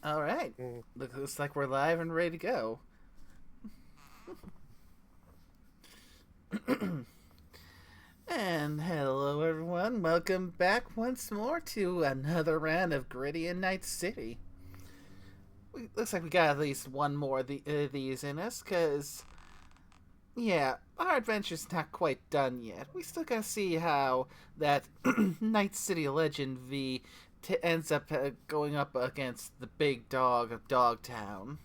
All right. Looks like we're live and ready to go. And hello, everyone. Welcome back once more to another round of Gritty in Night City. Looks like we got at least one more of these in us, because, yeah, our adventure's not quite done yet. We still gotta see how that Night City Legend V ends up going up against the big dog of Dogtown.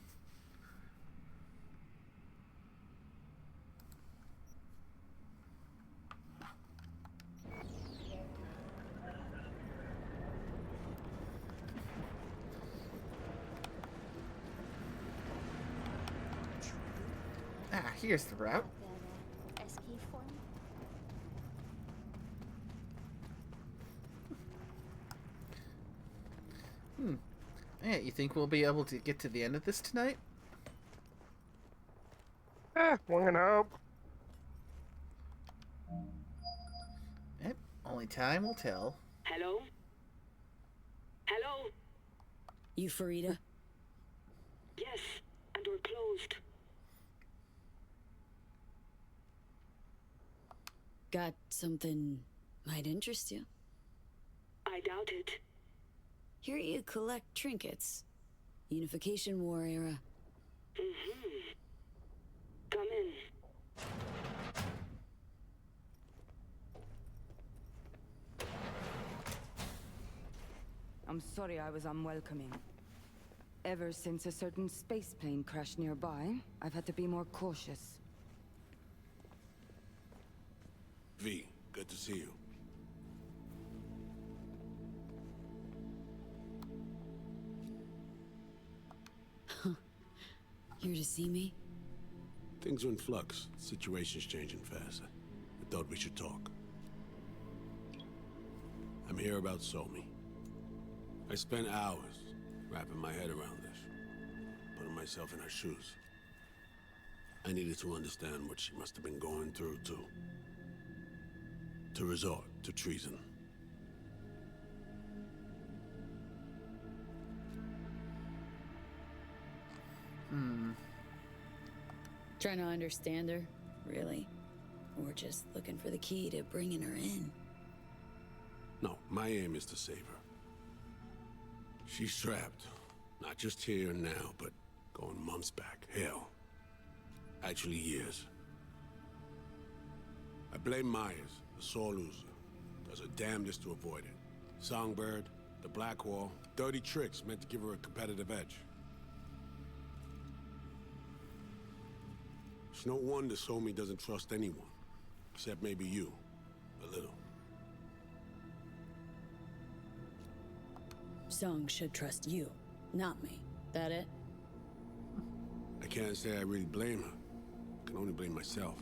Here's the route. Yeah, you think we'll be able to get to the end of this tonight? One can hope. Yep, only time will tell. Hello? Hello? You Farida? Yes, and we're closed. Got something might interest you. I doubt it. Here you collect trinkets. Unification War era. Come in. I'm sorry I was unwelcoming. Ever since a certain space plane crashed nearby, I've had to be more cautious. V, good to see you. Here to see me? Things are in flux. Situation's changing fast. I thought we should talk. I'm here about Somi. I spent hours wrapping my head around this, putting myself in her shoes. I needed to understand what she must have been going through, too. To resort to treason. Trying to understand her, really? Or just looking for the key to bringing her in? No, my aim is to save her. She's trapped. Not just here and now, but going months back. Hell. Actually years. I blame Myers, the sore loser. Does her damnedest to avoid it. Songbird, the Blackwall, dirty tricks meant to give her a competitive edge. It's no wonder Somi doesn't trust anyone. Except maybe you. A little. Song should trust you, not me. That it? I can't say I really blame her. I can only blame myself.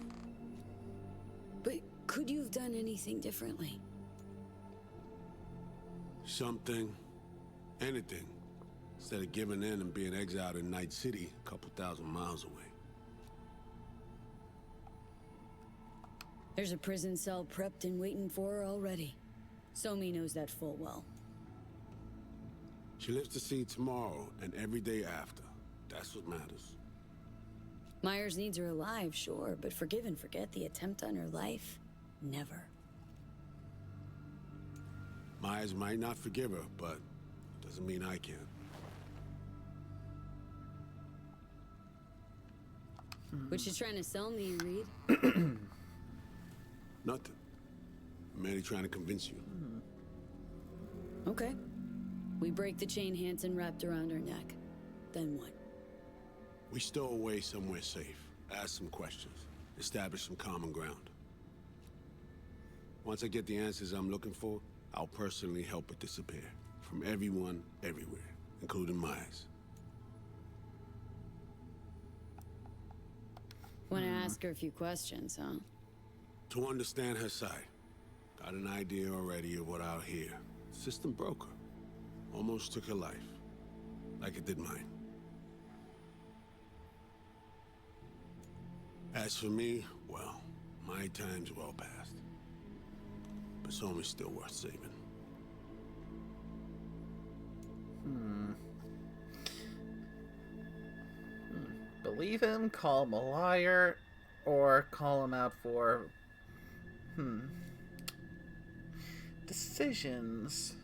But could you have done anything differently? Something. Anything. Instead of giving in and being exiled in Night City, a couple thousand miles away. There's a prison cell prepped and waiting for her already. Somi knows that full well. She lives to see tomorrow and every day after. That's what matters. Myers needs her alive, sure, but forgive and forget the attempt on her life? Never. Myers might not forgive her, but doesn't mean I can. What you trying to sell me, Reed? Nothing. I'm merely trying to convince you. Okay. We break the chain Hansen wrapped around her neck. Then what? We stow away somewhere safe, ask some questions, establish some common ground. Once I get the answers I'm looking for, I'll personally help it disappear. From everyone, everywhere, including Myers. Want to ask her a few questions, huh? To understand her side. Got an idea already of what I'll hear. System broke her. Almost took her life. Like it did mine. As for me, well, my time's well past. But Somi's still worth saving. believe him, call him a liar, or call him out for decisions.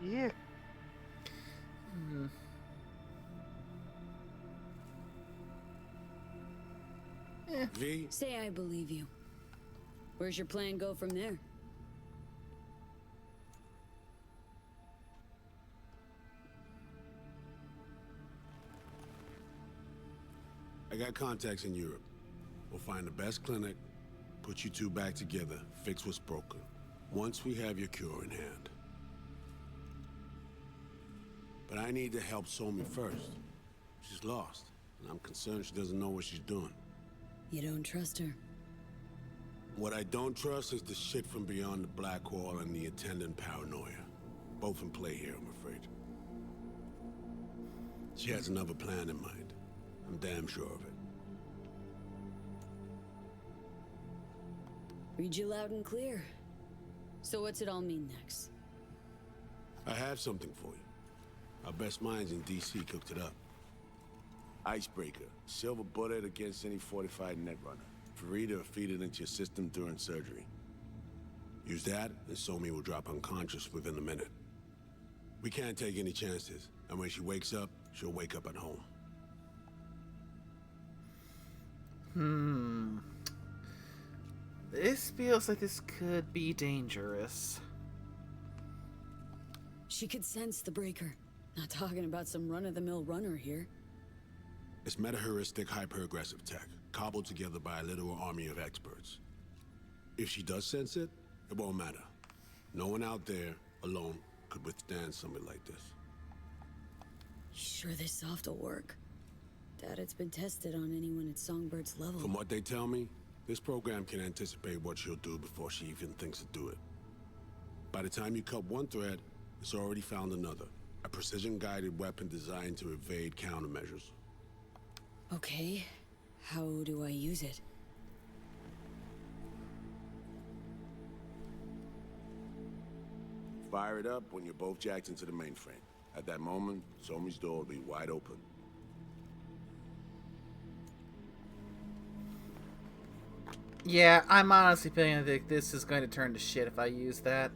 Yeah. V, Say I believe you. Where's your plan go from there? I got contacts in Europe. We'll find the best clinic, put you two back together, fix what's broken. Once we have your cure in hand. But I need to help Somi first. She's lost, and I'm concerned she doesn't know what she's doing. You don't trust her? What I don't trust is the shit from beyond the black wall and the attendant paranoia. Both in play here, I'm afraid. She has another plan in mind. I'm damn sure of it. Read you loud and clear. So what's it all mean next? I have something for you. Our best minds in DC cooked it up. Icebreaker. Silver bullet against any fortified netrunner. Farida will feed it into your system during surgery. Use that, and Somi will drop unconscious within a minute. We can't take any chances, and when she wakes up, she'll wake up at home. This feels like this could be dangerous. She could sense the breaker. Not talking about some run-of-the-mill runner here. It's meta-heuristic hyper-aggressive tech, cobbled together by a literal army of experts. If she does sense it, it won't matter. No one out there, alone, could withstand something like this. Sure this soft will work. Doubt it's been tested on anyone at Songbird's level. From what they tell me, this program can anticipate what she'll do before she even thinks to do it. By the time you cut one thread, it's already found another. A precision-guided weapon designed to evade countermeasures. Okay, how do I use it? Fire it up when you're both jacked into the mainframe. At that moment, Somi's door will be wide open. Yeah, I'm honestly feeling that this is going to turn to shit if I use that.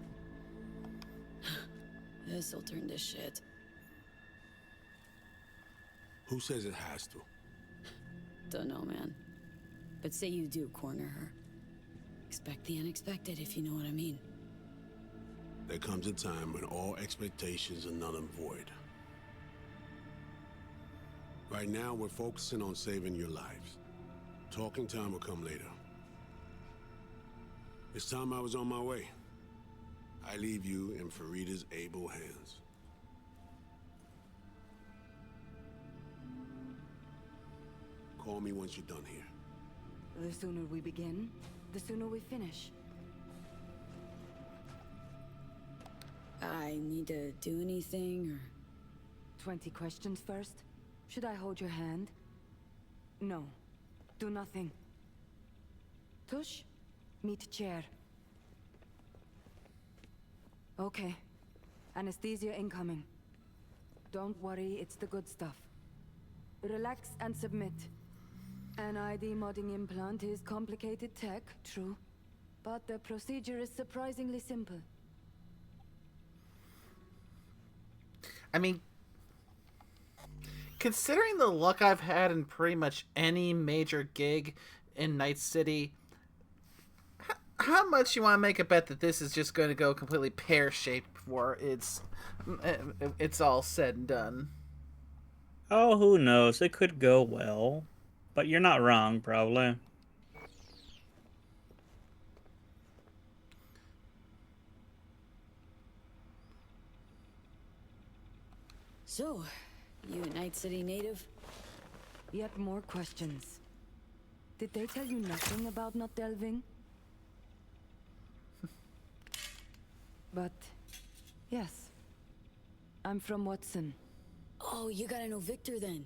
This'll turn to shit. Who says it has to? Dunno, man. But say you do corner her. Expect the unexpected, if you know what I mean. There comes a time when all expectations are null and void. Right now, we're focusing on saving your lives. Talking time will come later. It's time I was on my way. I leave you in Farida's able hands. Call me once you're done here. The sooner we begin, the sooner we finish. I need to do anything, or... 20 questions first? Should I hold your hand? No. Do nothing. Tush? Meet chair. Okay. Anesthesia incoming. Don't worry, it's the good stuff. Relax and submit. An ID modding implant is complicated tech, true. But the procedure is surprisingly simple. I mean, considering the luck I've had in pretty much any major gig in Night City, how much you want to make a bet that this is just going to go completely pear-shaped before it's all said and done? Oh, who knows? It could go well. But you're not wrong, probably. So, you a Night City native? Yet more questions. Did they tell you nothing about not delving? But, yes. I'm from Watson. Oh, you gotta know Victor then.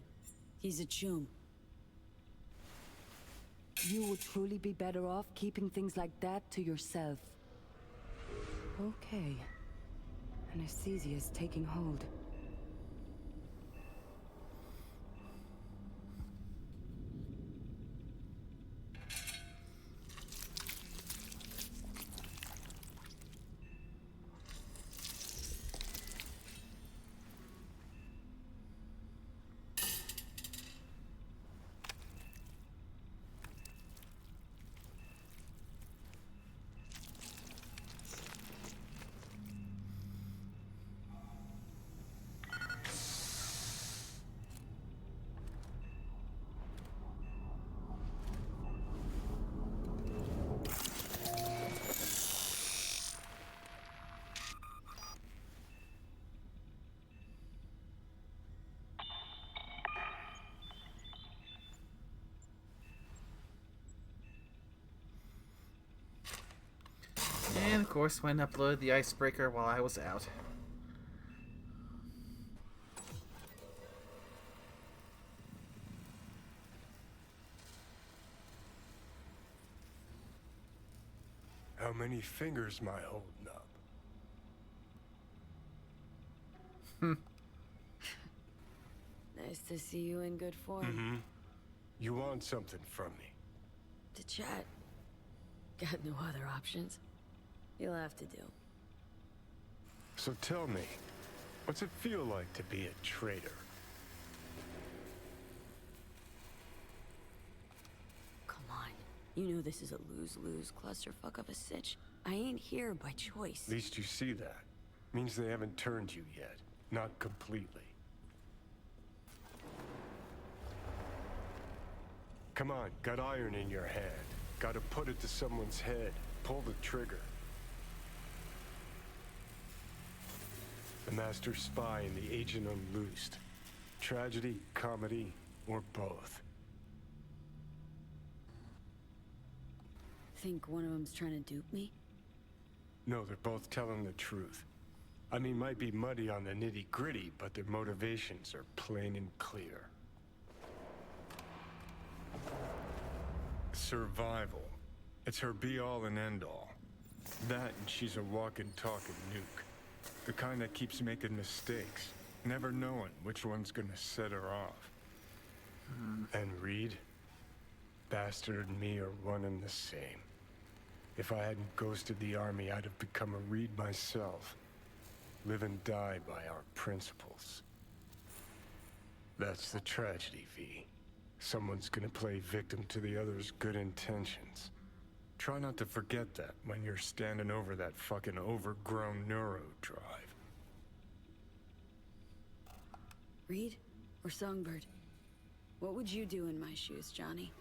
He's a choom. You would truly be better off keeping things like that to yourself. Okay. Anesthesia is taking hold. And of course, went and uploaded the icebreaker while I was out. How many fingers am I holding up? Nice to see you in good form. Mm-hmm. You want something from me? To chat. Got no other options. You'll have to do. So tell me, what's it feel like to be a traitor? Come on. You know this is a lose-lose clusterfuck of a sitch. I ain't here by choice. At least you see that. Means they haven't turned you yet. Not completely. Come on, got iron in your hand. Gotta put it to someone's head. Pull the trigger. The master spy and the agent unloosed. Tragedy, comedy, or both. Think one of them's trying to dupe me? No, they're both telling the truth. I mean, might be muddy on the nitty-gritty, but their motivations are plain and clear. Survival. It's her be-all and end-all. That and she's a walking, talking nuke. The kind that keeps making mistakes, never knowing which one's gonna set her off. And Reed? Bastard and me are one and the same. If I hadn't ghosted the army, I'd have become a Reed myself. Live and die by our principles. That's the tragedy, V. Someone's gonna play victim to the other's good intentions. Try not to forget that when you're standing over that fucking overgrown neuro drive. Reed or Songbird? What would you do in my shoes, Johnny?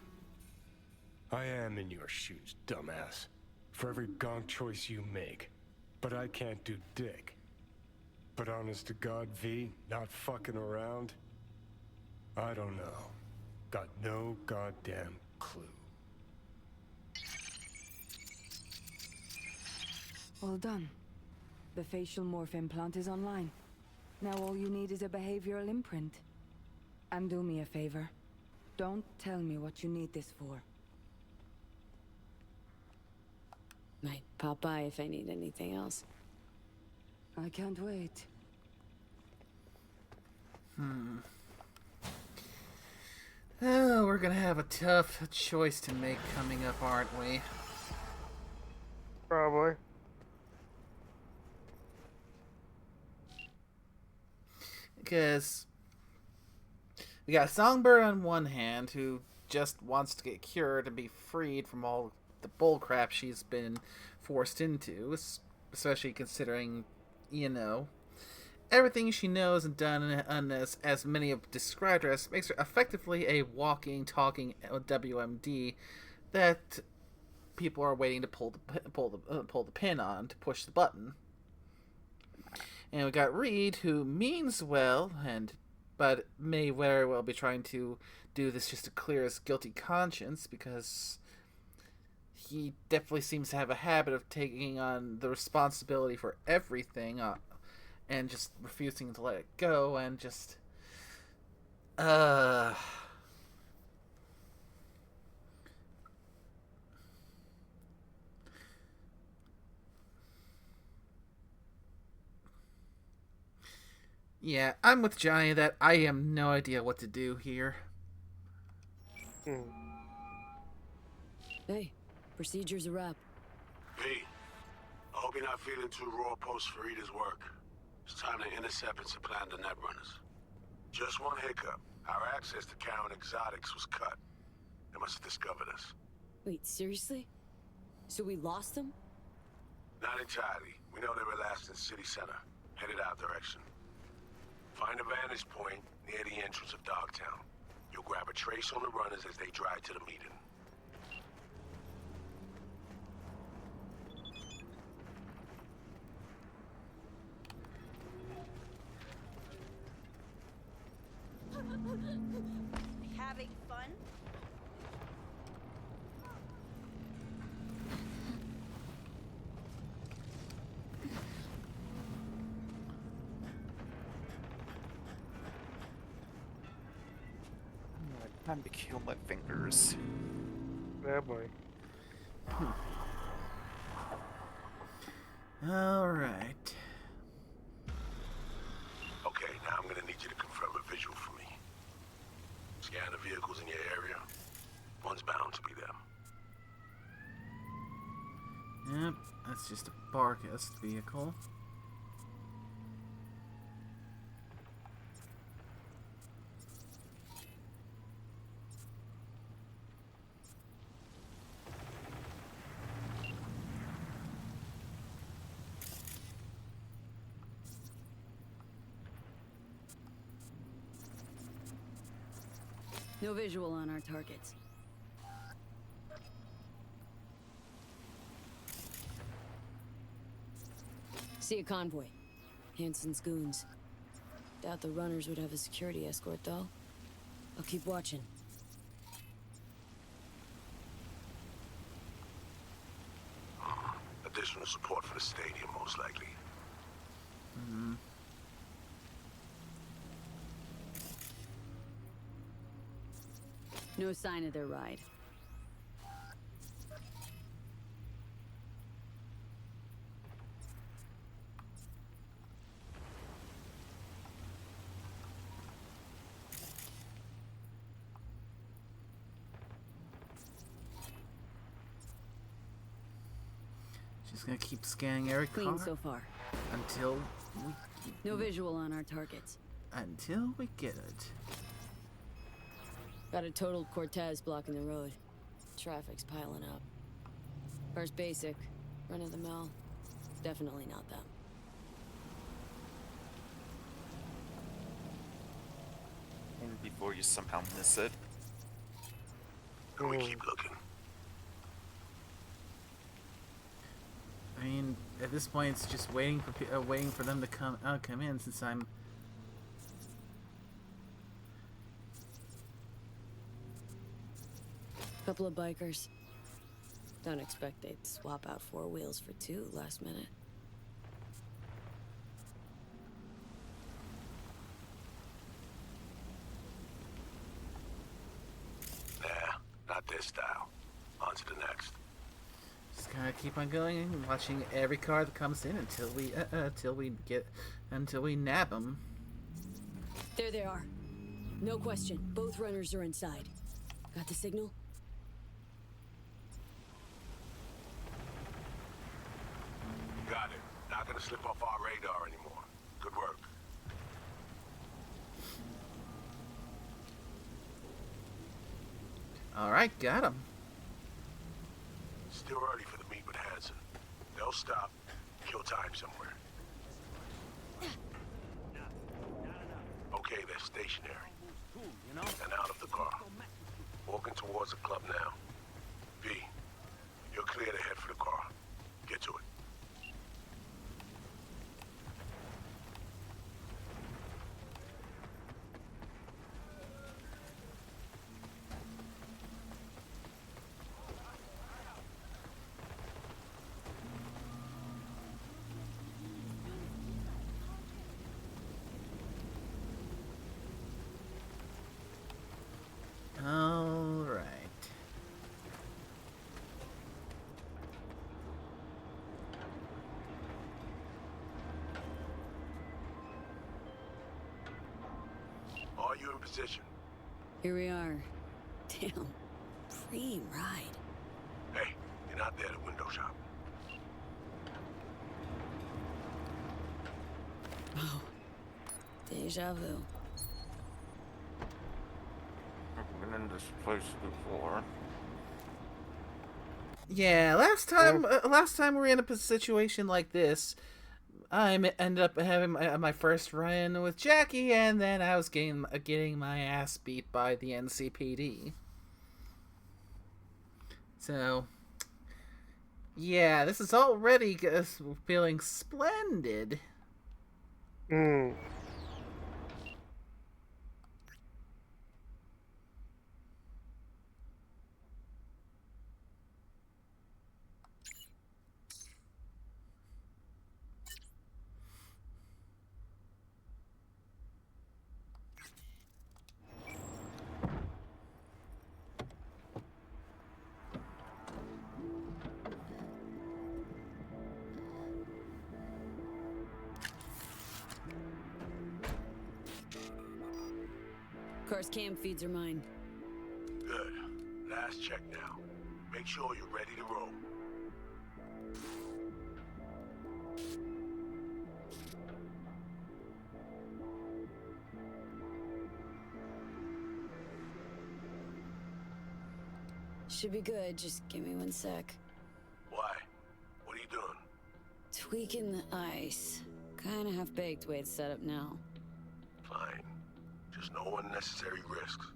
I am in your shoes, dumbass. For every gonk choice you make. But I can't do dick. But honest to God, V, not fucking around? I don't know. Got no goddamn clue. All done. The facial morph implant is online. Now all you need is a behavioral imprint. And do me a favor. Don't tell me what you need this for. Might pop by if I need anything else. I can't wait. Oh, we're gonna have a tough choice to make coming up, aren't we? Probably. Because we got Songbird on one hand, who just wants to get cured and be freed from all the bullcrap she's been forced into, especially considering, you know, everything she knows and done, and as many have described her as, makes her effectively a walking, talking WMD that people are waiting to pull the pin on to push the button. And we got Reed, who means well, but may very well be trying to do this just to clear his guilty conscience, because he definitely seems to have a habit of taking on the responsibility for everything and just refusing to let it go, and just Yeah, I'm with Johnny that I have no idea what to do here. Hey, procedure's a wrap. V, I hope you're not feeling too raw post Farida's work. It's time to intercept and supplant the netrunners. Just one hiccup. Our access to Karen Exotics was cut. They must have discovered us. Wait, seriously? So we lost them? Not entirely. We know they were last in City Center, headed our direction. Find a vantage point near the entrance of Dogtown. You'll grab a trace on the runners as they drive to the meeting. Having fun? Time to kill my fingers. Yeah, boy. Alright. Okay, now I'm gonna need you to confirm a visual for me. Scan the vehicles in your area. One's bound to be them. Yep, that's just a Barcast vehicle. No visual on our targets. See a convoy. Hansen's goons. Doubt the runners would have a security escort, though. I'll keep watching. Additional support for the stadium, most likely. No sign of their ride. Just gonna keep scanning every Clean car so far. until we No visual on our targets. get it. Got a totaled Cortez blocking the road. Traffic's piling up. First basic. Run of the mill. Definitely not them. And before you somehow miss it. And we keep looking. I mean, at this point, it's just waiting for them to come in. Since I'm Couple of bikers. Don't expect they'd swap out 4 wheels for 2 last minute. Nah, not this style. On to the next. just gonna keep on going and watching every car that comes in until we nab them. There they are. No question. Both runners are inside. Got the signal? Got it. Not gonna slip off our radar anymore. Good work. All right, got them. Still early for the meet with Hansen. They'll stop, kill time somewhere. Okay, they're stationary. And out of the car. Walking towards the club now. V, you're clear to head for the car. Get to it. All right. Are you in position? Here we are. Damn. Pre-ride. Hey, you're not there to window shop. Oh. Deja vu. I've been in this place before. Yeah, last time we were in a situation like this, ended up having my first run with Jackie, and then I was getting my ass beat by the NCPD. So, yeah, this is already feeling splendid. Hmm. Of course, cam feeds are mine. Good. Last check now. Make sure you're ready to roll. Should be good, just give me 1 sec. Why? What are you doing? Tweaking the ice. Kinda half-baked way it's set up now. Fine. Just no unnecessary risks.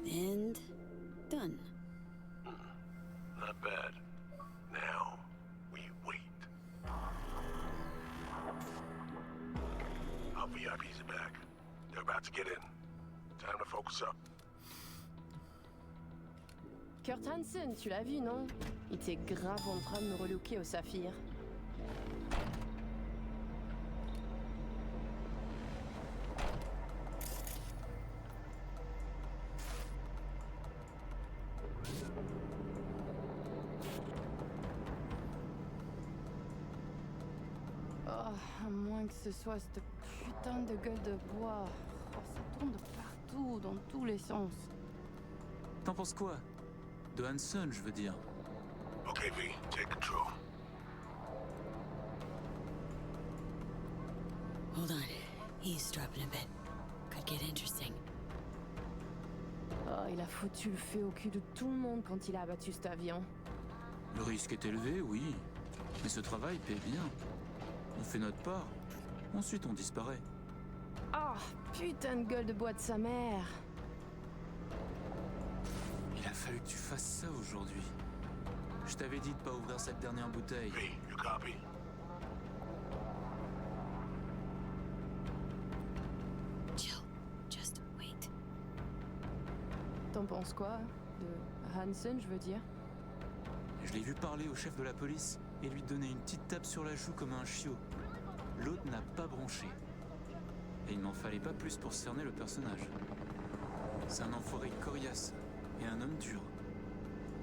And done. Not bad. Now, we wait. Our VIPs are back. They're about to get in. Time to focus up. Kurt Hansen, tu l'as vu, non? Il était grave en train de me relooker au saphir. Oh, à moins que ce soit cette putain de gueule de bois. Oh, ça tourne de partout, dans tous les sens. T'en penses quoi? De Hansen, je veux dire. Okay, V, take control. Hold on. Eavesdropping a bit. Could get interesting. Oh, il a foutu le feu au cul de tout le monde quand il a abattu cet avion. Le risque est élevé, oui. Mais ce travail paie bien. On fait notre part. Ensuite, on disparaît. Oh, putain de gueule de bois de sa mère. Il a fallu que tu fasses ça aujourd'hui. Je t'avais dit de pas ouvrir cette dernière bouteille. V, you copy? Chill. Just wait. T'en penses quoi? De Hansen, je veux dire? Je l'ai vu parler au chef de la police et lui donner une petite tape sur la joue comme un chiot. L'autre n'a pas bronché. Et il n'en fallait pas plus pour cerner le personnage. C'est un enfoiré coriace et un homme dur.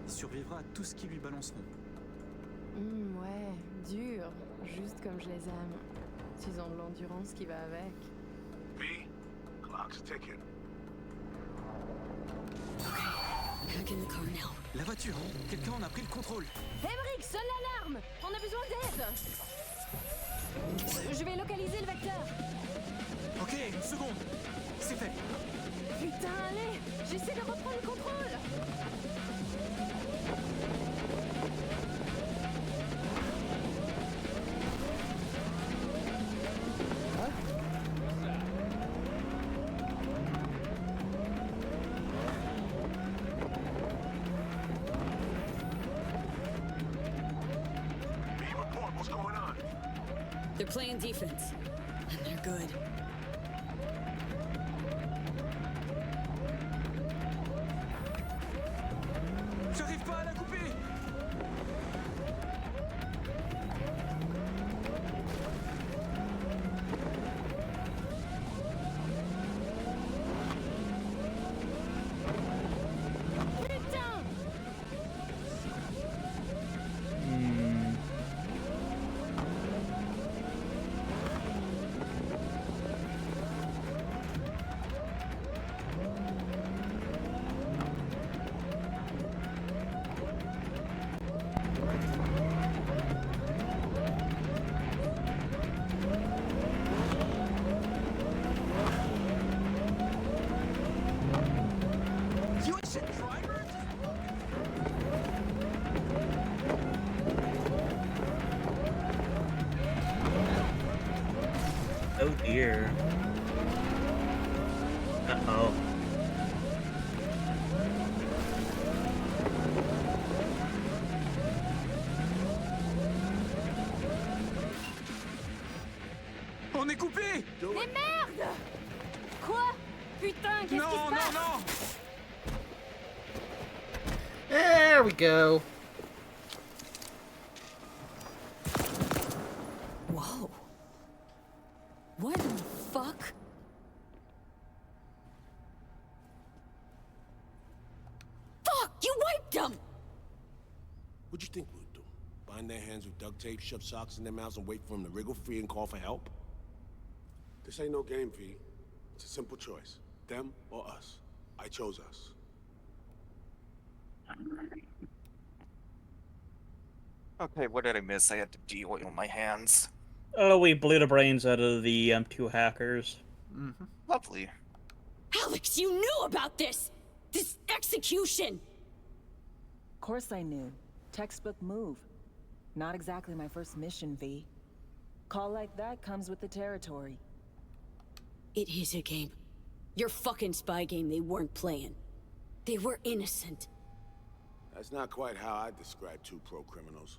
Il survivra à tout ce qui lui balanceront. Ouais, dur. Juste comme je les aime. Ils ont de l'endurance qui va avec. V, clock's ticking. Back in the car now. La voiture, quelqu'un en a pris le contrôle. Emmerich, sonne l'alarme! On a besoin d'aide! Je vais localiser le vecteur. Ok, une seconde. C'est fait. Putain, allez! J'essaie de reprendre le contrôle! V, report, what's going on? They're playing defense. And they're good. J'arrive pas à la couper. here. Uh-oh. On est coupé! Mais merde! Quoi? Putain, qu'est-ce qui se Non, passe? non, non! There we go. Whoa. What the fuck? Fuck! You wiped them! What'd you think we'd do? Bind their hands with duct tape, shove socks in their mouths, and wait for them to wriggle free and call for help? This ain't no game, V. It's a simple choice. Them or us. I chose us. Okay, what did I miss? I had to de-oil my hands. Oh, we blew the brains out of the two hackers. Mm-hmm. Lovely. Alex, you knew about this! This execution! Of course I knew. Textbook move. Not exactly my first mission, V. Call like that comes with the territory. It is a game. Your fucking spy game they weren't playing. They were innocent. That's not quite how I describe two pro-criminals.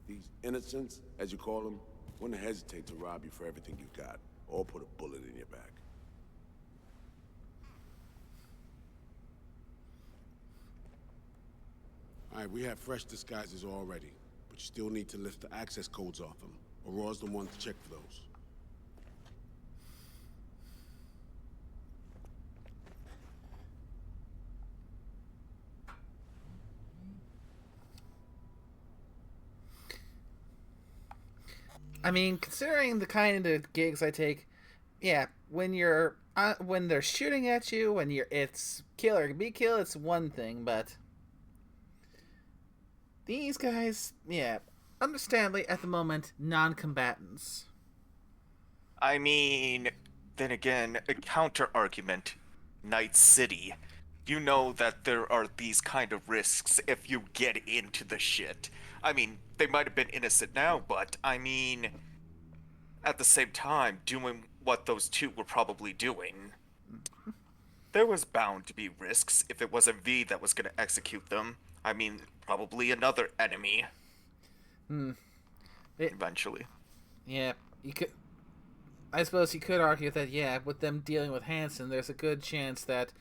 These innocents, as you call them, wouldn't hesitate to rob you for everything you got, or put a bullet in your back. All right, we have fresh disguises already, but you still need to lift the access codes off them. Aurora's the one to check for those. I mean, considering the kind of gigs I take, yeah, when they're shooting at you, it's kill or be kill, it's one thing, but these guys, yeah, understandably at the moment, non-combatants. I mean, then again, a counter-argument. Night City. You know that there are these kind of risks if you get into the shit. I mean, they might have been innocent now, but, I mean, at the same time, doing what those two were probably doing. There was bound to be risks if it wasn't V that was going to execute them. I mean, probably another enemy. Eventually. Yeah, I suppose you could argue that, yeah, with them dealing with Hansen, there's a good chance that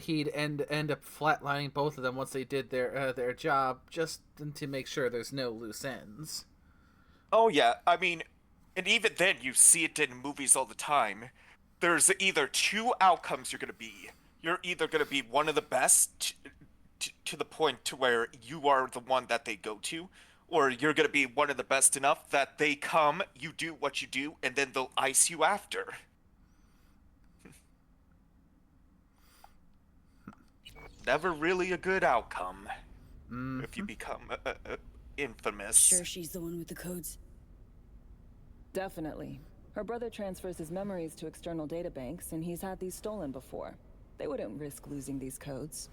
he'd end up flatlining both of them once they did their job, just to make sure there's no loose ends. Oh yeah, I mean, and even then you see it in movies all the time. There's either two outcomes you're gonna be. You're either gonna be one of the best to the point to where you are the one that they go to, or you're gonna be one of the best enough that they come, you do what you do, and then they'll ice you after. Never really a good outcome. If you become infamous. Sure she's the one with the codes? Definitely. Her brother transfers his memories to external databanks, and he's had these stolen before. They wouldn't risk losing these codes.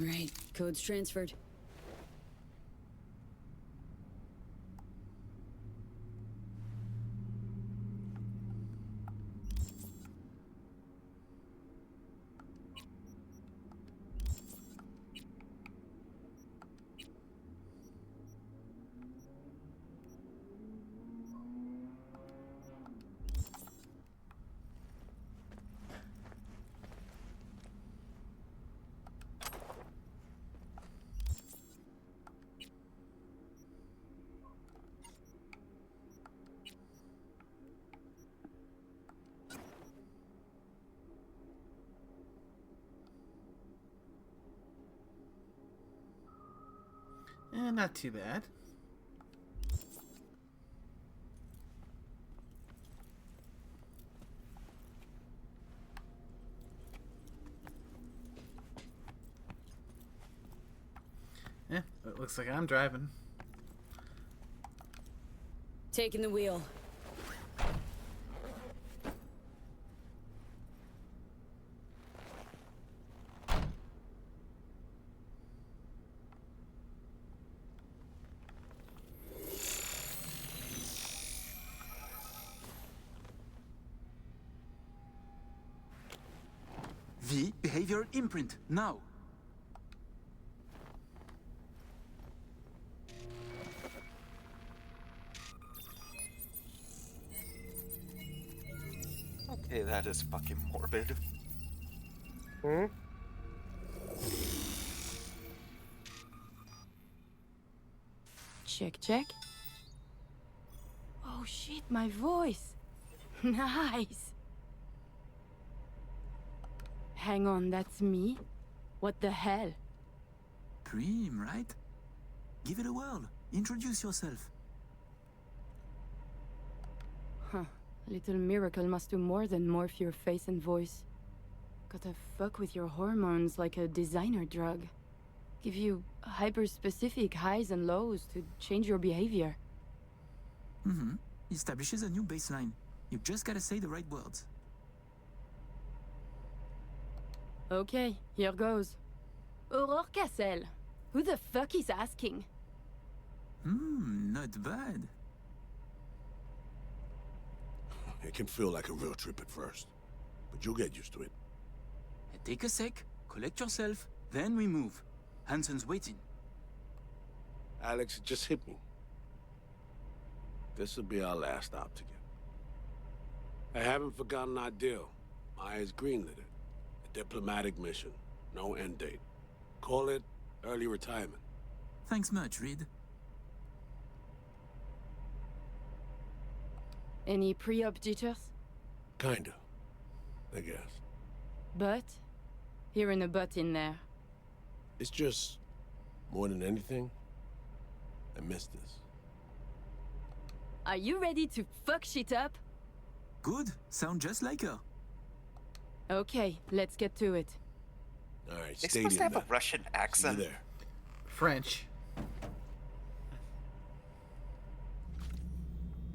Right, codes transferred. Not too bad. Yeah, it looks like I'm driving. Taking the wheel. V, behavior imprint, now. Okay, that is fucking morbid. Hmm? Check, check. Oh shit, my voice. Nice. Hang on, that's me? What the hell? Prim, right? Give it a whirl. Introduce yourself. Huh. Little miracle must do more than morph your face and voice. Gotta fuck with your hormones like a designer drug. Give you hyper-specific highs and lows to change your behavior. Mm-hmm. Establishes a new baseline. You just gotta say the right words. Okay, here goes. Aurore Cassel. Who the fuck is asking? Not bad. It can feel like a real trip at first, but you'll get used to it. Take a sec, collect yourself, then we move. Hansen's waiting. Alex, it just hit me. This will be our last stop together. I haven't forgotten our deal. Maya's greenlit it. A diplomatic mission. No end date. Call it early retirement. Thanks much, Reed. Any pre-op jitters? Kinda, I guess. But? Hearing a but in there. It's just, more than anything, I miss this. Are you ready to fuck shit up? Good. Sound just like her. Okay, let's get to it. Alright, They're supposed to have a Russian See accent. you there. French.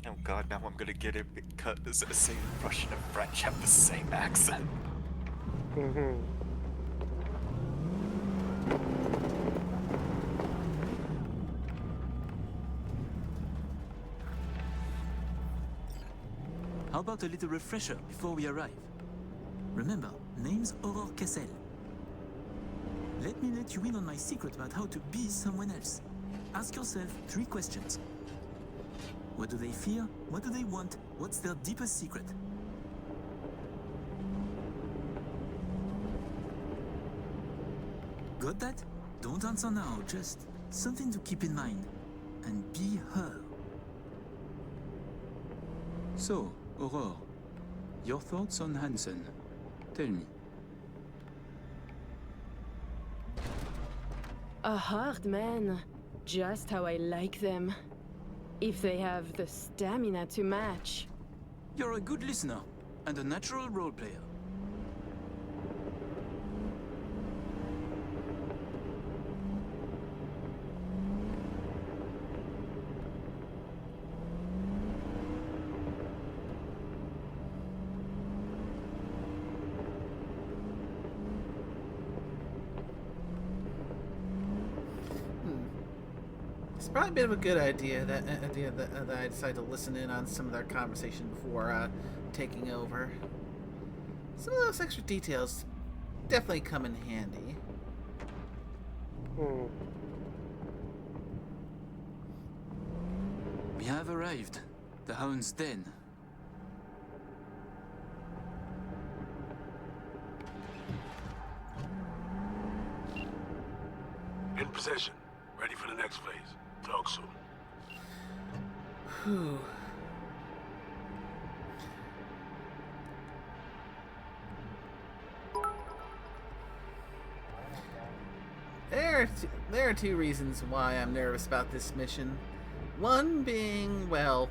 Oh god, now I'm gonna get it because saying Russian and French have the same accent. Mm-hmm. How about a little refresher before we arrive? Remember, name's Aurore Cassel. Let me let you in on my secret about how to be someone else. Ask yourself 3 questions. What do they fear? What do they want? What's their deepest secret? Got that? Don't answer now, just something to keep in mind. And be her. So, Aurore, your thoughts on Hansen? Tell me. A hard man. Just how I like them. If they have the stamina to match. You're a good listener and a natural role player. It's probably a bit of a good idea that I decided to listen in on some of their conversation before taking over. Some of those extra details definitely come in handy. Hmm. We have arrived. The Hound's Den. In possession. Ready for the next phase. Talk soon. Whew. There are 2 reasons why I'm nervous about this mission. One being, well,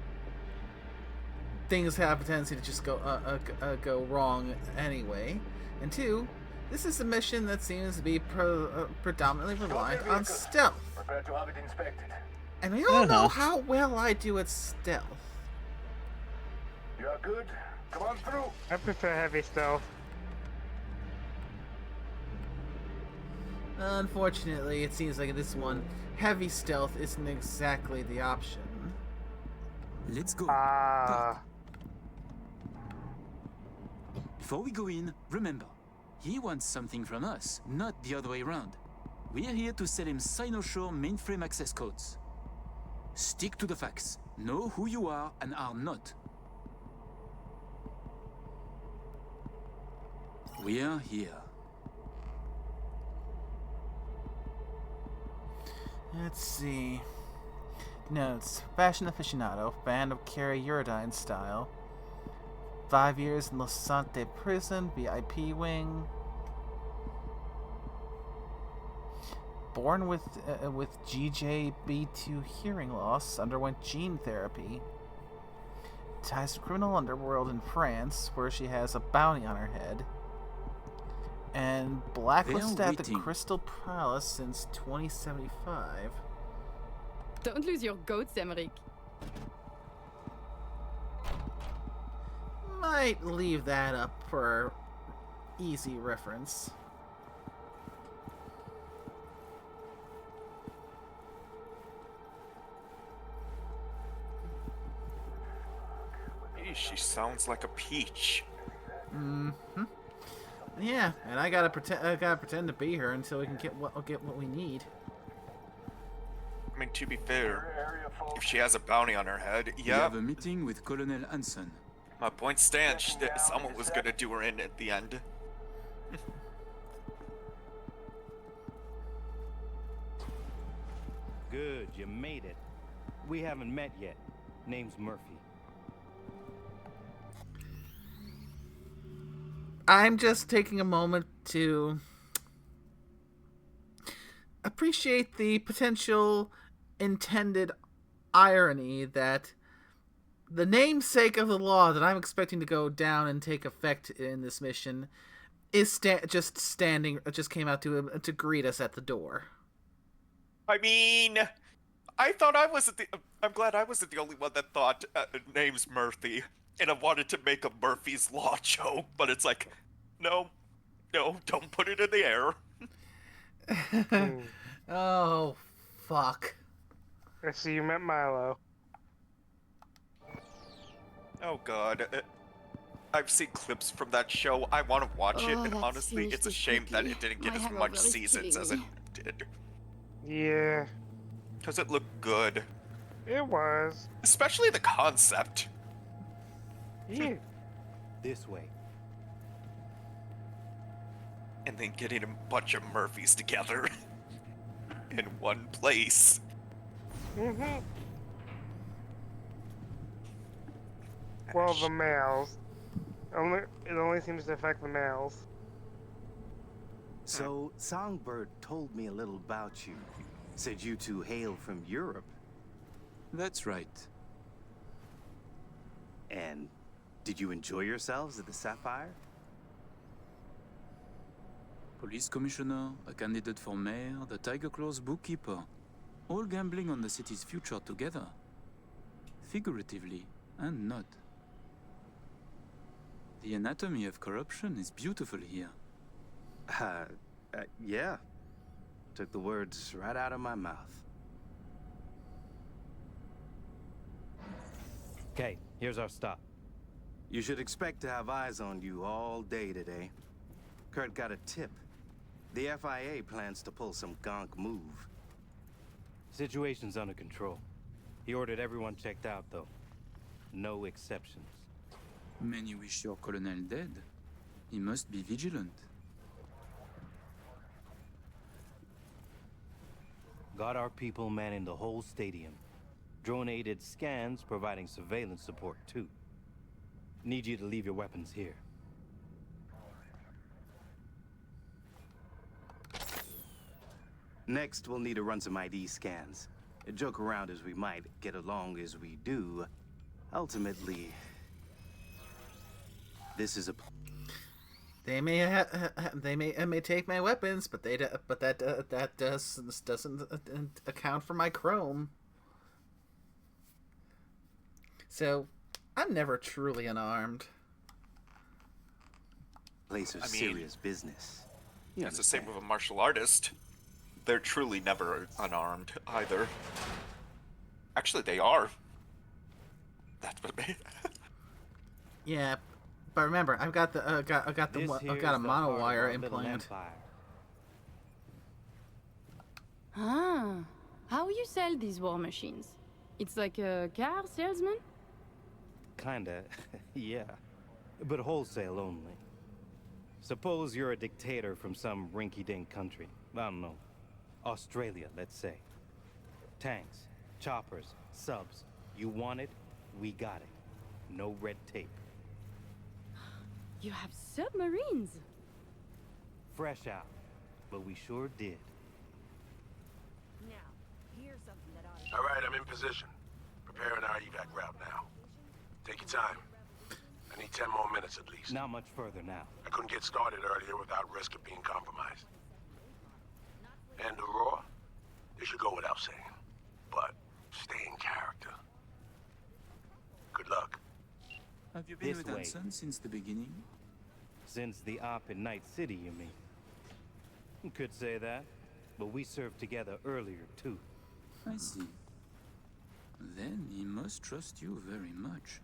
things have a tendency to just go wrong anyway. And 2, this is a mission that seems to be predominantly reliant on stealth. Prepare to have it inspected. And we all know how well I do at stealth. You're good. Come on through. I prefer heavy stealth. Unfortunately, it seems like in this one, heavy stealth isn't exactly the option. Let's go. Before we go in, remember, he wants something from us, not the other way around. We're here to sell him Cynoshore mainframe access codes. Stick to the facts. Know who you are and are not. We're here. Let's see. Notes. Fashion aficionado. Band of Carrie Uridine style. 5 years in Los Sante prison. VIP wing. Born with GJB2 hearing loss. Underwent gene therapy. Ties to criminal underworld in France, where she has a bounty on her head. And blacklisted at the Crystal Palace since 2075. Don't lose your goats, Emmerich. Might leave that up for easy reference. She sounds like a peach. Mm-hmm. Yeah, and I gotta pretend to be her until we can get what we need. I mean, to be fair, if she has a bounty on her head, We yeah. have a meeting with Colonel Hansen. My point stands. Someone was gonna do her in at the end. Good, you made it. We haven't met yet. Name's Murphy. I'm just taking a moment to appreciate the potential intended irony that the namesake of the law that I'm expecting to go down and take effect in this mission is just came out to greet us at the door. I mean, I'm glad I wasn't the only one that thought name's Murphy, and I wanted to make a Murphy's Law joke, but it's like, no, don't put it in the air. Oh, fuck. I see you met Milo. Oh god. I've seen clips from that show. I want to watch it, and honestly, it's a shame that it didn't get as much seasons as it did. Yeah. Because it looked good. It was. Especially the concept. Yeah. This way. And then getting a bunch of Murphys together in one place. Mm-hmm. Well, the males. It only seems to affect the males. So, Songbird told me a little about you. Said you two hail from Europe. That's right. And did you enjoy yourselves at the Sapphire? Police commissioner, a candidate for mayor, the Tiger Claw's bookkeeper. All gambling on the city's future together. Figuratively, and not. The anatomy of corruption is beautiful here. Yeah. Took the words right out of my mouth. Okay, here's our stop. You should expect to have eyes on you all day today. Kurt got a tip. The FIA plans to pull some gonk move. Situation's under control. He ordered everyone checked out, though. No exceptions. Many wish your colonel dead. He must be vigilant. Got our people manning the whole stadium. Drone-aided scans providing surveillance support, too. Need you to leave your weapons here. Next, we'll need to run some ID scans. Joke around as we might, get along as we do. Ultimately, this is a... They may take my weapons, but that doesn't account for my chrome. So, I'm never truly unarmed. Place of serious business. It's the same with a martial artist. They're truly never unarmed either. Actually, they are. That's what they. Yeah, but remember, I've got the I've got a monowire implant. Ah, how you sell these war machines? It's like a car salesman? Kinda, yeah. But wholesale only. Suppose you're a dictator from some rinky-dink country. I don't know. Australia, let's say. Tanks, choppers, subs. You want it, we got it. No red tape. You have submarines? Fresh out. But we sure did. Now, here's something that ought All right, I'm in position. Preparing our evac route now. Take your time. I need 10 more minutes at least. Not much further now. I couldn't get started earlier without risk of being compromised. And Aurora, this should go without saying. But stay in character. Good luck. Have you been This with way. Hanson since the beginning? Since the op in Night City, you mean? You could say that. But we served together earlier, too. I see. Then he must trust you very much.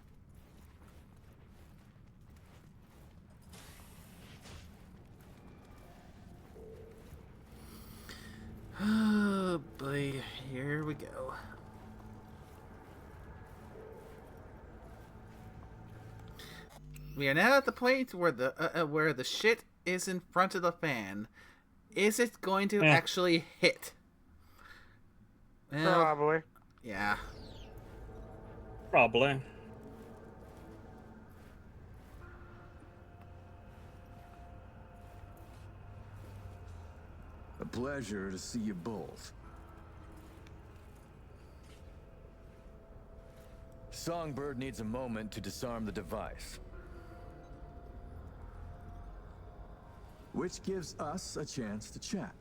Oh boy, here we go. We are now at the point where the shit is in front of the fan. Is it going to actually hit? Well, Probably. yeah. Probably. A pleasure to see you both. Songbird needs a moment to disarm the device. Which gives us a chance to chat.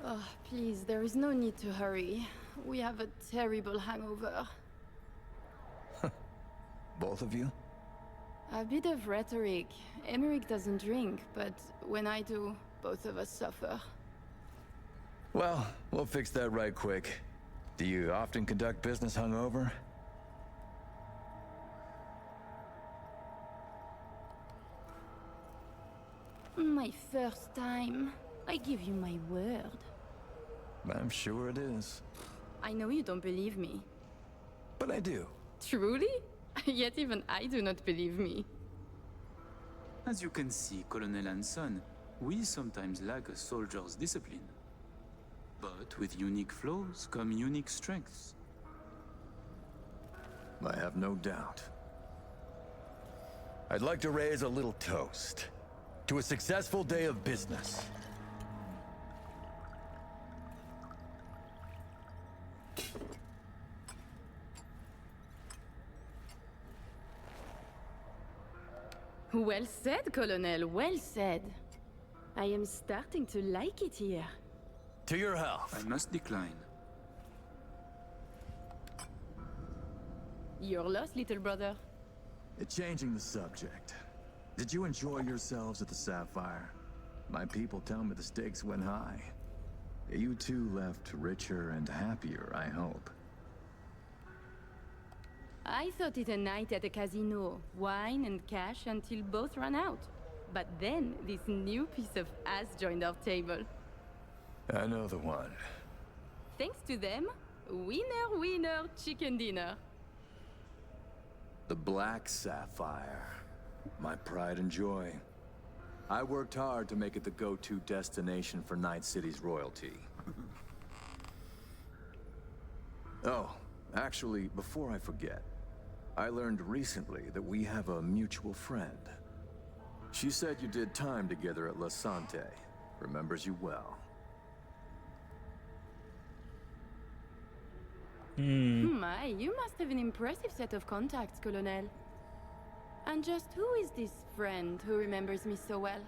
Oh, please, there is no need to hurry. We have a terrible hangover. Both of you? A bit of rhetoric. Emmerich doesn't drink, but when I do, both of us suffer. Well, we'll fix that right quick. Do you often conduct business hungover? My first time. I give you my word. I'm sure it is. I know you don't believe me. But I do. Truly? Yet even I do not believe me. As you can see, Colonel Hanson, we sometimes lack a soldier's discipline. But with unique flaws come unique strengths. I have no doubt. I'd like to raise a little toast to a successful day of business. Well said, Colonel, well said. I am starting to like it here. To your health. I must decline. You're lost, little brother. Changing the subject. Did you enjoy yourselves at the Sapphire? My people tell me the stakes went high. You two left richer and happier, I hope. I thought it a night at a casino. Wine and cash until both ran out. But then this new piece of ass joined our table. I know the one. Thanks to them, winner, winner, chicken dinner. The Black Sapphire. My pride and joy. I worked hard to make it the go-to destination for Night City's royalty. Oh, actually, before I forget, I learned recently that we have a mutual friend. She said you did time together at La Sante. Remembers you well. My, you must have an impressive set of contacts, Colonel. And just who is this friend who remembers me so well?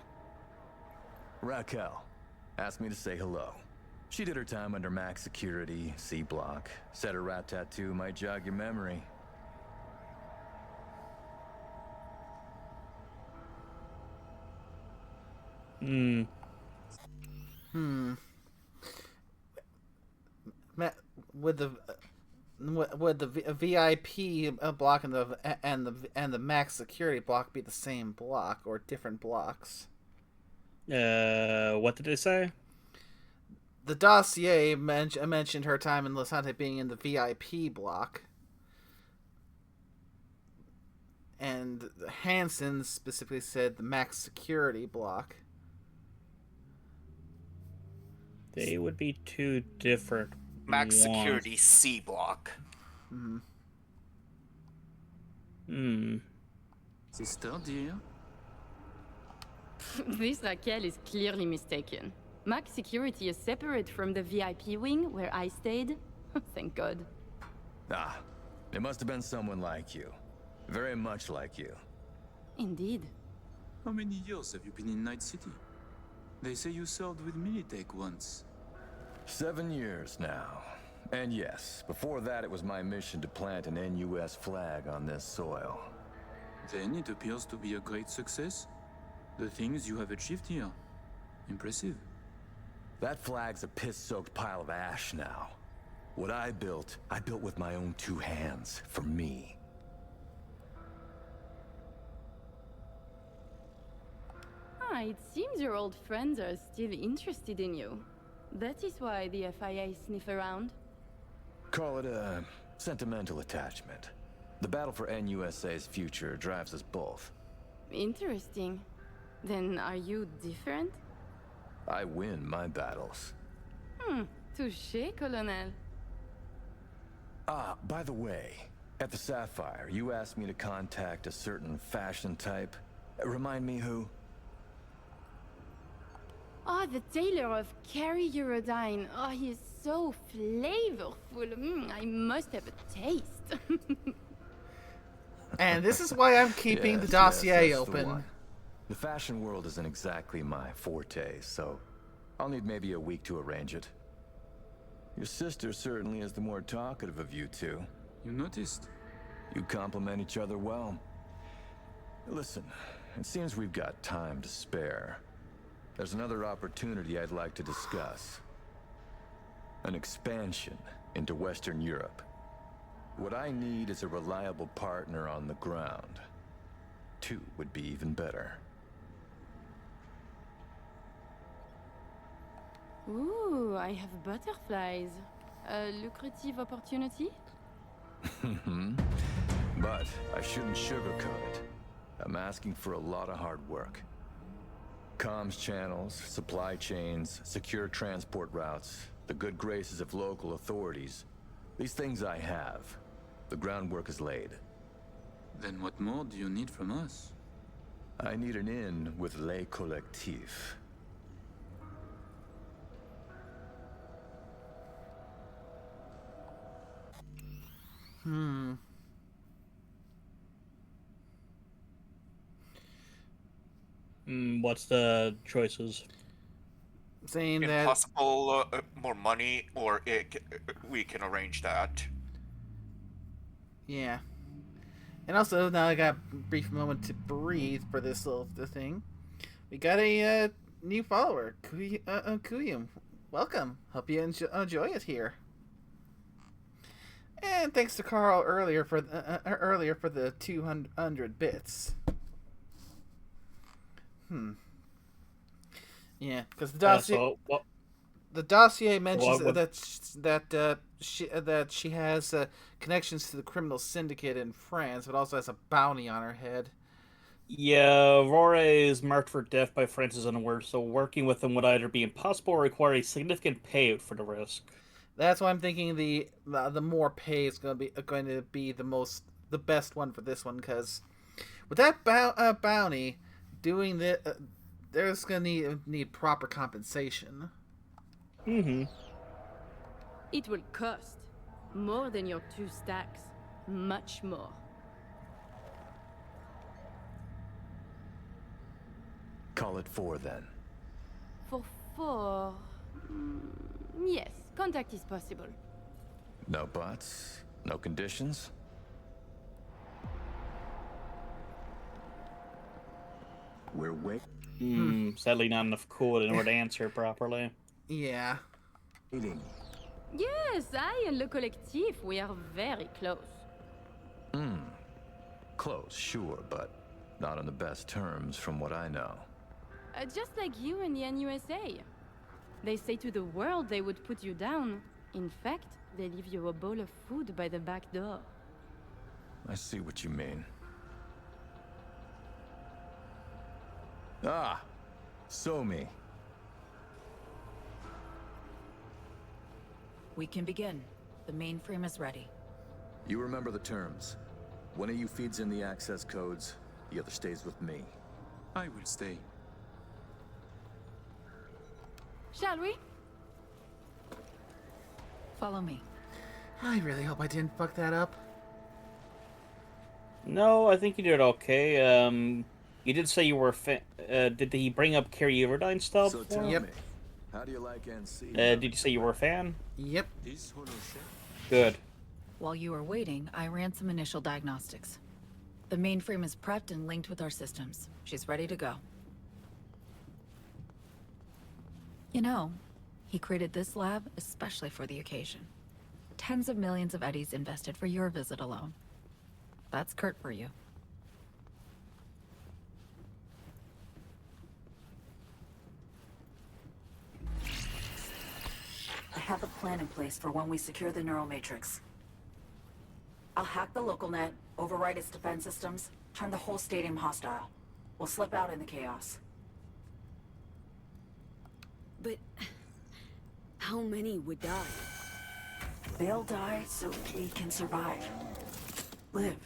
Raquel asked me to say hello. She did her time under max security, C block. Said her rat tattoo might jog your memory. Would the VIP block and the max security block be the same block or different blocks? What did it say? The dossier mentioned her time in Lasante being in the VIP block. And Hansen specifically said the max security block. They would be two different Max ones. security C block. Sister, dear? This Raquel is clearly mistaken. Max security is separate from the VIP wing where I stayed. Thank God. Ah, it must have been someone like you. Very much like you. Indeed. How many years have you been in Night City? They say you served with Militech once. 7 years now. And yes, before that it was my mission to plant an NUS flag on this soil. Then it appears to be a great success. The things you have achieved here. Impressive. That flag's a piss-soaked pile of ash now. What I built with my own 2 hands, for me. It seems your old friends are still interested in you. That is why the FIA sniff around. Call it a sentimental attachment. The battle for NUSA's future drives us both. Interesting. Then are you different? I win my battles. Touché, Colonel. Ah, by the way, at the Sapphire, you asked me to contact a certain fashion type. Remind me who? Oh, the tailor of Carrie Eurodyne. Oh, he is so flavorful. I must have a taste. And this is why I'm keeping the dossier open. The fashion world isn't exactly my forte, so I'll need maybe a week to arrange it. Your sister certainly is the more talkative of you two. You noticed? You complement each other well. Listen, it seems we've got time to spare. There's another opportunity I'd like to discuss. An expansion into Western Europe. What I need is a reliable partner on the ground. 2 would be even better. Ooh, I have butterflies. A lucrative opportunity? But I shouldn't sugarcoat it. I'm asking for a lot of hard work. Comms channels, supply chains, secure transport routes, the good graces of local authorities. These things I have. The groundwork is laid. Then what more do you need from us? I need an in with Les Collectifs. What's the choices? Saying that Impossible, more money, or we can arrange that. Yeah. And also, now I got a brief moment to breathe for this little thing. We got a new follower, Kuyum. Welcome. Hope you enjoy it here. And thanks to Carl earlier for the 200 bits. Yeah, because the dossier mentions that she has connections to the criminal syndicate in France, but also has a bounty on her head. Yeah, Rory is marked for death by Francis Underwood, so working with him would either be impossible or require a significant payout for the risk. That's why I'm thinking the more pay is going to be the best one for this one, because with that bounty, doing there's going to need proper compensation. It will cost more than your 2 stacks. Much more. Call it 4 then. For 4... yes, contact is possible. No buts? No conditions? We're Sadly not enough cool in order to answer properly. Yeah. waiting. Yes, I and Le Collectif, we are very close. Close, sure, but not on the best terms from what I know. Just like you and the NUSA. They say to the world they would put you down. In fact, they leave you a bowl of food by the back door. I see what you mean. Ah! Somi. We can begin. The mainframe is ready. You remember the terms. One of you feeds in the access codes, the other stays with me. I will stay. Shall we? Follow me. I really hope I didn't fuck that up. No, I think you did okay. You did say you were did he bring up Carrie Everdine stuff? So tell me, how do you like NC? Did you say you were a fan? Yep. Good. While you were waiting, I ran some initial diagnostics. The mainframe is prepped and linked with our systems. She's ready to go. You know, he created this lab especially for the occasion. Tens of millions of eddies invested for your visit alone. That's Kurt for you. I have a plan in place for when we secure the neural matrix. I'll hack the local net, override its defense systems, turn the whole stadium hostile. We'll slip out in the chaos. But how many would die? They'll die so we can survive. Live.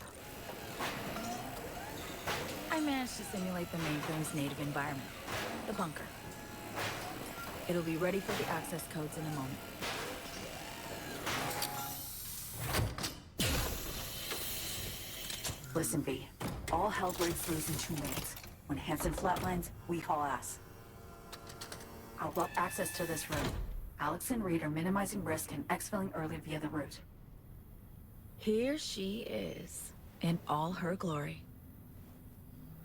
I managed to simulate the mainframe's native environment, the bunker. It'll be ready for the access codes in a moment. Listen, V. All hell breaks loose in 2 minutes. When Hansen flatlines, we haul ass. I'll block access to this room. Alex and Reed are minimizing risk and exfilling early via the route. Here she is, in all her glory.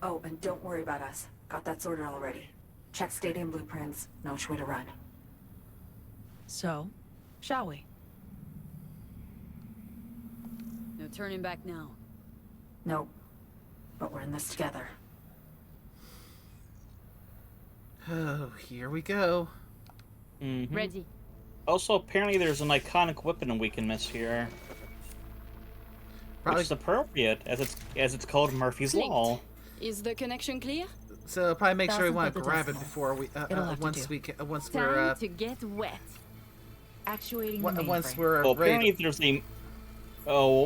Oh, and don't worry about us. Got that sorted already. Check stadium blueprints, know which way to run. So, shall we? No turning back now. Nope. But we're in this together. Oh, here we go. Ready. Also, apparently there's an iconic weapon we can miss here. Probably... Which is appropriate, as it's called Murphy's Law. Is the connection clear? So probably make sure we want to grab it before we once we're Time to get wet. Actuating once we're well, ready. apparently there's a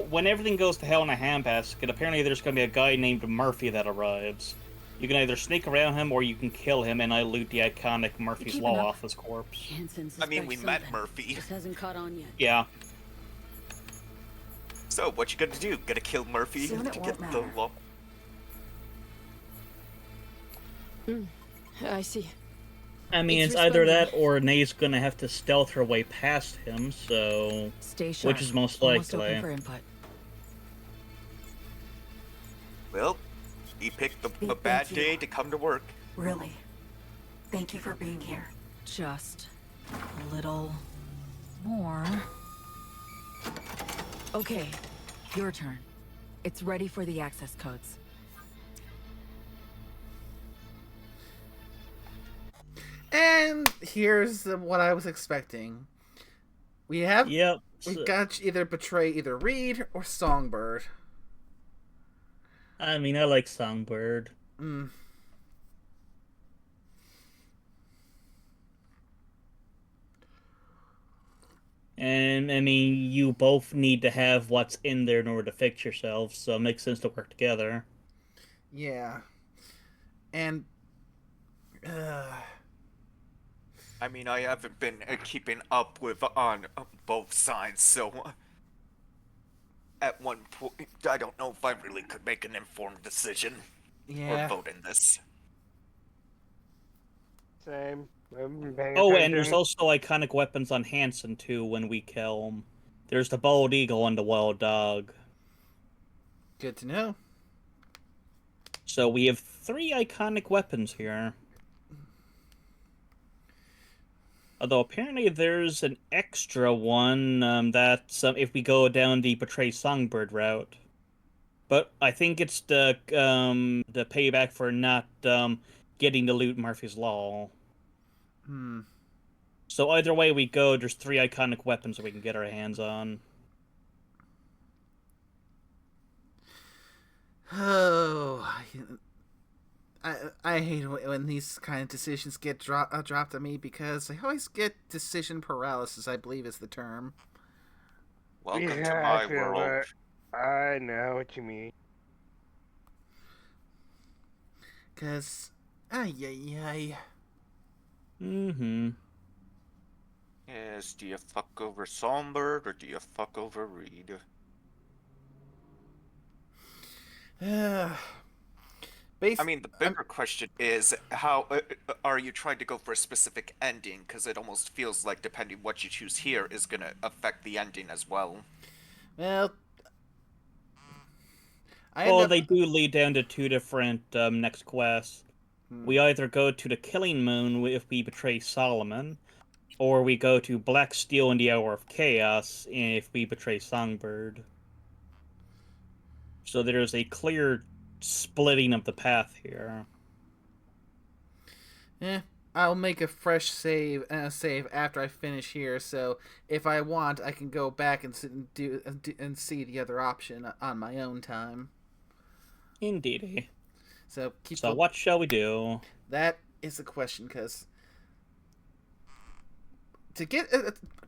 when everything goes to hell in a handbasket, apparently there's going to be a guy named Murphy that arrives. You can either sneak around him or you can kill him and I loot the iconic Murphy's Law off his corpse. I mean, we met Murphy. Just hasn't caught on yet. Yeah. So, what you gonna do? Gonna kill Murphy Soon to it get won't the matter. law? I see. I mean, it's either that or Nae's gonna have to stealth her way past him, so... Stay sharp. Which is most Almost likely. open for input. Well, he picked a bad day to come to work. Really. Thank you for being here. Just a little more. Okay, your turn. It's ready for the access codes. And here's what I was expecting. We have we got either betray either Reed or Songbird. I mean, I like Songbird. And, I mean, you both need to have what's in there in order to fix yourselves, so it makes sense to work together. Yeah. And... I mean, I haven't been keeping up with on both sides, so... at one point, I don't know if I really could make an informed decision. Yeah. Or vote in this. Same. I've been paying Oh, and there's attention. also iconic weapons on Hanson, too, when we kill him. There's the bald eagle and the wild dog. Good to know. So we have 3 iconic weapons here. Although apparently there's an extra one that's if we go down the Betray Songbird route. But I think it's the payback for not getting the loot Murphy's Law. Hmm. So either way we go, there's 3 iconic weapons that we can get our hands on. Oh, I hate when these kind of decisions get dropped on me because I always get decision paralysis, I believe is the term. Welcome yeah, to my I feel world. that. I know what you mean. Because, ay. Mm-hmm. Yes, do you fuck over Songbird or do you fuck over Reed? I mean, the bigger question is how are you trying to go for a specific ending? Because it almost feels like depending what you choose here is going to affect the ending as well. Well, they do lead down to 2 different next quests. We either go to the Killing Moon if we betray Solomon, or we go to Black Steel in the Hour of Chaos if we betray Songbird. So there's a clear splitting of the path here. I'll make a fresh save after I finish here. So if I want, I can go back and sit and see the other option on my own time. Indeed. So what shall we do? That is the question, because to get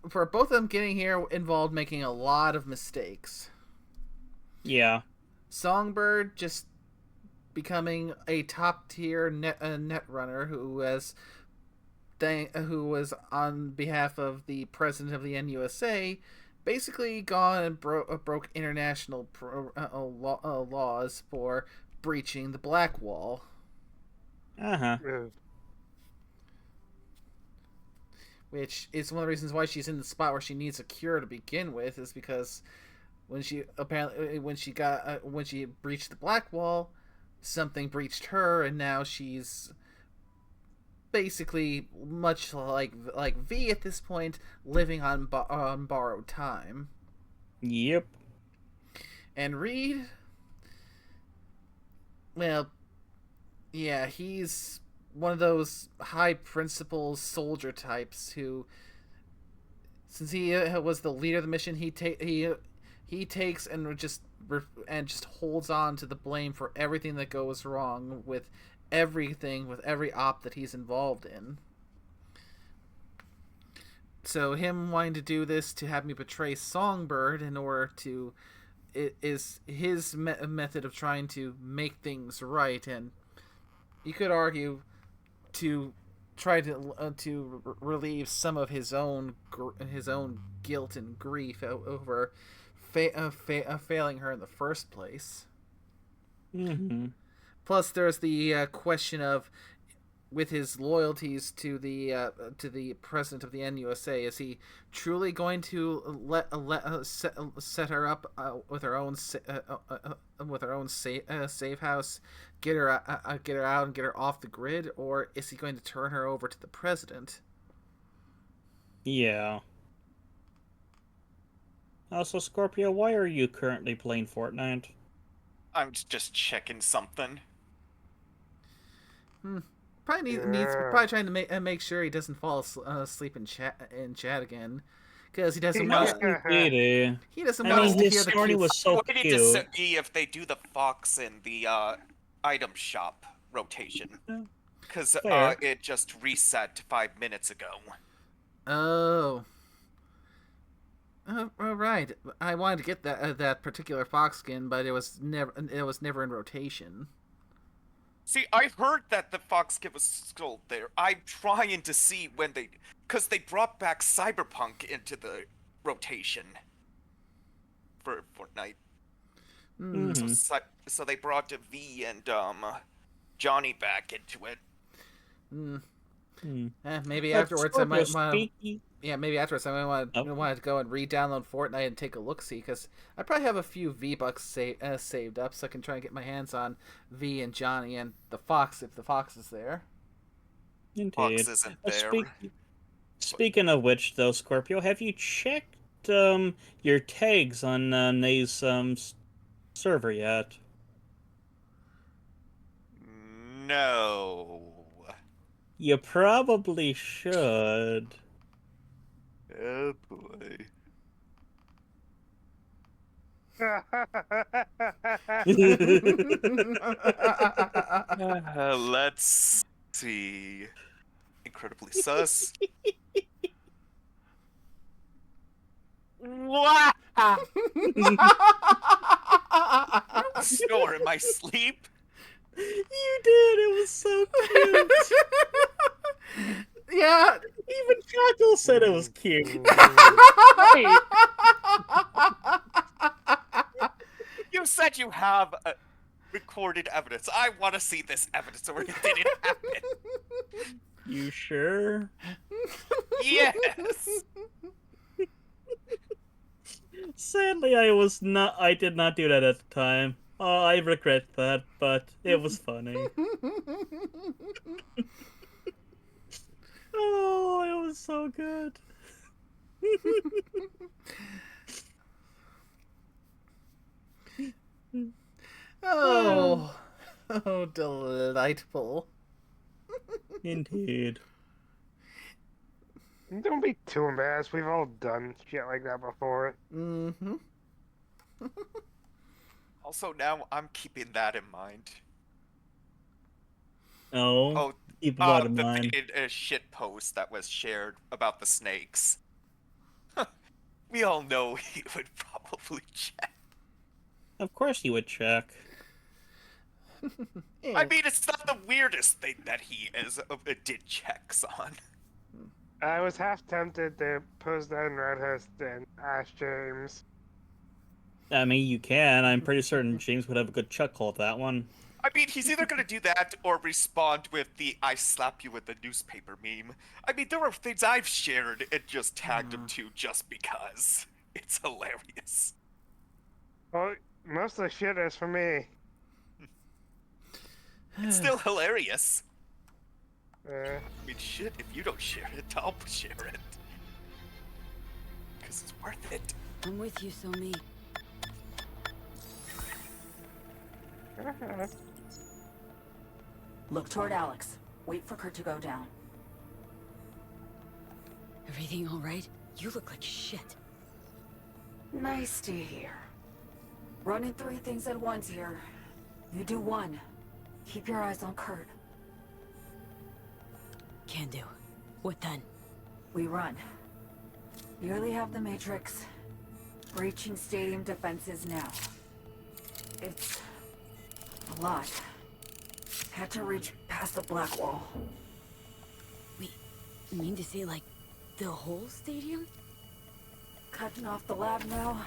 for both of them getting here involved making a lot of mistakes. Yeah. Songbird just becoming a top tier net runner who was on behalf of the president of the NUSA, basically gone and broke international laws for breaching the Black Wall. Which is one of the reasons why she's in the spot where she needs a cure to begin with, is because when she breached the Black Wall, something breached her, and now she's basically much like V at this point, living on borrowed time. Yep. And Reed, well, yeah, he's one of those high principle soldier types who, since he was the leader of the mission, he takes and just holds on to the blame for everything that goes wrong with every op that he's involved in. So him wanting to do this to have me betray Songbird in order to is his method of trying to make things right, and you could argue to try to relieve some of his own guilt and grief over failing her in the first place. Mm-hmm. Plus, there's the question of, with his loyalties to the president of the NUSA, is he truly going to set her up with her own safe house, get her out and get her off the grid, or is he going to turn her over to the president? Yeah. Also, Scorpio, why are you currently playing Fortnite? I'm just checking something. Probably probably trying to make sure he doesn't fall asleep in chat again, because he doesn't want to. He doesn't want us to hear the cute. Was so waiting to see if they do the Fox in the item shop rotation, because it just reset 5 minutes ago. Oh. Right. I wanted to get that particular Fox skin, but it was never in rotation. See, I heard that the Fox skin was still there. I'm trying to see when because they brought back Cyberpunk into the rotation for Fortnite. Mm-hmm. So they brought V and Johnny back into it. Maybe But afterwards I Scorpio, might want. speaking... Yeah, maybe afterwards I might Oh. want to go and re-download Fortnite and take a look-see, because I probably have a few V-Bucks saved up, so I can try and get my hands on V and Johnny and the Fox if the Fox is there. Indeed. Fox isn't there. Speaking of which, though, Scorpio, have you checked your tags on Nay's server yet? No. You probably should. Oh boy. Let's see. Incredibly sus. What? Snore in my sleep? You did. It was so cute. Yeah. Even Jackal said it was cute. You said you have recorded evidence. I want to see this evidence where it didn't happen. You sure? Yes. Sadly, I did not do that at the time. Oh, I regret that, but it was funny. Oh, it was so good. Oh, delightful. Indeed. Don't be too embarrassed. We've all done shit like that before. Mm-hmm. Also, now I'm keeping that in mind. Oh, keep what in mind? A shit post that was shared about the snakes. We all know he would probably check. Of course he would check. I mean, it's not the weirdest thing that he did checks on. I was half tempted to post that in Redhost and ask James. I mean, you can. I'm pretty certain James would have a good chuckle at that one. I mean, he's either going to do that or respond with the "I slap you with the newspaper" meme. I mean, there are things I've shared and just tagged him to just because. It's hilarious. Well, most of the shit is for me. It's still hilarious. I mean, shit, if you don't share it, I'll share it. Because it's worth it. I'm with you, Somi. Look toward Alex. Wait for Kurt to go down. Everything all right? You look like shit. Nice to hear. Running 3 things at once here. You do 1. Keep your eyes on Kurt. Can do. What then? We run. Nearly have the Matrix. Breaching stadium defenses now. It's a lot. Had to reach past the black wall. Wait, you mean to say, like, the whole stadium? Cutting off the lab now.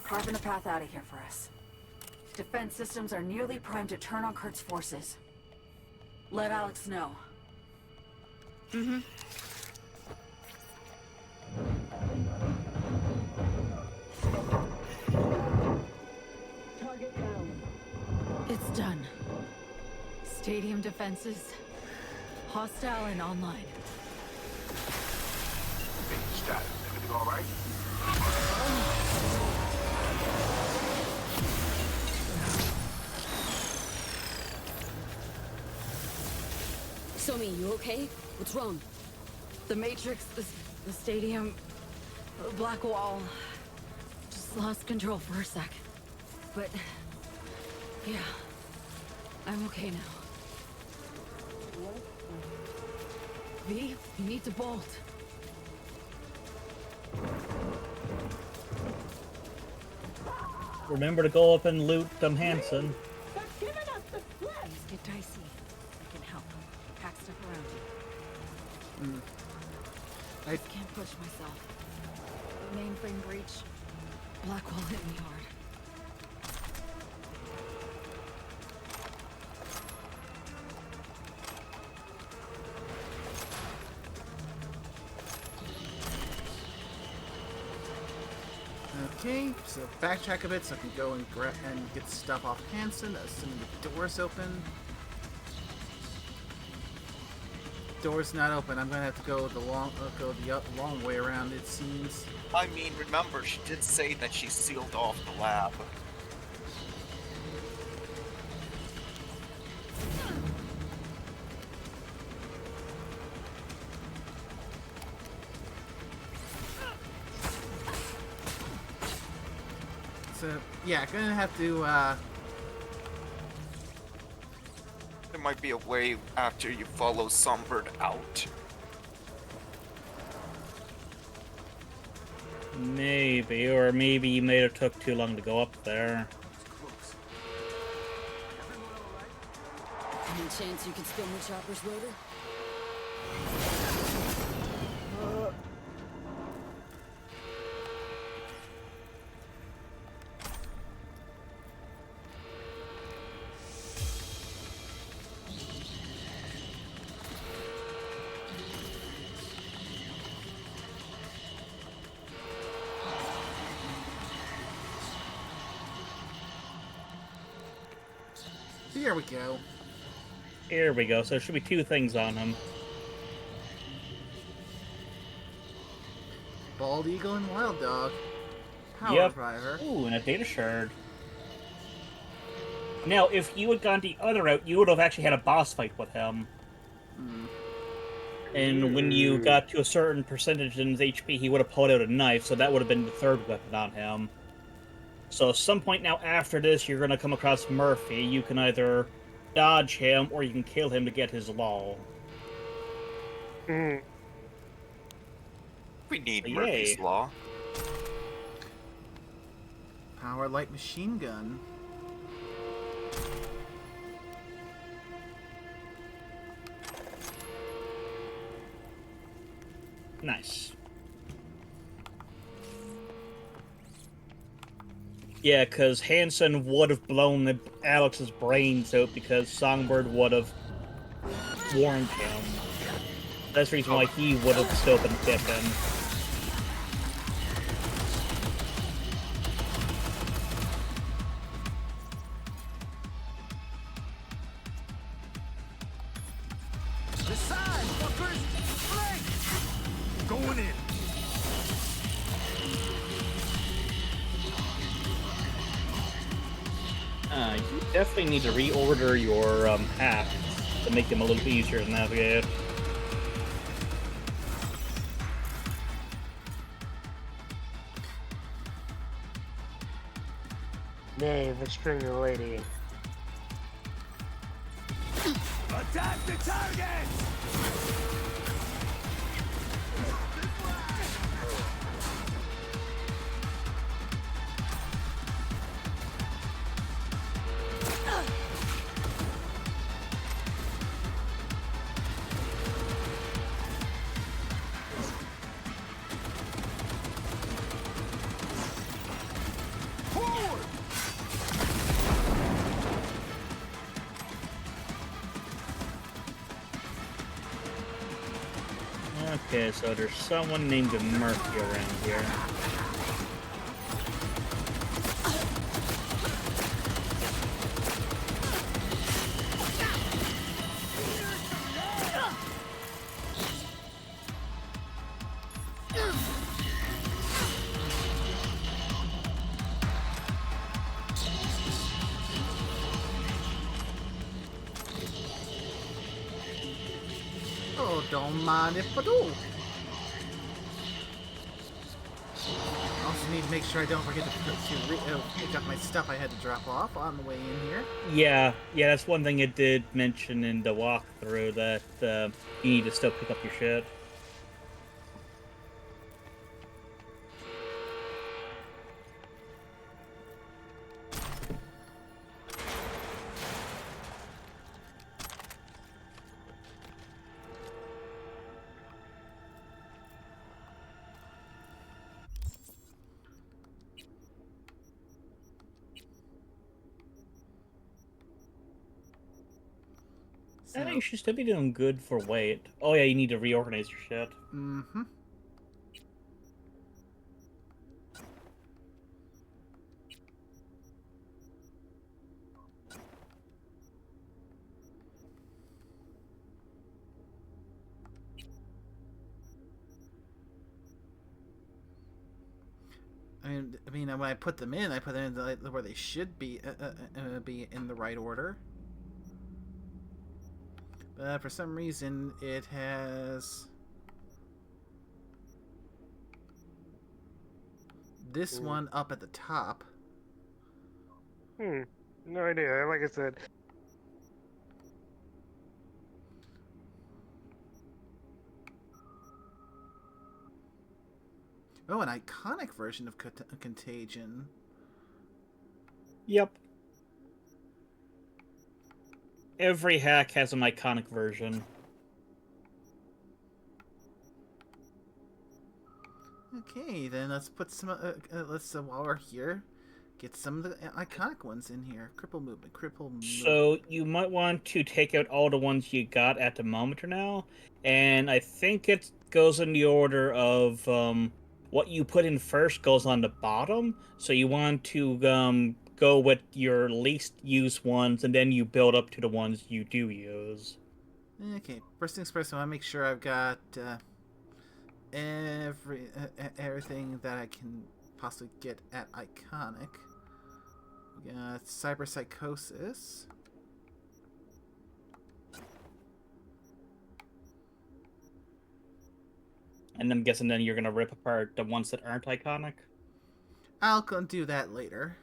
Carving a path out of here for us. Defense systems are nearly primed to turn on Kurt's forces. Let Alex know. Mm-hmm. Target down. It's done. Stadium defenses. Hostile and online. Status. Everything all right? Somi, you okay? What's wrong? The Matrix, the stadium, the black wall. Just lost control for a sec. But, yeah, I'm okay now. V, you need to bolt. Remember to go up and loot Hanson. Things get dicey. I can help. Pack stuff around you. I can't push myself. Mainframe breach. Blackwall hit me hard. Okay, so backtrack a bit so I can go and get stuff off Hanson, assuming the door's open. Door's not open. I'm gonna have to go the long way around, it seems. I mean, remember, she did say that she sealed off the lab. So, yeah, gonna have to, There might be a way after you follow Songbird out. Maybe, or maybe you may have took too long to go up there. Any chance you could spin the chopper's rotor? here we go. Here we go. So there should be two things on him. Bald Eagle and Wild Dog. Power Yep. Driver. Ooh, and a data shard. Now, if you had gone the other route, you would have actually had a boss fight with him. And when you got to a certain percentage in his HP, he would have pulled out a knife, so that would have been the third weapon on him. So at some point now after this, you're going to come across Murphy. You can either dodge him, or you can kill him to get his law. We need Yay. Murphy's Law. Power Light Machine Gun. Nice. Yeah, because Hanson would have blown Alex's brains out because Songbird would have warned him. That's the reason why he would have still been kicking. The side, fuckers! Flank! Going in. You definitely need to reorder your hacks to make them a little easier to navigate. Nay, the stringer lady. Attack the target! Forward! Okay, so there's someone named Murphy around here. Oh, don't mind if I do. Also need to make sure I don't forget to pick up my stuff I had to drop off on the way in here. Yeah, that's one thing it did mention in the walkthrough, that you need to still pick up your shit. I think you should still be doing good for weight. Oh yeah, you need to reorganize your shit. Mm-hmm. I mean, when I put them in where they should be in the right order. But for some reason, it has this one up at the top. No idea. Like I said. Oh, an iconic version of Contagion. Yep. Every hack has an iconic version. Okay, then let's put some. While we're here, get some of the iconic ones in here. Cripple movement. So you might want to take out all the ones you got at the moment now, and I think it goes in the order of what you put in first goes on the bottom. So you want to go with your least used ones, and then you build up to the ones you do use. Okay, first things first. I want to make sure I've got everything that I can possibly get at iconic. We got cyberpsychosis. And I'm guessing then you're gonna rip apart the ones that aren't iconic. I'll go do that later.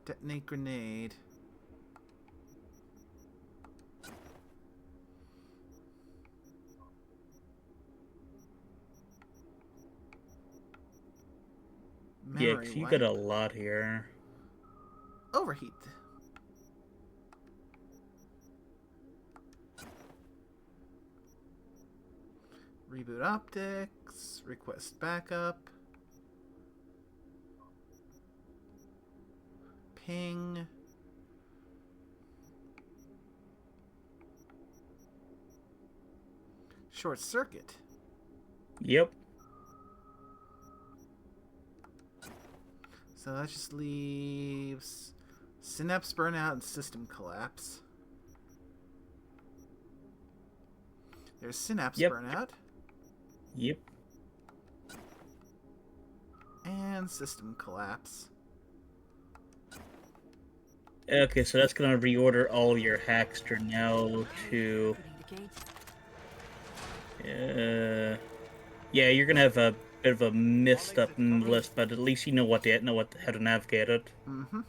Detonate grenade. Yeah, cause you got a lot here. Overheat. Reboot optics. Request backup. Ping. Short circuit. Yep. So that just leaves synapse burnout and system collapse. There's synapse burnout. Yep. And system collapse. Okay, so that's gonna reorder all your Hackster now to. Yeah, you're gonna have a bit of a messed up list, but at least you know how to navigate it. Mm-hmm.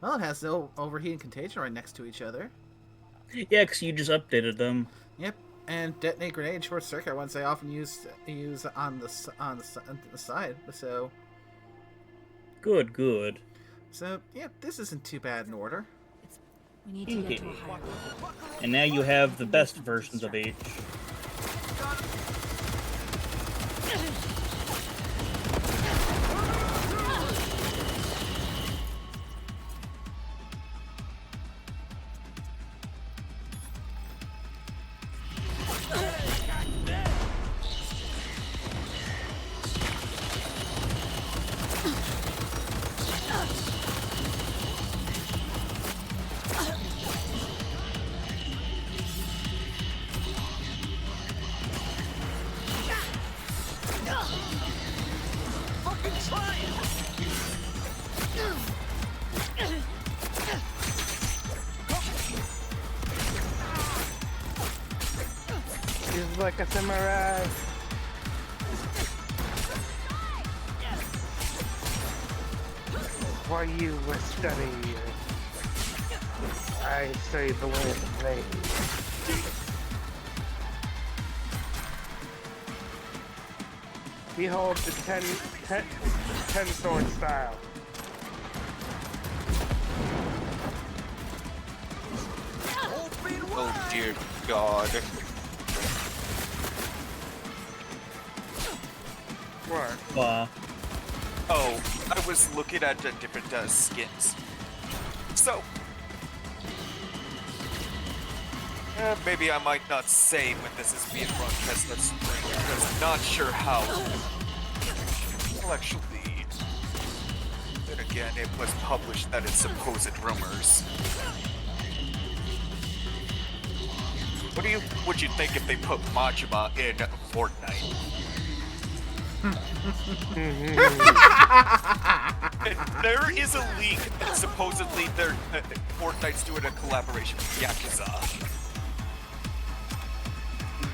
Well, it has the overheat and contagion right next to each other. Yeah, because you just updated them. Yep, and detonate grenade, short circuit ones I often use on the side. So good. So yeah, this isn't too bad in order. We need to get to a higher level. And now you have the best versions of each. He's like a samurai. While you were studying, I studied the way of the blade. Behold the 10 sword style. Oh dear God. What? Oh, I was looking at the different skins. So, maybe I might not say when this is being broadcast on spring, because I'm not sure how. Well, actually, then again, it was published that it's supposed rumors. would you think if they put Majima in Fortnite? There is a leak that supposedly Fortnite's doing a collaboration with Yakuza.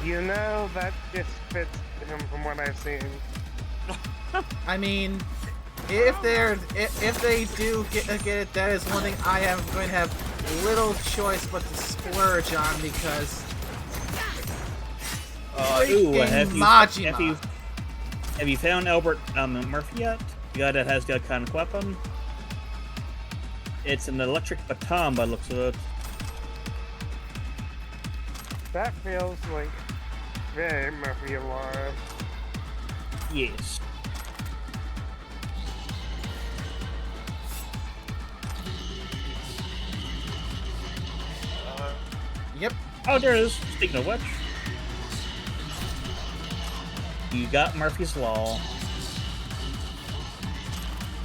You know, that just fits him from what I've seen. I mean, if they do get it, that is one thing I am going to have little choice but to splurge on because Majima. Have you found Albert Murphy yet? The guy that has the iconic weapon? It's an electric baton by the looks of it. That feels like very Murphy alive. Yes. Yep. Oh, there it is. Speaking of which, you got Murphy's Law.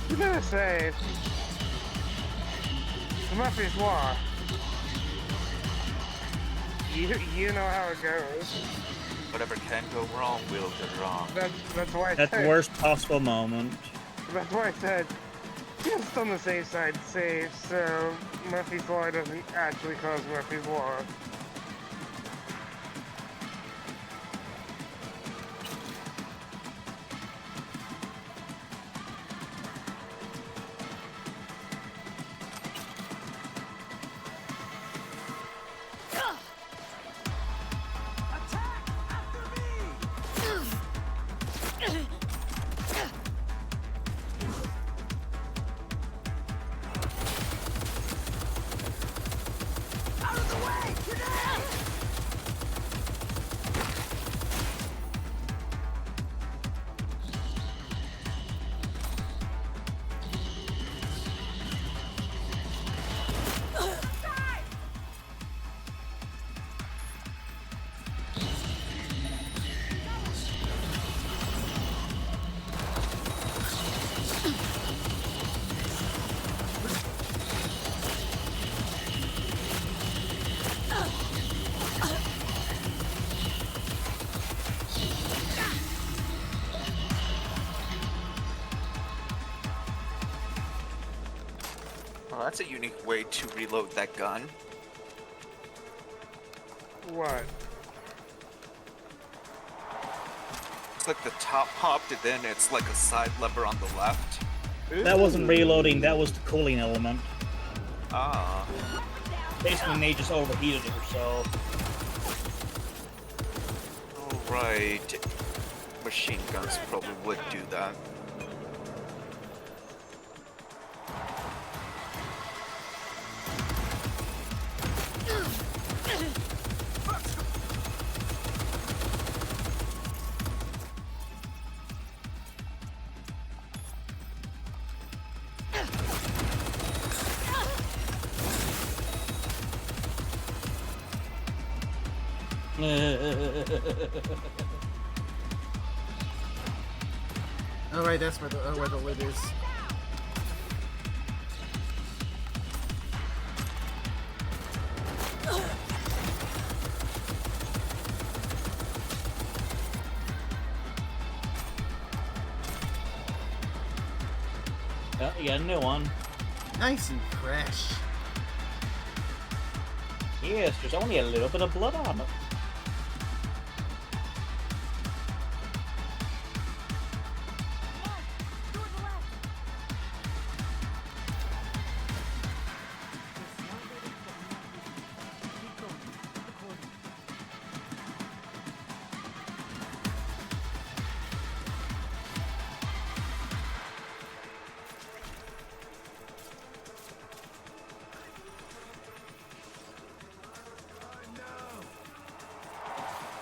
You better say Murphy's Law. You know how it goes. Whatever can go wrong will go wrong. That's why I At said, the worst possible moment. That's why I said just on the safe side, safe, so Murphy's Law doesn't actually cause Murphy's Law. Well, that's a unique way to reload that gun. What? It's like the top popped and then it's like a side lever on the left. That wasn't reloading, that was the cooling element. Ah. Basically, they just overheated it herself. Oh, right. Machine guns probably would do that. Oh right, that's where the lid is. Oh, you got a new one. Nice and fresh. Yes, there's only a little bit of blood on it.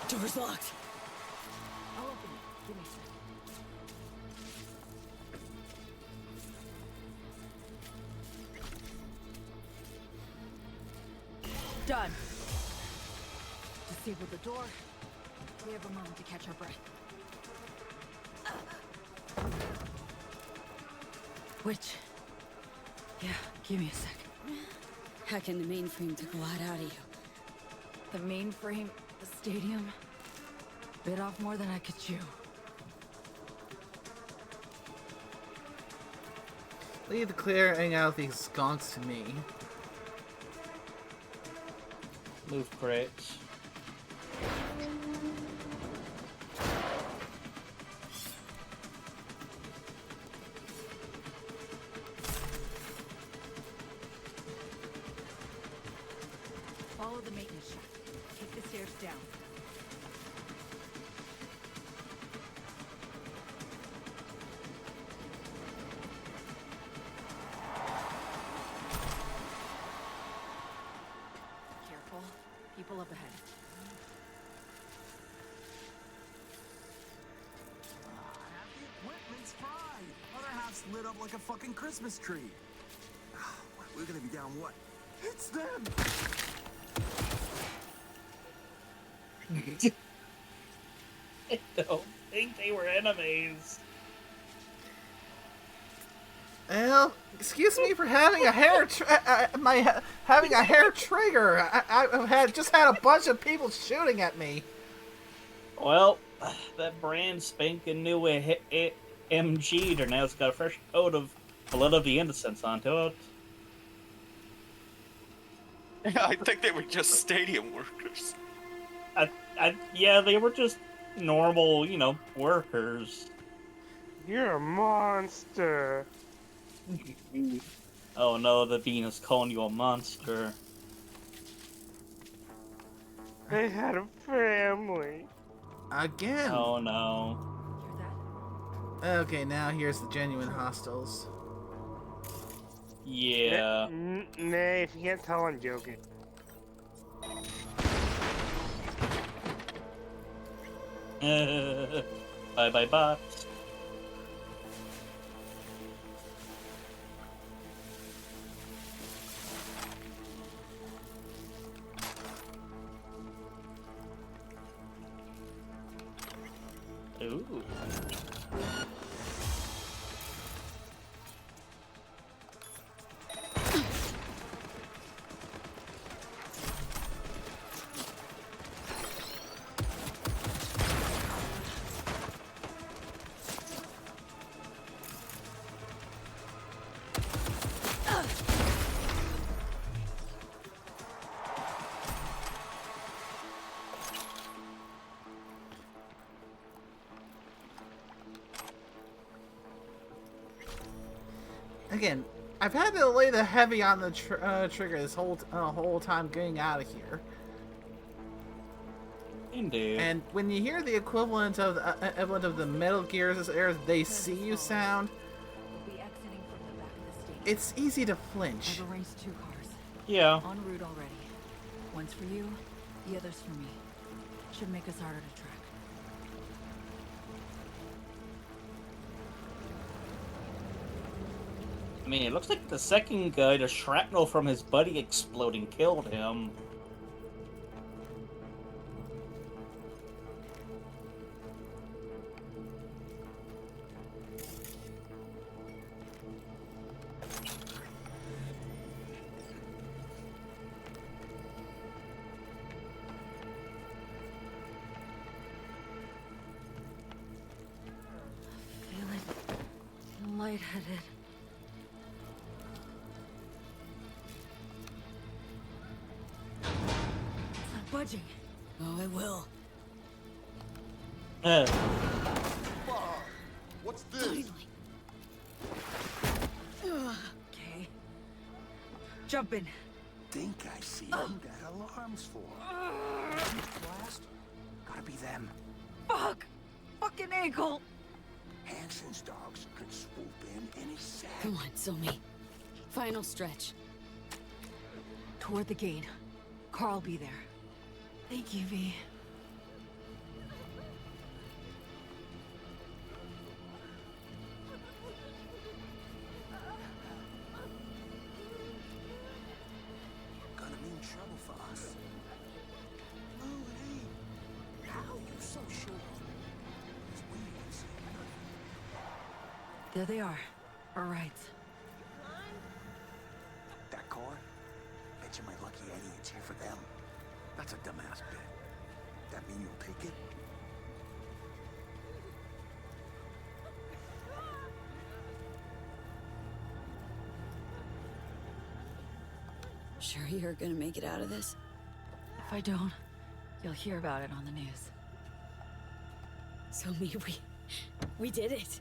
Door's locked. I'll open it. Give me a sec. Done. Disable the door. We have a moment to catch our breath. Which? Yeah, give me a sec. Hacking the mainframe took a lot out of you. The mainframe, the stadium. Bit off more than I could chew. Leave the clearing out these skunks to me. Move crates. Follow the maintenance shaft. Take the stairs down. Careful. People up ahead. Half the equipment's fried. Other half's lit up like a fucking Christmas tree. We're gonna be down what? It's them! I don't think they were enemies. Well, excuse me for having a hair having a hair trigger. I've just had a bunch of people shooting at me. Well, that brand spanking new MG now it's got a fresh coat of blood of the innocents onto it. I think they were just stadium workers. Yeah, they were just normal, workers. You're a monster. Oh no, the bean is calling you a monster. They had a family. Again. Oh no. Okay, now here's the genuine hostiles. Yeah. Nay, if you can't tell, I'm joking. Bye bye bots. Ooh. Again, I've had to lay the heavy on the trigger this whole time getting out of here. Indeed. And when you hear the equivalent of the Metal Gear's "They See You" sound, it's easy to flinch. I've arranged 2 cars. Yeah. En route already. One's for you, the other's for me. Should make us harder to track. I mean, it looks like the second guy, the shrapnel from his buddy exploding killed him. Feeling lightheaded. Budging. Oh, I will. What's this? Okay. Jump in. Think I see who that alarm's for. Blast? Gotta be them. Fuck! Fucking ankle! Hansen's dogs could swoop in any second. Come on, Somi. Final stretch. Toward the gate. Carl'll be there. Thank you, V. Gonna mean trouble for us. No, it ain't. How you so sure? It's we ain't seen nothing. There they are. All right. That car? Bet you my lucky Eddie it's here for them. That's a dumbass bet. That mean you'll take it? Sure you're gonna make it out of this? If I don't, you'll hear about it on the news. So we did it.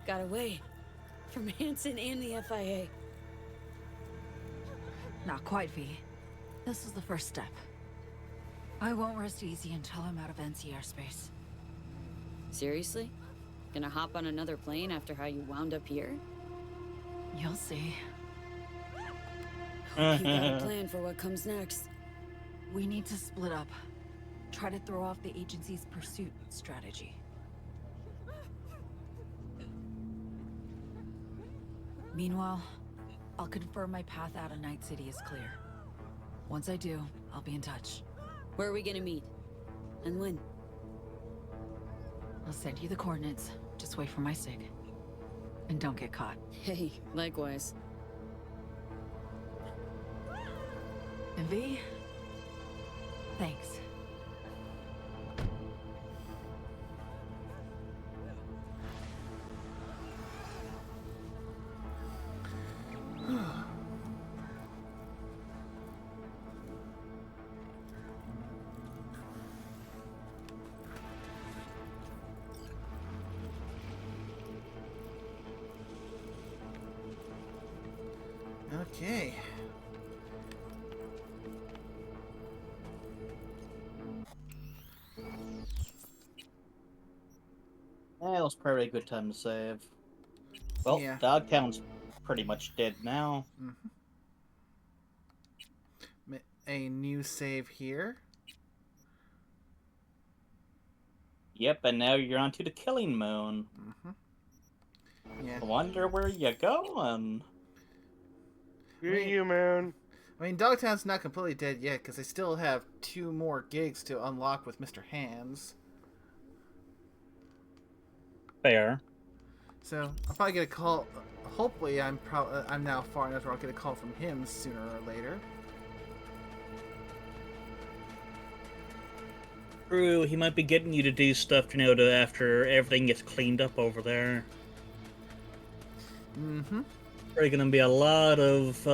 Got away. From Hansen and the FIA. Not quite, V. This is the first step. I won't rest easy until I'm out of NC airspace. Seriously? Gonna hop on another plane after how you wound up here? You'll see. Hope you got a plan for what comes next. We need to split up. Try to throw off the agency's pursuit strategy. Meanwhile, I'll confirm my path out of Night City is clear. Once I do, I'll be in touch. Where are we gonna meet? And when? I'll send you the coordinates. Just wait for my sig. And don't get caught. Hey, likewise. And V, thanks. Okay. That was probably a good time to save. Well, Yeah. Dogtown's pretty much dead now. A new save here. Yep, and now you're onto the Killing Moon. Yeah. I wonder where you're going. You, man. I mean, Dogtown's not completely dead yet, because I still have 2 more gigs to unlock with Mr. Hands. Fair. So, I'll probably get a call. Hopefully, I'm now far enough where I'll get a call from him sooner or later. True, he might be getting you to do stuff, you know, after everything gets cleaned up over there. Probably gonna be a lot of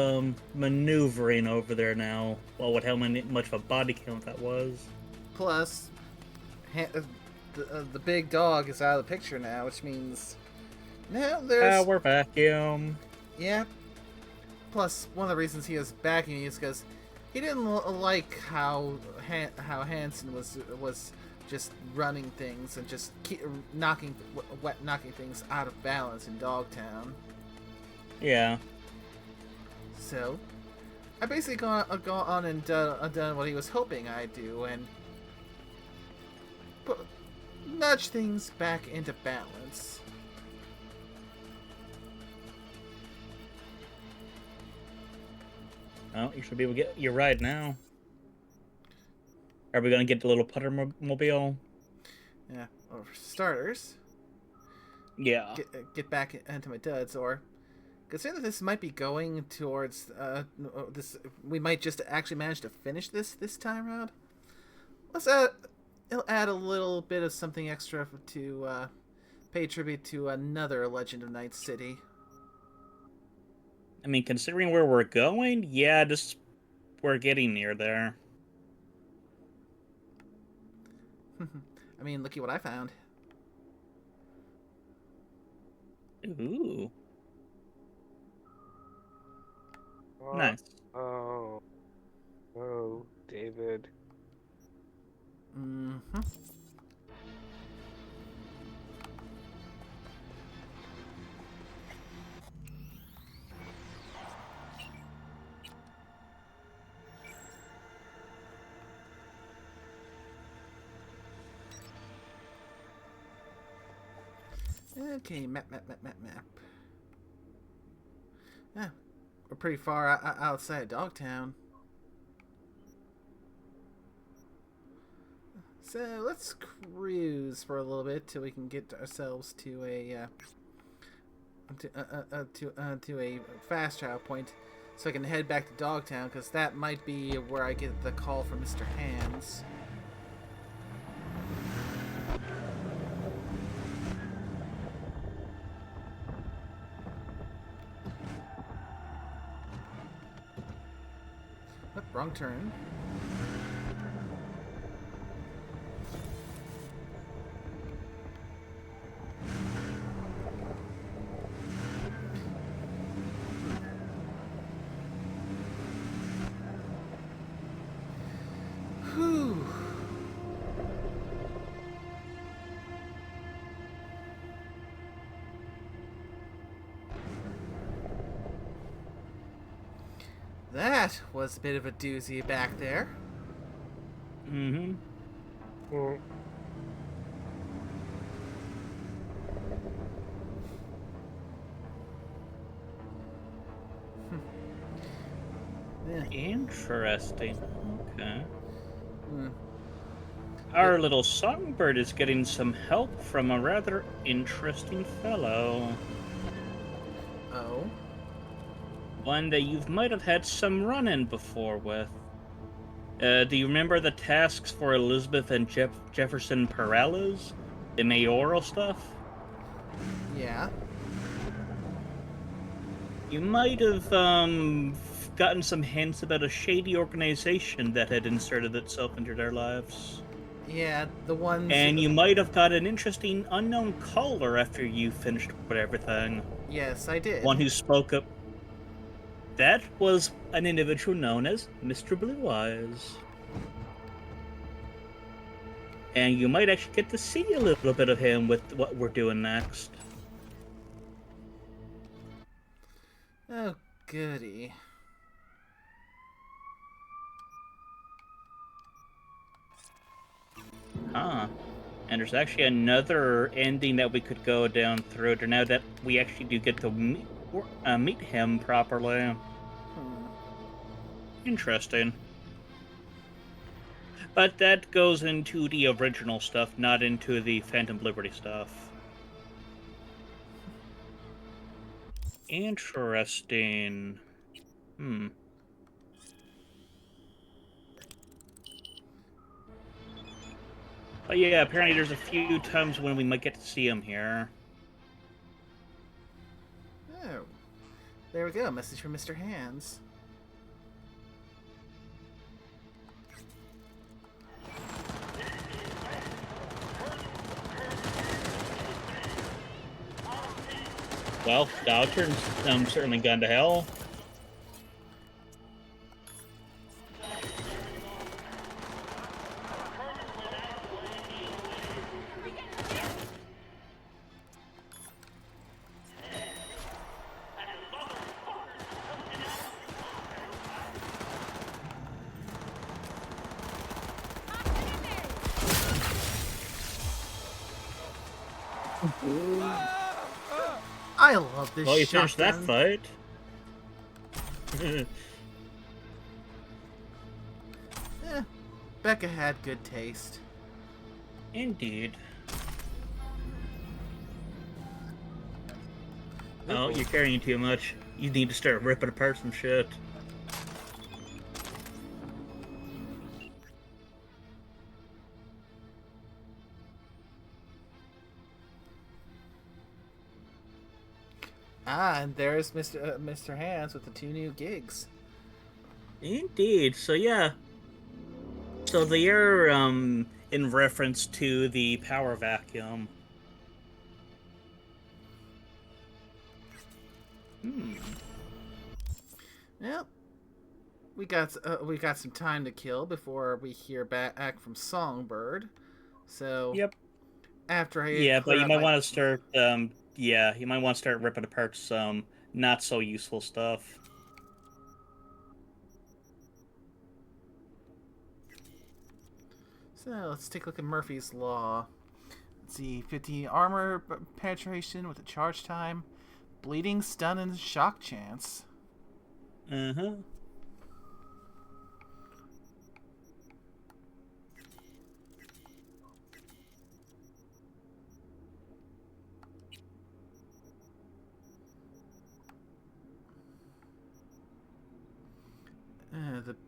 maneuvering over there now. Well, with how much of a body count that was. Plus, the big dog is out of the picture now, which means now there's. We're vacuum. Yeah. Plus, one of the reasons he was backing me is because he didn't like how Hansen was just running things and just knocking things out of balance in Dogtown. Yeah. So, I basically gone on and done what he was hoping I'd do and nudge things back into balance. Oh, you should be able to get your ride now. Are we gonna get the little putter mobile? Yeah, or for starters. Yeah. Get back into my duds, or considering that this might be going towards this, we might just actually manage to finish this time around. It'll add a little bit of something extra to pay tribute to another Legend of Night City. I mean, considering where we're going, yeah, we're getting near there. I mean, looky what I found. Ooh. Nice. Oh, David. Okay, map. Yeah, we're pretty far outside Dogtown. So let's cruise for a little bit till we can get ourselves to a fast travel point. so I can head back to Dogtown, because that might be where I get the call from Mr. Hands. Oh, wrong turn. Whew. That was a bit of a doozy back there. Mm-hmm. Mm. Yeah. Interesting. Okay. Hmm. Our little songbird is getting some help from a rather interesting fellow. Oh? One that you might have had some run-in before with. Do you remember the tasks for Elizabeth and Jefferson Perales? The mayoral stuff? Yeah. You might have, gotten some hints about a shady organization that had inserted itself into their lives. Yeah, the ones... And you might have got an interesting unknown caller after you finished with everything. Yes, I did. One who spoke up. That was an individual known as Mr. Blue Eyes. And you might actually get to see a little bit of him with what we're doing next. Oh, goody. Huh. And there's actually another ending that we could go down through there now that we actually do get to meet him properly. Interesting. But that goes into the original stuff, not into the Phantom Liberty stuff. Interesting. But yeah, apparently there's a few times when we might get to see him here. Oh. There we go. Message from Mr. Hands. Well, Dogturn's certainly gone to hell. I love this Well, you shotgun. finished that fight. Becca had good taste. Indeed. Oh, you're carrying too much. You need to start ripping apart some shit. Ah, and there's Mr. Hands with the 2 new gigs. Indeed. So yeah. So they are in reference to the power vacuum. Yep. We got some time to kill before we hear back from Songbird. So yep. After but you might want to start you might want to start ripping apart some not so useful stuff. So let's take a look at Murphy's Law. Let's see, 50 armor penetration with a charge time, bleeding, stun, and shock chance.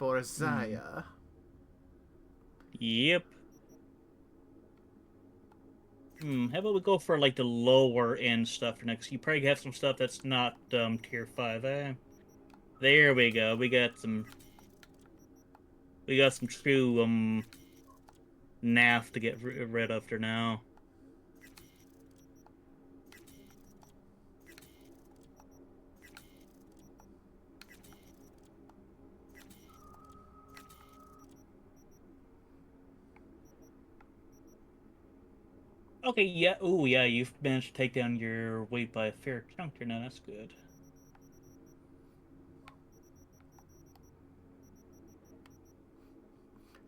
Borzaya. Yep. How about we go for like the lower end stuff for next? You probably have some stuff that's not tier 5, eh? There we go. We got some true NAF to get rid of for now. Okay, yeah. Oh, yeah. You've managed to take down your weight by a fair chunk here now. That's good.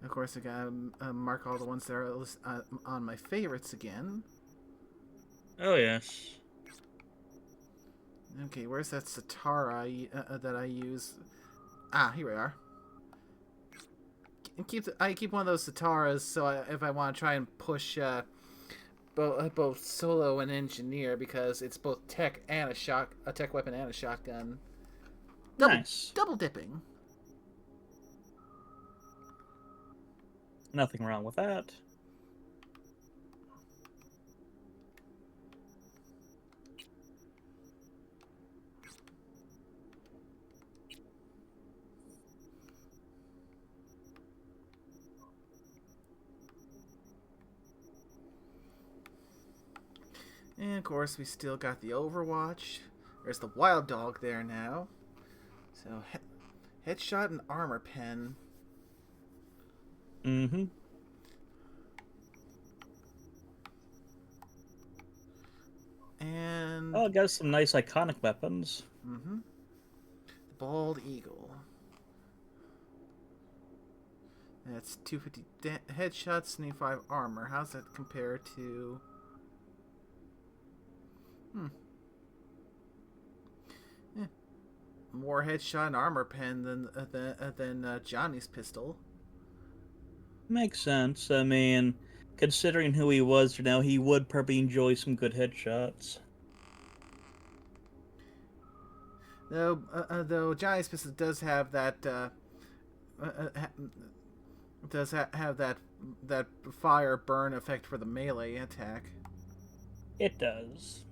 Of course, I gotta mark all the ones that are on my favorites again. Oh, yes. Okay, where's that Satara that I use? Ah, here we are. I keep one of those Sataras, so if I want to try and push both solo and engineer, because it's both tech and a tech weapon and a shotgun. Nice. Double dipping. Nothing wrong with that. And of course, we still got the Overwatch. There's the Wild Dog there now. So, headshot and armor pen. Mm-hmm. And... oh, it got some nice iconic weapons. Mm-hmm. The Bald Eagle. That's 250 headshots, 75 armor. How's that compare to... more headshot and armor pen than Johnny's pistol. Makes sense. I mean, considering who he was for now, he would probably enjoy some good headshots. Though Johnny's pistol does have that have that fire burn effect for the melee attack. It does.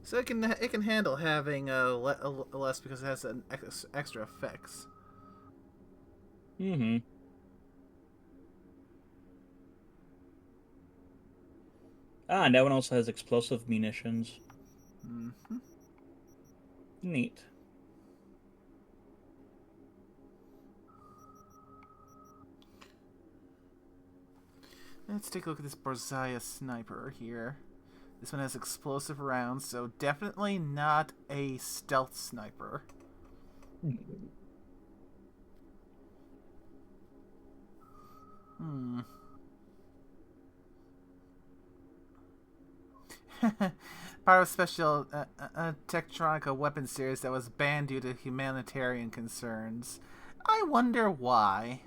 So it can handle having less because it has an extra effects. Mm-hmm. Ah, and that one also has explosive munitions. Mm-hmm. Neat. Let's take a look at this Borzaya sniper here. This one has explosive rounds, so definitely not a stealth sniper. Part of a special Tektronica weapon series that was banned due to humanitarian concerns. I wonder why.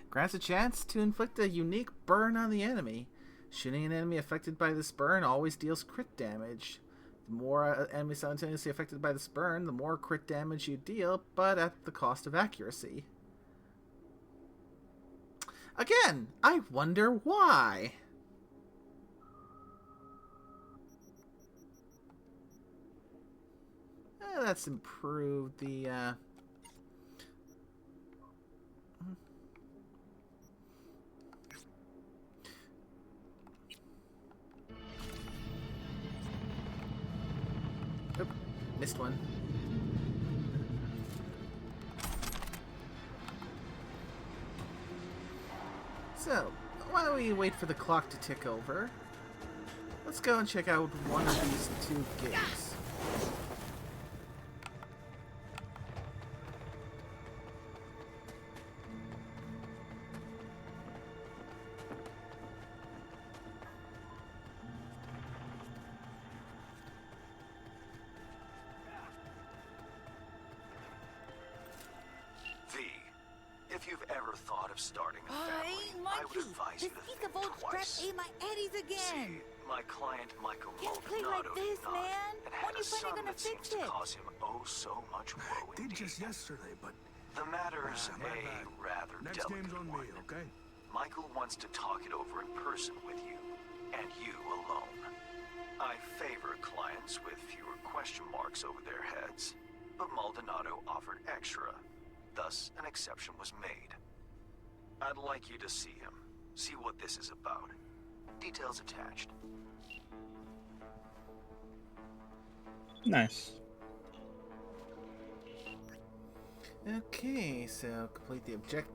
Grants a chance to inflict a unique burn on the enemy. Shooting an enemy affected by this burn always deals crit damage. The more enemies simultaneously affected by this burn, the more crit damage you deal, but at the cost of accuracy. Again, I wonder why. That's improved the Oop, missed one. So, while we wait for the clock to tick over, let's go and check out one of these two gigs. If you've ever thought of starting a family, I would advise you to think twice. See, My client, Michael Can't play Maldonado, like this, did not, man. and had When a you son finally gonna that seems fix to it? cause him oh so much woe Did indeed. just yesterday, but The matter's my bad. rather Next delicate game's on one. me, okay? Michael wants to talk it over in person with you, and you alone. I favor clients with fewer question marks over their heads, but Maldonado offered extra. Thus, an exception was made. I'd like you to see him. See what this is about. Details attached. Nice. Okay, so complete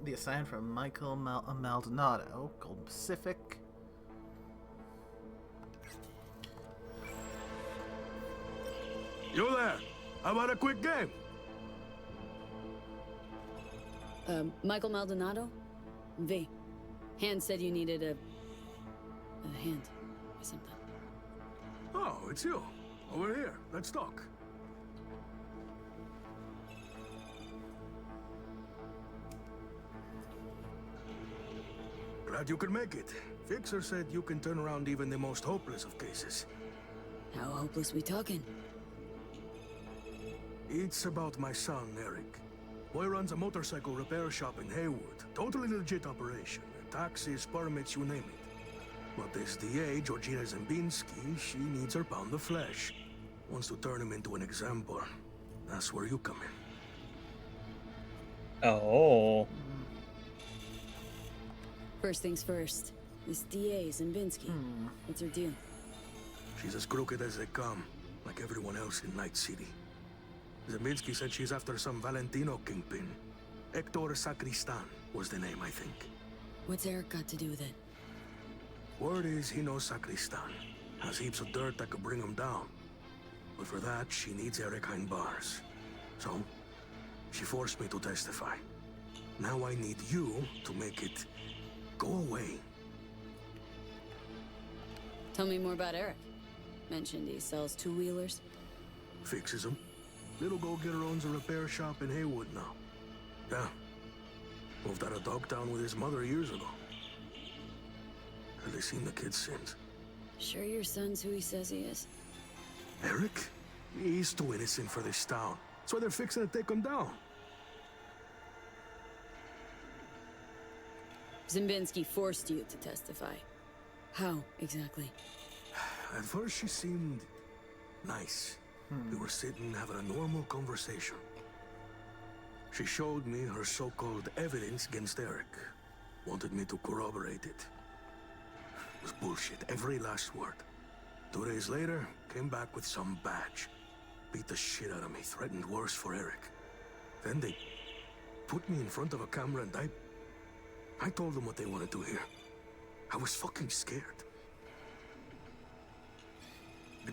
the assignment from Michael Maldonado, Golden Pacific. You there? How about a quick game? Michael Maldonado? V. Hand said you needed a hand or something. Oh, it's you. Over here. Let's talk. Glad you could make it. Fixer said you can turn around even the most hopeless of cases. How hopeless we talking? It's about my son, Eric. Boy runs a motorcycle repair shop in Haywood. Totally legit operation. Taxes, permits, you name it. But this DA, Georgina Zembinski, she needs her pound of flesh. Wants to turn him into an example. That's where you come in. Oh. First things first. This DA, Zembinski. What's her deal? She's as crooked as they come, like everyone else in Night City. Zembinski said she's after some Valentino kingpin. Hector Sacristan was the name, I think. What's Eric got to do with it? Word is he knows Sacristan. Has heaps of dirt that could bring him down. But for that, she needs Eric behind bars. So, she forced me to testify. Now I need you to make it go away. Tell me more about Eric. Mentioned he sells two-wheelers. Fixes them. Little go-getter owns a repair shop in Haywood now. Yeah. Moved out of Dogtown with his mother years ago. Hardly seen the kid since. Sure your son's who he says he is? Eric? He's too innocent for this town. That's why they're fixing to take him down. Zembinski forced you to testify. How, exactly? At first she seemed nice. We were sitting having a normal conversation. She showed me her so-called evidence against Eric. Wanted me to corroborate it. It was bullshit, every last word. 2 days later, came back with some badge. Beat the shit out of me, threatened worse for Eric. Then they put me in front of a camera and I told them what they wanted to hear. I was fucking scared.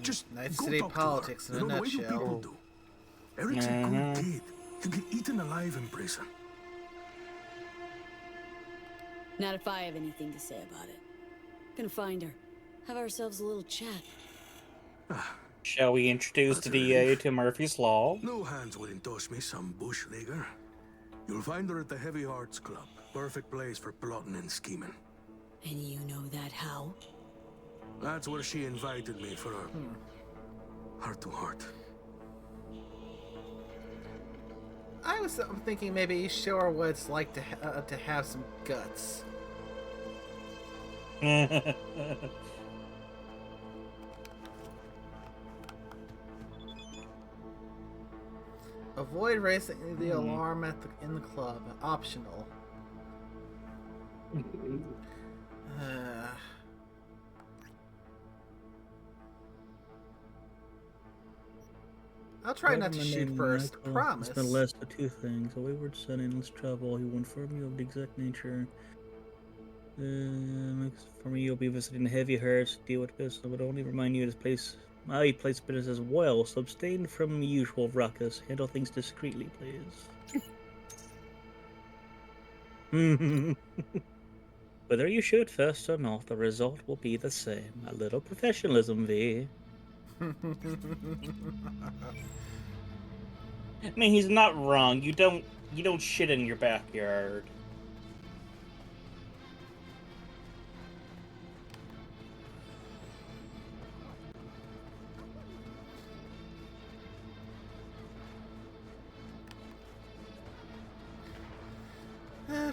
Just Night go City talk to politics her. in a The way you nutshell. people do. Eric's a good kid. He'll get eaten alive in prison. Not if I have anything to say about it. Gonna find her. Have ourselves a little chat. Shall we introduce the DA to Murphy's Law? No hands wouldn't toss me some bush leaguer. You'll find her at the Heavy Hearts Club. Perfect place for plotting and scheming. And you know that how? That's where she invited me for a heart-to-heart. I was thinking maybe show her what it's like to have some guts. Avoid raising the alarm in the club. Optional. I'll try not to shoot first. Promise. It's been less of two things. A wayward son, endless trouble. He will inform you of the exact nature. For me, you'll be visiting the Heavy Hearts. Deal with business, but only remind you of this place. My place business as well, so abstain from usual ruckus. Handle things discreetly, please. Whether you shoot first or not, the result will be the same. A little professionalism, V. I mean, he's not wrong. You don't shit in your backyard.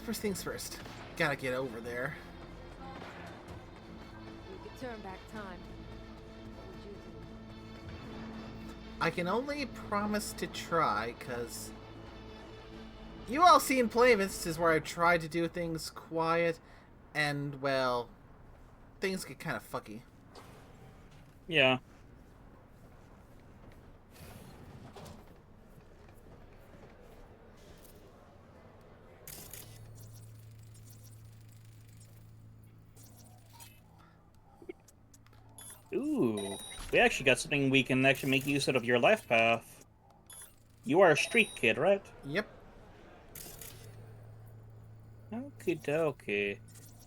First things first. Gotta get over there. We could turn back time. What would you do? I can only promise to try, because you all seen plenty of instances where I've tried to do things quiet, and, well, things get kind of fucky. Yeah. Ooh, we actually got something we can actually make use of your life path. You are a street kid, right? Yep. Okie dokie.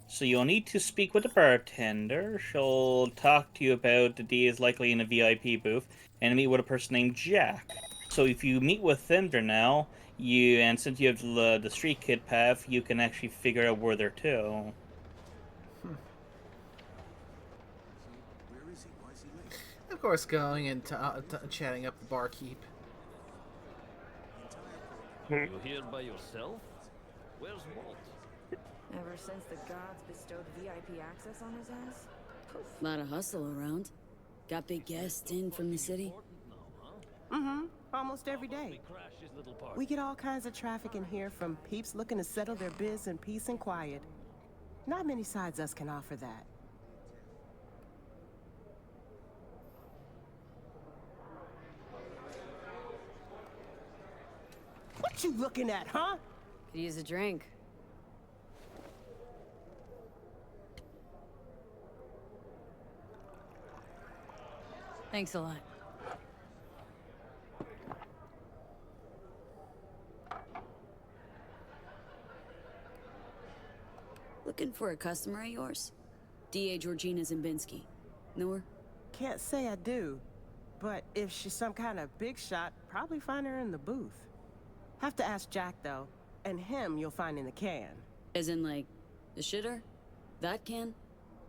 So you'll need to speak with the bartender. She'll talk to you about the days likely in a VIP booth, and meet with a person named Jack. So if you meet with them there now, and since you have the street kid path, you can actually figure out where they're to. Of course, going and chatting up the barkeep. You here by yourself? Where's Walt? Ever since the gods bestowed VIP access on his ass? Lot of hustle around. Got big guests in from the city. Mm-hmm. Almost every day. We get all kinds of traffic in here from peeps looking to settle their biz in peace and quiet. Not many sides us can offer that. What you looking at, huh? Could use a drink. Thanks a lot. Looking for a customer of yours? D.A. Georgina Zimbinski. Know her? Can't say I do, but if she's some kind of big shot, probably find her in the booth. Have to ask Jack, though, and him you'll find in the can. As in, like, the shitter? That can?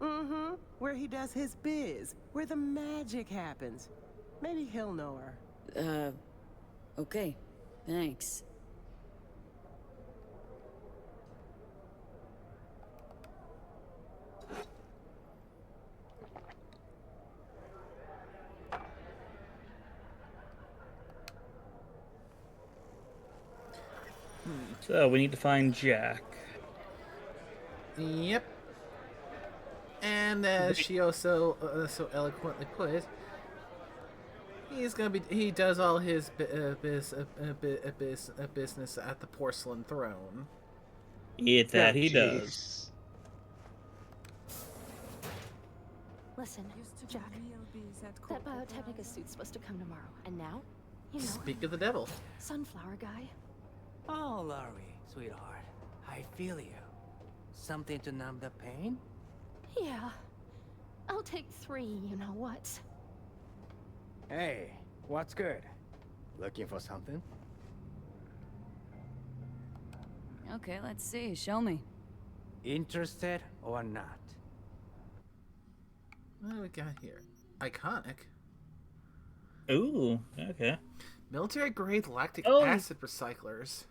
Mm-hmm. Where he does his biz, where the magic happens. Maybe he'll know her. Okay. Thanks. So we need to find Jack. Yep. And as she also so eloquently put, he does all his business at the porcelain throne. Yeah, that he does. Listen, Jack, that Biotechnica suit's supposed to come tomorrow, and now, you know... Speak of the devil. Sunflower guy. Oh, Laurie, sweetheart. I feel you. Something to numb the pain? Yeah. I'll take 3, you know what? Hey, what's good? Looking for something? Okay, let's see. Show me. Interested or not? What do we got here? Iconic. Ooh, okay. Military-grade lactic acid recyclers.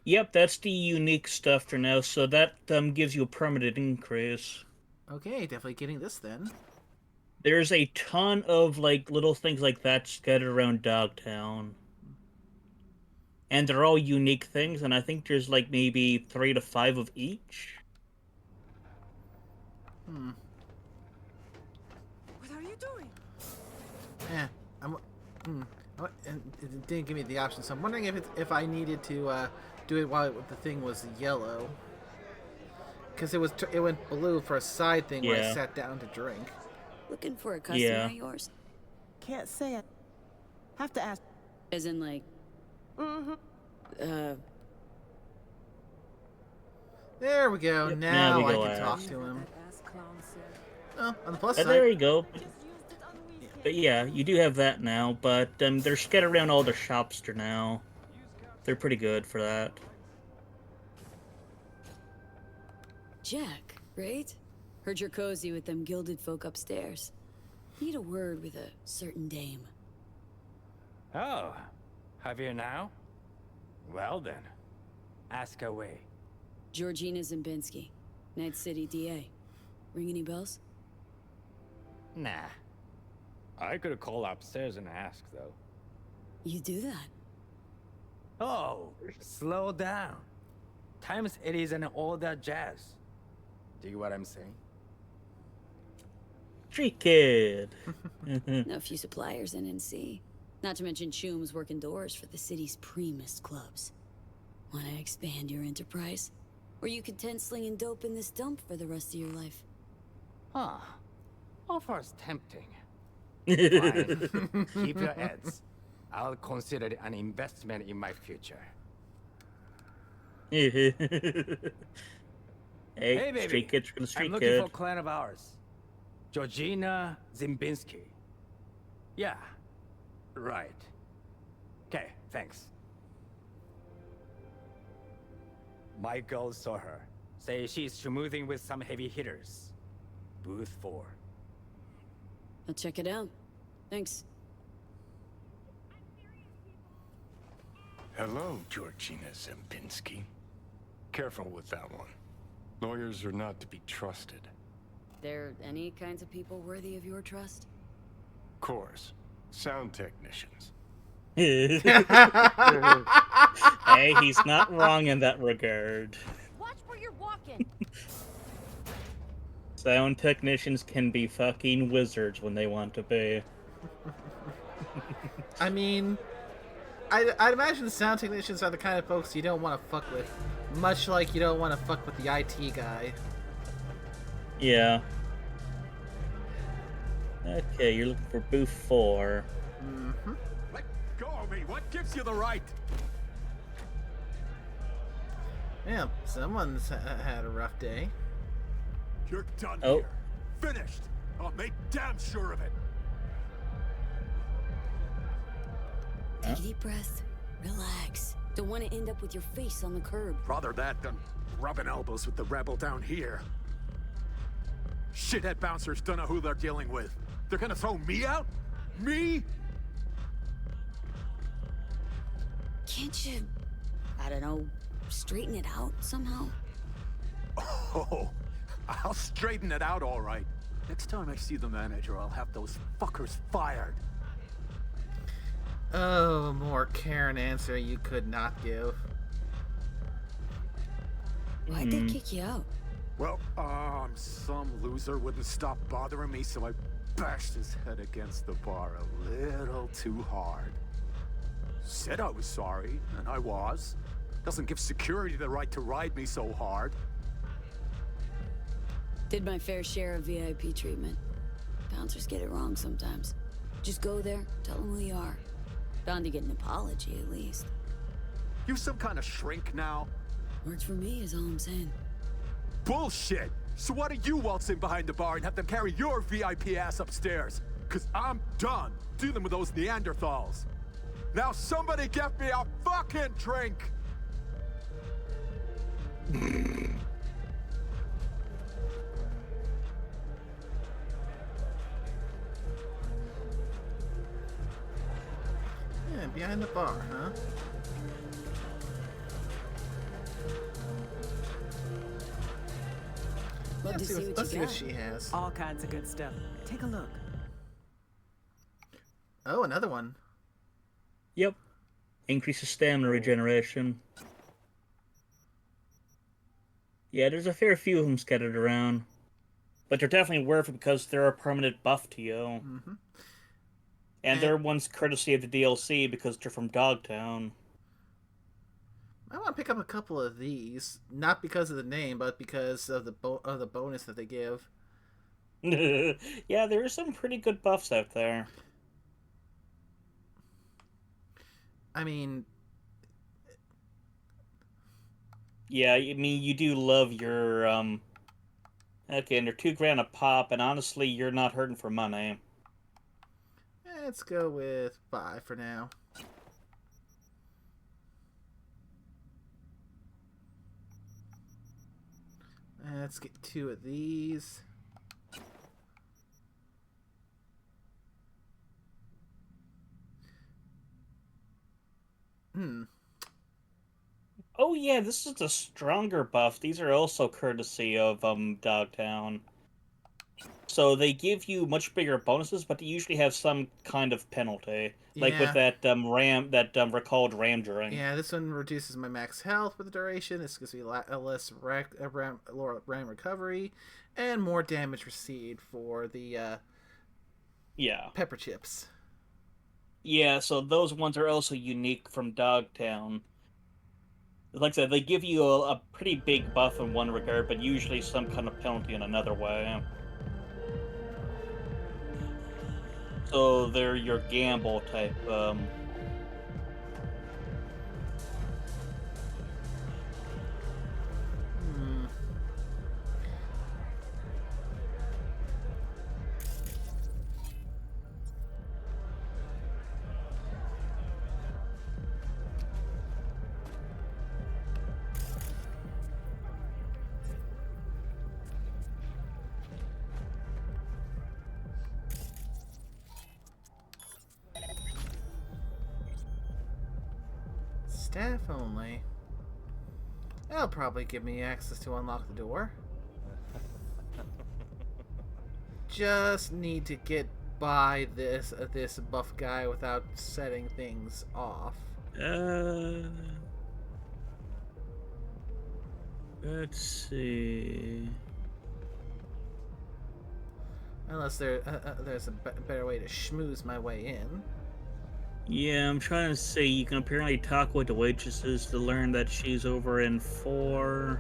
Yep, that's the unique stuff for now, so that gives you a permanent increase. Okay, definitely getting this then. There's a ton of, like, little things like that scattered around Dogtown. And they're all unique things, and I think there's, like, maybe 3 to 5 of each. Hmm. What are you doing? Yeah, it didn't give me the option, so I'm wondering if I needed to do it while the thing was yellow, because it went blue for a side thing where I sat down to drink. Looking for a customer of yours? Can't say it. Have to ask. As in, like... Mm-hmm. There we go. Yep, now I go can ask. talk to him. Oh, on the plus side. There you go. But yeah, you do have that now, but they're scattered around all the shops there now. They're pretty good for that. Jack, right? Heard you're cozy with them gilded folk upstairs. Need a word with a certain dame. Oh, have you now? Well then, ask away. Georgina Zimbinski, Night City DA. Ring any bells? Nah. I could call upstairs and ask, though. You do that? Oh, slow down. Times it isn't all that jazz. Dig what I'm saying? Street kid. Know a few suppliers in NC. Not to mention chooms working doors for the city's primest clubs. Want to expand your enterprise? Or you content slinging dope in this dump for the rest of your life? Huh. Offer's tempting. Fine. Keep your heads. I'll consider it an investment in my future. Hey, baby. street kid's gonna street I'm looking kid. for a client of ours. Georgina Zimbinski. Yeah. Right. Okay, thanks. My girl saw her. Say she's schmoozing with some heavy hitters. Booth 4. I'll check it out. Thanks. Hello, Georgina Zimbinski. Careful with that one. Lawyers are not to be trusted. There any kinds of people worthy of your trust? Of course. Sound technicians. Hey, he's not wrong in that regard. Watch where you're walking. Sound technicians can be fucking wizards when they want to be. I mean, I'd imagine the sound technicians are the kind of folks you don't want to fuck with. Much like you don't want to fuck with the IT guy. Yeah. Okay, you're looking for booth 4. Mm-hmm. Let go of me! What gives you the right? Yeah, someone's had a rough day. You're done Oh. here. Finished. I'll make damn sure of it. Take a deep breath. Relax. Don't want to end up with your face on the curb. Rather that than rubbing elbows with the rebel down here. Shithead bouncers don't know who they're dealing with. They're gonna throw me out? Me? Can't you, I don't know, straighten it out somehow? Oh, I'll straighten it out all right. Next time I see the manager, I'll have those fuckers fired. Oh, a more Karen answer you could not give. Why'd they kick you out? Well, some loser wouldn't stop bothering me, so I bashed his head against the bar a little too hard. Said I was sorry, and I was. Doesn't give security the right to ride me so hard. Did my fair share of VIP treatment. Bouncers get it wrong sometimes. Just go there, tell them who you are. Bound to get an apology, at least. You some kind of shrink now? Works for me, is all I'm saying. Bullshit! So why don't you waltz in behind the bar and have them carry your VIP ass upstairs? Cause I'm done dealing with those Neanderthals. Now somebody get me a fucking drink! Yeah, behind the bar, huh? Love to see what Let's you see what got. she has. All kinds of good stuff. Take a look. Oh, another one. Yep. Increases stamina regeneration. Yeah, there's a fair few of them scattered around. But they're definitely worth it because they're a permanent buff to you. Mm-hmm. And they're ones courtesy of the DLC because they're from Dogtown. I want to pick up a couple of these, not because of the name, but because of the bonus that they give. Yeah, there are some pretty good buffs out there. I mean... Yeah, I mean, you do love your, Okay, and they're $2,000 a pop, and honestly, you're not hurting for money. Let's go with 5 for now. Let's get 2 of these. Oh yeah, this is a stronger buff. These are also courtesy of Dogtown. So they give you much bigger bonuses, but they usually have some kind of penalty. Like with Yeah. that recalled ram drink. Yeah, this one reduces my max health for the duration. This gives me less ram recovery, and more damage received for the yeah pepper chips. Yeah, so those ones are also unique from Dogtown. Like I said, they give you a pretty big buff in one regard, but usually some kind of penalty in another way. So they're your gamble type. Staff only. That'll probably give me access to unlock the door. Just need to get by this buff guy without setting things off. Let's see. Unless there's a better way to schmooze my way in. Yeah, I'm trying to say you can apparently talk with the waitresses to learn that she's over in 4.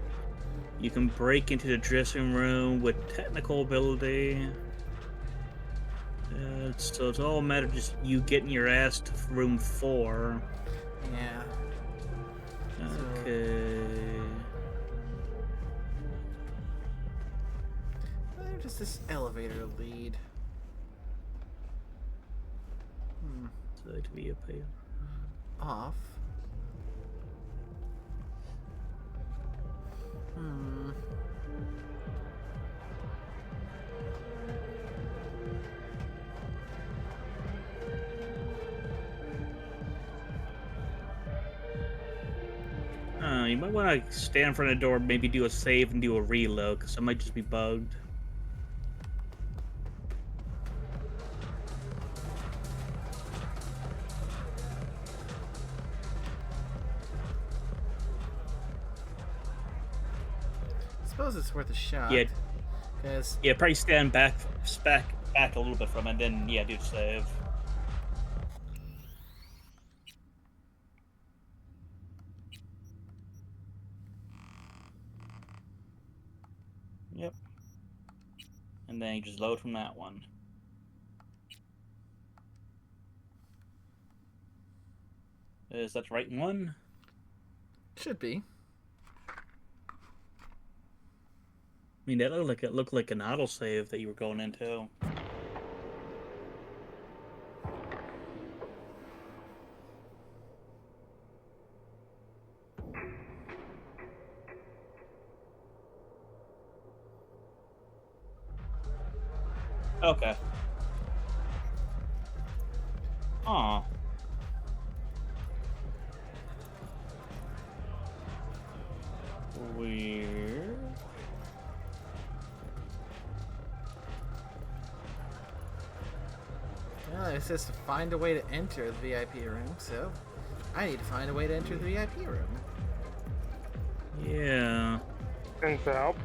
You can break into the dressing room with technical ability. So it's all a matter of just you getting your ass to room 4. Yeah. Okay. Where does this elevator lead? So to be up here. Off. You might want to stand in front of the door, maybe do a save and do a reload, because it might just be bugged. I suppose it's worth a shot. Yeah. Cause yeah, probably stand back a little bit from it, and then yeah, do the save. Yep. And then you just load from that one. Is that the right one? Should be. I mean, that looked like an autosave that you were going into. Okay. Aw. Weird. Well, it says to find a way to enter the VIP room, so I need to find a way to enter the VIP room. Yeah. And so.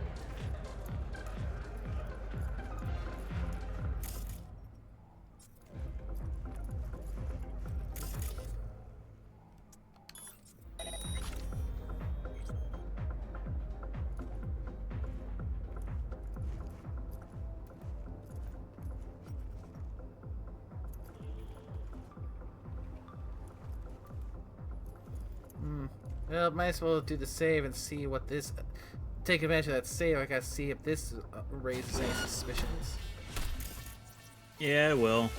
Well, might as well do the save and see what this... Take advantage of that save. I gotta see if this raises any suspicions. Yeah, it will.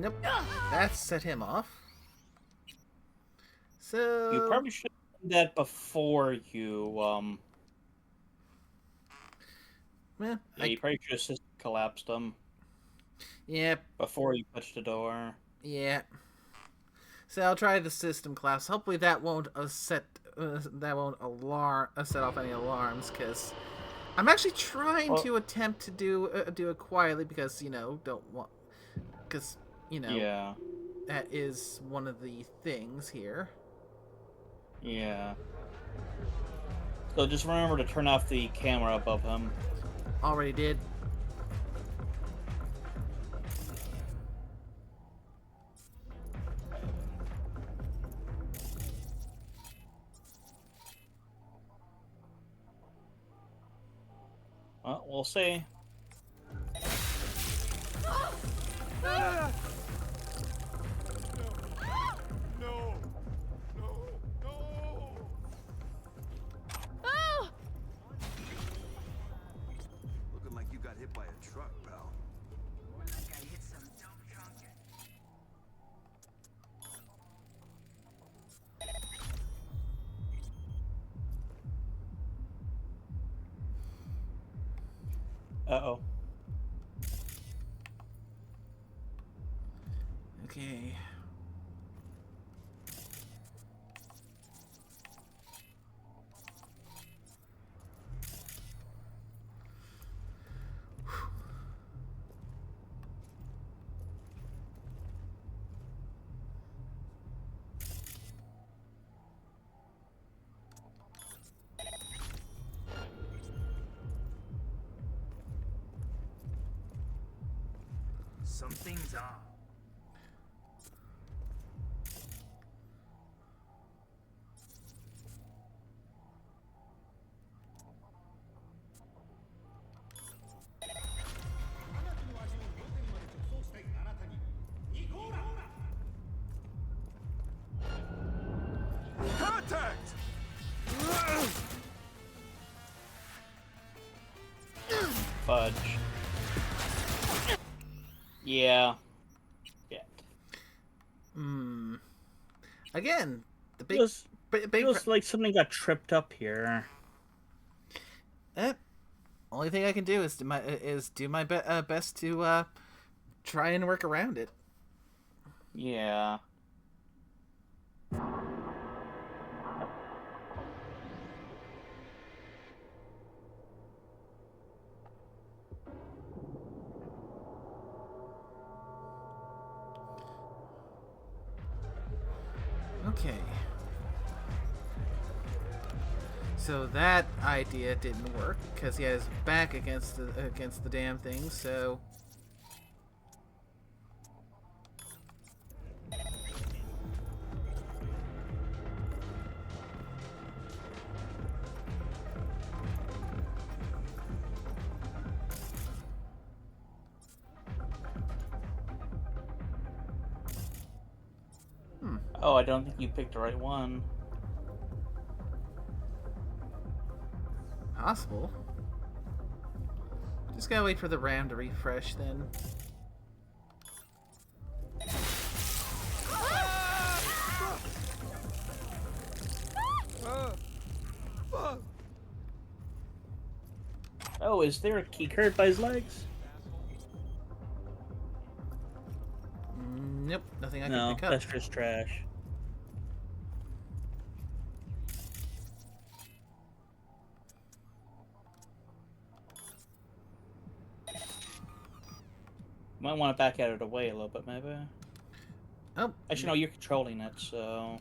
Nope. That set him off. So... You probably should have done that before you, Well, yeah, you probably should have just collapsed them. Yep. Before you touched the door. Yeah. So I'll try the system class. Hopefully that won't set off any alarms, because I'm actually trying to attempt to do it quietly, because Yeah. that is one of the things here. Yeah. So just remember to turn off the camera above him. Already did. Well, we'll see. No! Looking like you got hit by a truck, pal. More like I hit some dumb drunken. Uh-oh. Okay. Something's on. Contact! Fudge. Yeah. Again, the big... feels like something got tripped up here. Only thing I can do is do my best to try and work around it. Yeah. Okay. So that idea didn't work because he had his back against the damn thing. So. Oh, I don't think you picked the right one. Possible. Just gotta wait for the RAM to refresh then. Oh, is there a key card by his legs? Nope, nothing I No, can pick up. that's just trash. Might want to back out of the way a little bit, maybe. Oh. Actually, no, you're controlling it, so...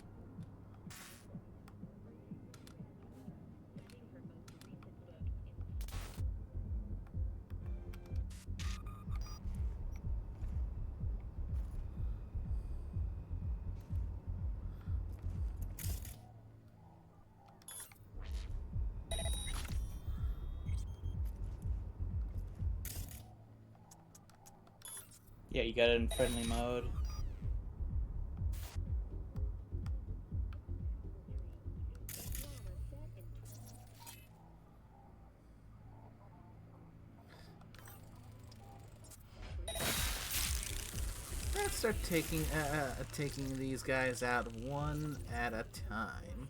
Yeah, you got it in friendly mode. Let's start taking these guys out one at a time.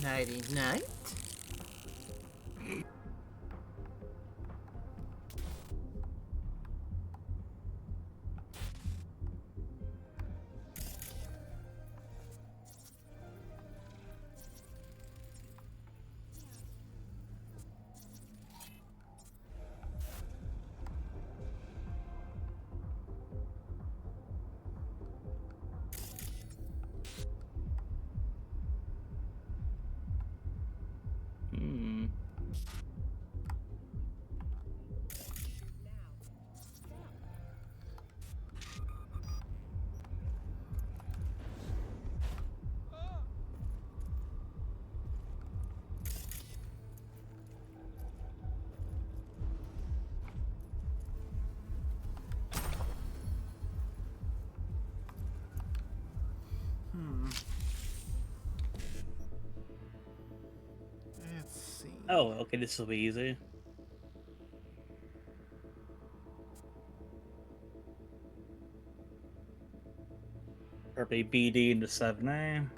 Nighty night. Hmm. Let's see. Oh, okay, this will be easy. Probably BD into 7A.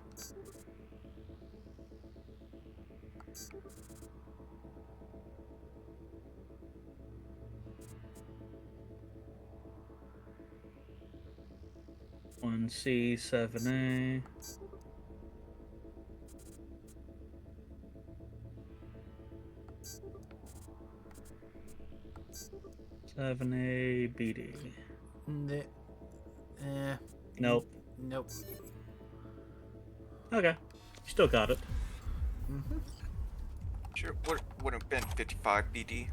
One C, 7A. Seven A BD. Nope. Nope. Okay. You still got it. Mm-hmm. Sure, would have been 55 BD.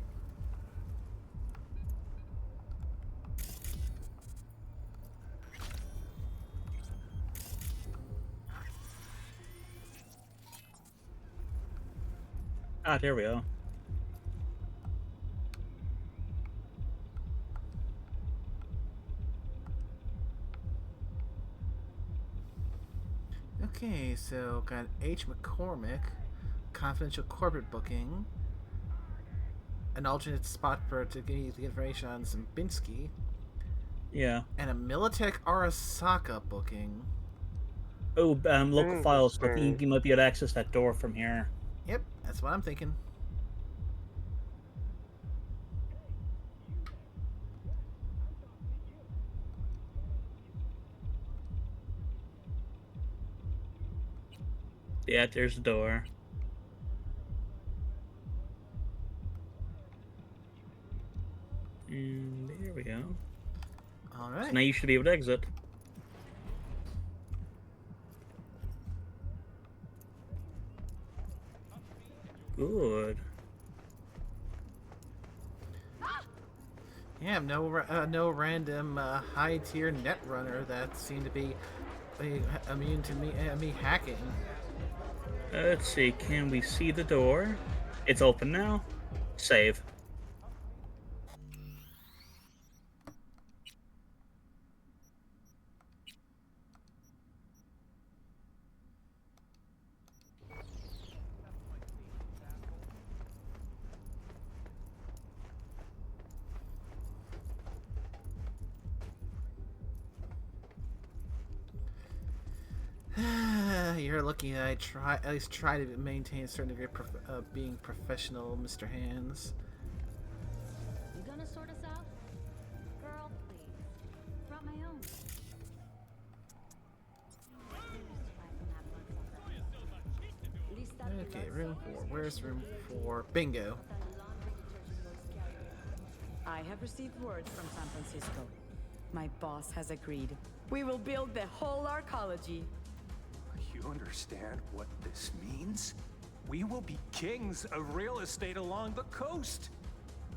Ah, there we go. Okay, so got H. McCormick, confidential corporate booking, an alternate spot for to get the information on Zimbinski. Yeah. And a Militech Arasaka booking. Oh, local files. I think you might be able to access that door from here. Yep, that's what I'm thinking. Yeah, there's the door. And there we go. Alright. So now you should be able to exit. Good. Yeah, no random high tier net runner that seemed to be immune to me hacking. Let's see, can we see the door? It's open now. Save. You're lucky that I at least try to maintain a certain degree of being professional, Mr. Hands. You gonna sort us out? Girl, please. Brought my own. Okay, room 4. Where's room 4? Bingo. I have received word from San Francisco. My boss has agreed. We will build the whole arcology. You understand what this means? We will be kings of real estate along the coast.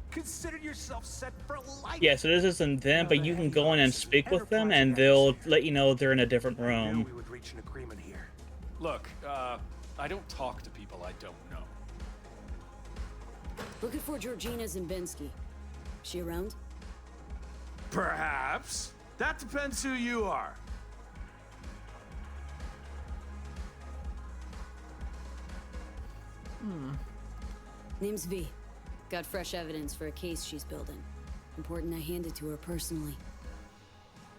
Consider yourself set for life. Yeah, so this isn't them, but you can go in and speak with them, and they'll let you know they're in a different room. We would reach an agreement here. Look, I don't talk to people I don't know. Looking for Georgina Zimbinski. She around? Perhaps. That depends who you are. Name's V. Got fresh evidence for a case she's building. Important I hand it to her personally.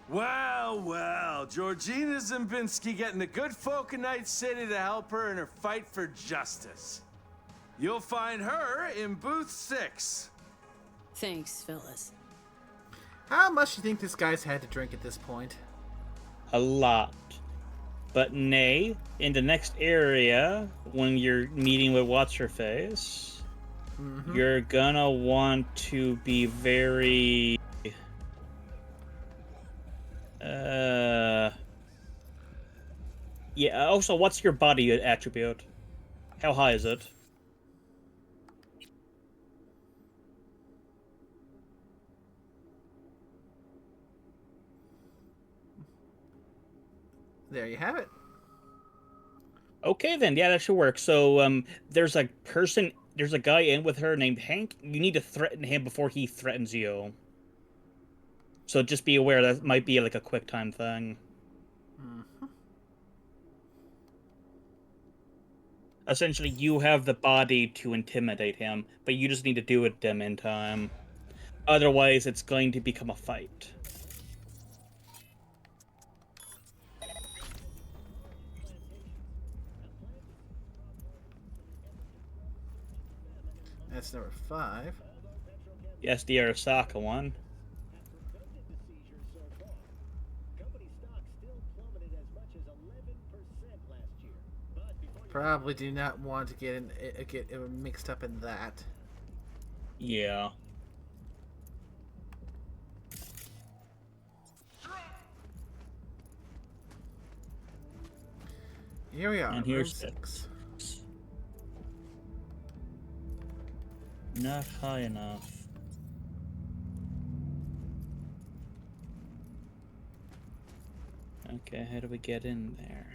Well, well, Georgina Zimbinski getting the good folk of Night City to help her in her fight for justice. You'll find her in booth 6. Thanks, fellas. How much do you think this guy's had to drink at this point? A lot. But nay, in the next area, when you're meeting with What's-Her-Face, you're gonna want to be very... Yeah, also, what's your body attribute? How high is it? There you have it. Okay, then. Yeah, that should work. So, there's a guy in with her named Hank. You need to threaten him before he threatens you. So just be aware that might be like a quick time thing. Essentially, you have the body to intimidate him, but you just need to do it them in time. Otherwise, it's going to become a fight. That's number 5. Yes, the Arasaka one. Probably do not want to get mixed up in that. Yeah. Here we are. And here's 6. Not high enough. Okay, how do we get in there?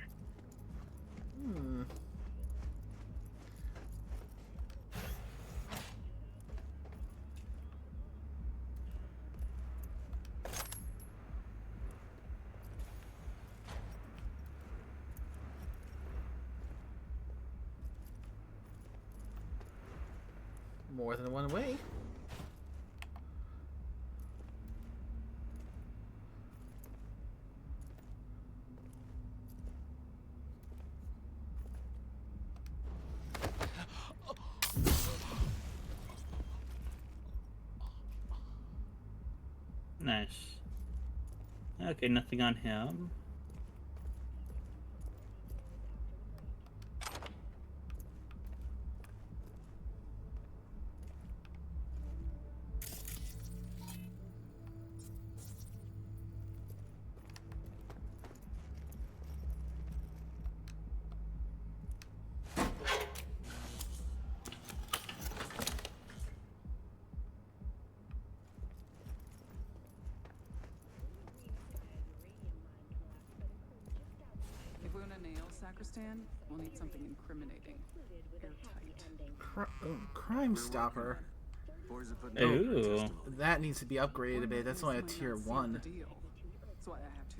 More than one way. Nice. Okay, nothing on him. Sacristan, we'll need something incriminating. Airtight. Crime Stopper. Ooh. That needs to be upgraded a bit. That's only a tier 1.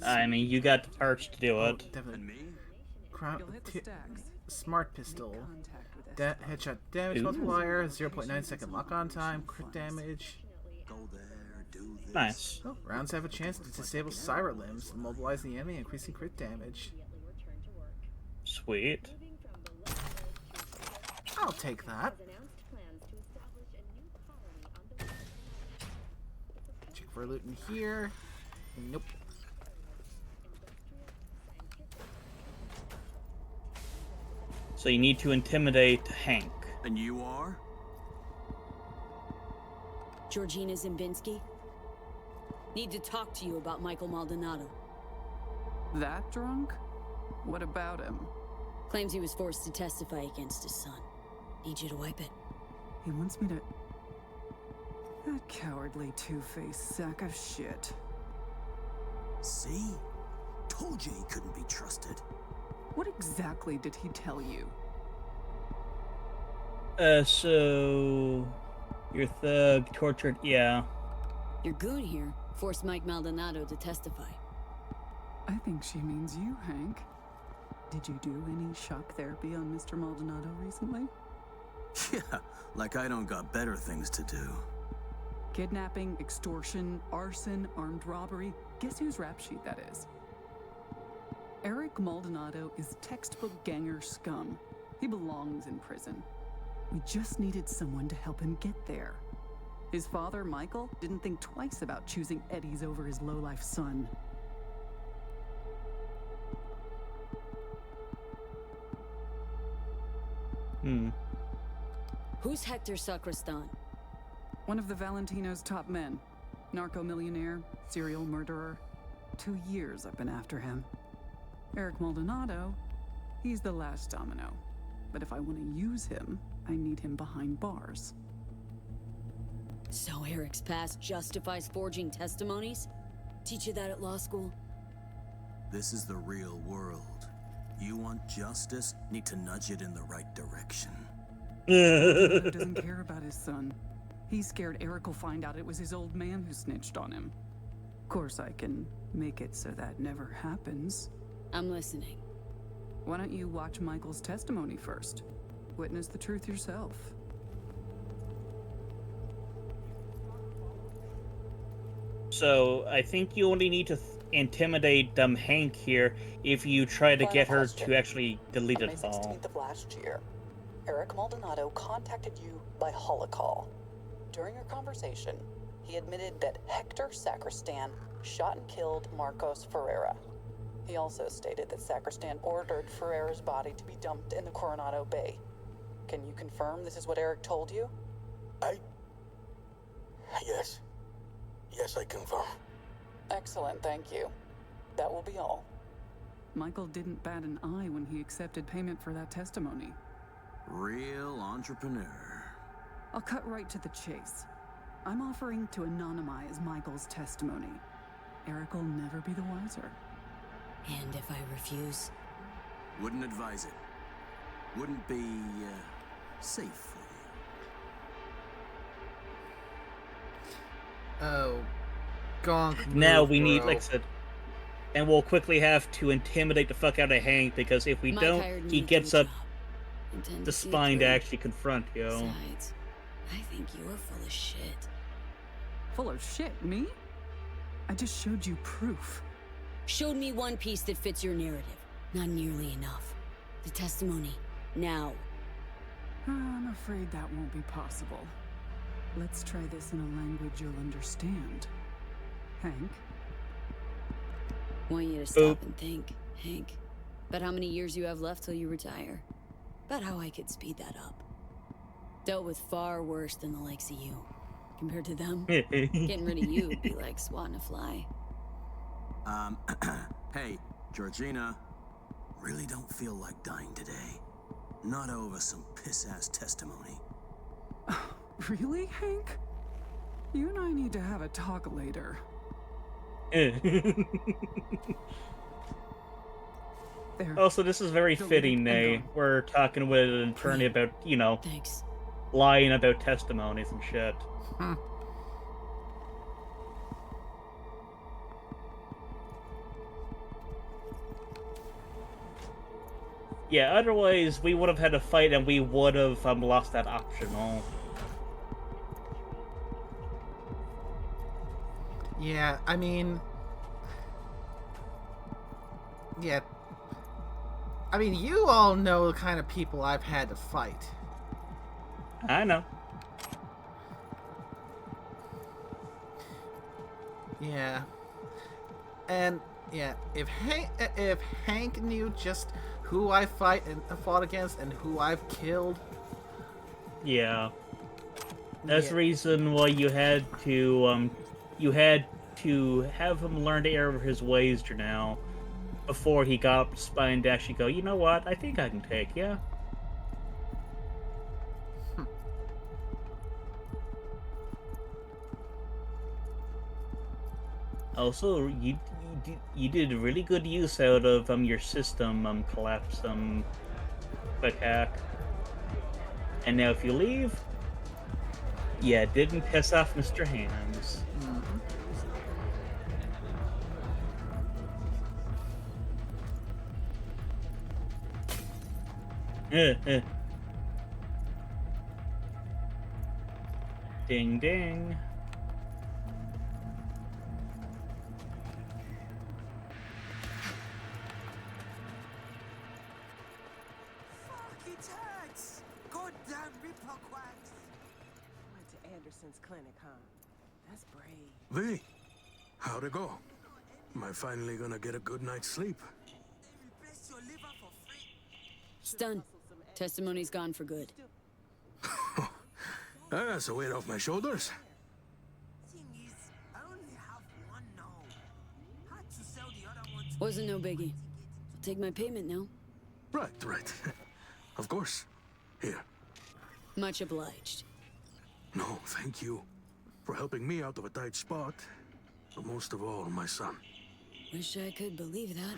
I mean, you got the parts to do it. Definitely. Smart Pistol. Headshot damage multiplier, 0.9 second lock-on time, crit damage. Nice. Oh, rounds have a chance to disable Cyber Limbs, immobilize the enemy, increasing crit damage. Sweet. I'll take that. Check for loot in here. Nope. So you need to intimidate Hank. And you are? Georgina Zimbinski? Need to talk to you about Michael Maldonado. That drunk? What about him? Claims he was forced to testify against his son. Need you to wipe it. He wants me to... That cowardly two-faced sack of shit. See? Told you he couldn't be trusted. What exactly did he tell you? So... Your thug tortured... Yeah. Your goon here forced Mike Maldonado to testify. I think she means you, Hank. Did you do any shock therapy on Mr. Maldonado recently? Yeah, like I don't got better things to do. Kidnapping, extortion, arson, armed robbery. Guess whose rap sheet that is? Eric Maldonado is textbook ganger scum. He belongs in prison. We just needed someone to help him get there. His father, Michael, didn't think twice about choosing Eddie's over his lowlife son. Who's Hector Sacristan? One of the Valentino's top men. Narco-millionaire, serial murderer. 2 years I've been after him. Eric Maldonado, he's the last domino. But if I want to use him, I need him behind bars. So Eric's past justifies forging testimonies? Teach you that at law school? This is the real world. You want justice, need to nudge it in the right direction. Maldonado doesn't care about his son. He's scared Eric will find out it was his old man who snitched on him. Of course, I can make it so that never happens. I'm listening. Why don't you watch Michael's testimony first? Witness the truth yourself. So, I think you only need to intimidate Hank here if you try to get her to actually delete On it May all. 16th of last year, Eric Maldonado contacted you by holocall. During your conversation, he admitted that Hector Sacristan shot and killed Marcos Ferreira. He also stated that Sacristan ordered Ferreira's body to be dumped in the Coronado Bay. Can you confirm this is what Eric told you? Yes. Yes, I confirm. Excellent, thank you. That will be all. Michael didn't bat an eye when he accepted payment for that testimony. Real entrepreneur. I'll cut right to the chase. I'm offering to anonymize Michael's testimony. Eric will never be the wiser. And if I refuse? Wouldn't advise it. Wouldn't be, safe for you. Oh, gonk. Now move, we need, bro. like I said, and we'll quickly have to intimidate the fuck out of Hank, because if we Mike don't, hired he me gets for up the Intend the to see it spine to through. actually confront you. Besides, I think you're full of shit. Full of shit, me? I just showed you proof. Showed me one piece that fits your narrative. Not nearly enough. The testimony. Now. I'm afraid that won't be possible. Let's try this in a language you'll understand. Hank? Want you to stop and think, Hank. About how many years you have left till you retire. About how I could speed that up. Dealt with far worse than the likes of you. Compared to them, getting rid of you would be like swatting a fly. Hey, Georgina. Really don't feel like dying today. Not over some piss-ass testimony. Really, Hank? You and I need to have a talk later. There. Also, this is very Delete fitting, and Nay. go. We're talking with an attorney about, you know, Thanks. lying about testimonies and shit. Yeah, otherwise we would have had a fight and we would have lost that optional. Yeah, I mean... Yeah. I mean, you all know the kind of people I've had to fight. I know. Yeah. And, yeah, if Hank knew just who I fought against and who I've killed... Yeah. That's the reason why you had to have him learn to err his ways, Janelle, before he got up the spine to actually go, you know what, I think I can take ya. Also, you did really good use out of your system collapse quick hack. And now if you leave, yeah, didn't piss off Mr. Hands. Ding ding. Damn Ripper quacks. Went to Anderson's clinic, huh? That's brave. V, how'd it go? Am I finally gonna get a good night's sleep? It's done. Testimony's gone for good. That's a weight off my shoulders. Wasn't no biggie. I'll take my payment now. Right. Of course. Here. Much obliged. No, thank you. For helping me out of a tight spot. But most of all, my son. Wish I could believe that.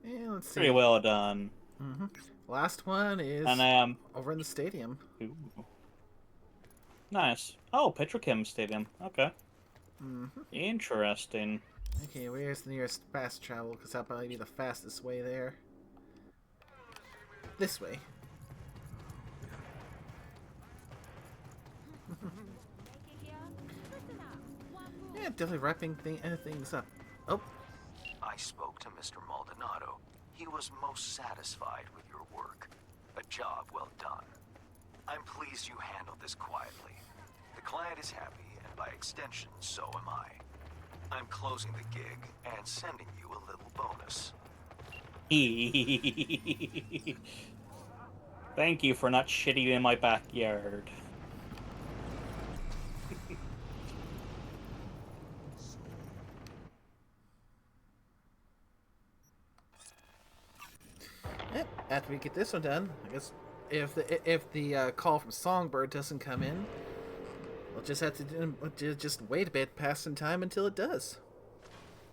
And let's see. Pretty well done. Last one is And over in the stadium. Ooh. Nice. Oh, Petrochem Stadium. Okay. Interesting. Okay, where's the nearest fast travel? Because that'll probably be the fastest way there. This way. Yeah, definitely wrapping things up. Oh. I spoke to Mr. Maldonado. He was most satisfied with your work. A job well done. I'm pleased you handled this quietly. The client is happy, and by extension, so am I. I'm closing the gig and sending you a little bonus. Thank you for not shitting in my backyard. Yep, after we get this one done, I guess if the call from Songbird doesn't come in, we'll just have to just wait a bit, pass some time until it does.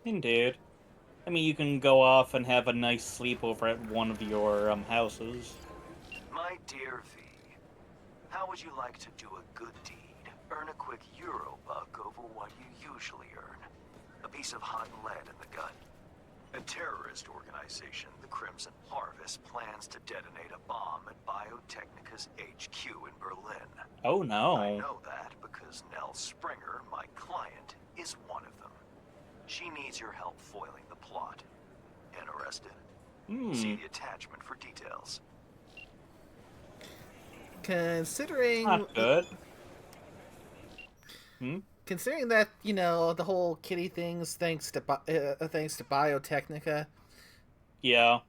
Indeed. I mean, you can go off and have a nice sleepover at one of your houses. My dear V, how would you like to do a good deed? Earn a quick Euro buck over what you usually earn. A piece of hot lead in the gut. A terrorist organization, the Crimson Harvest, plans to detonate a bomb at Biotechnica's HQ in Berlin. Oh no. I know that because Nell Springer, my client, is one of them. She needs your help foiling the plot. Interested? See the attachment for details. Considering... Not good. Considering that, you know, the whole kitty thing's thanks to Biotechnica. Yeah.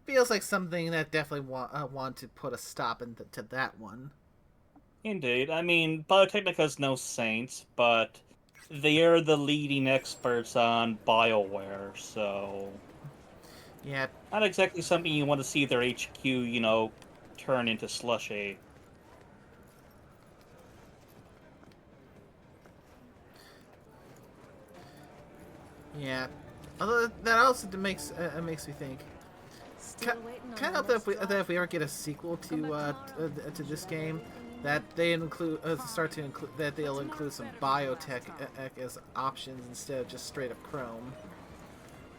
Feels like something that definitely want to put a stop to that one. Indeed. I mean, Biotechnica's no saints, but they are the leading experts on BioWare, so... Yeah. Not exactly something you want to see their HQ, you know, turn into slushy. Yeah. Although that also makes me think. Kind of that if we ever get a sequel to this game, that they include they'll include some biotech as options instead of just straight up Chrome.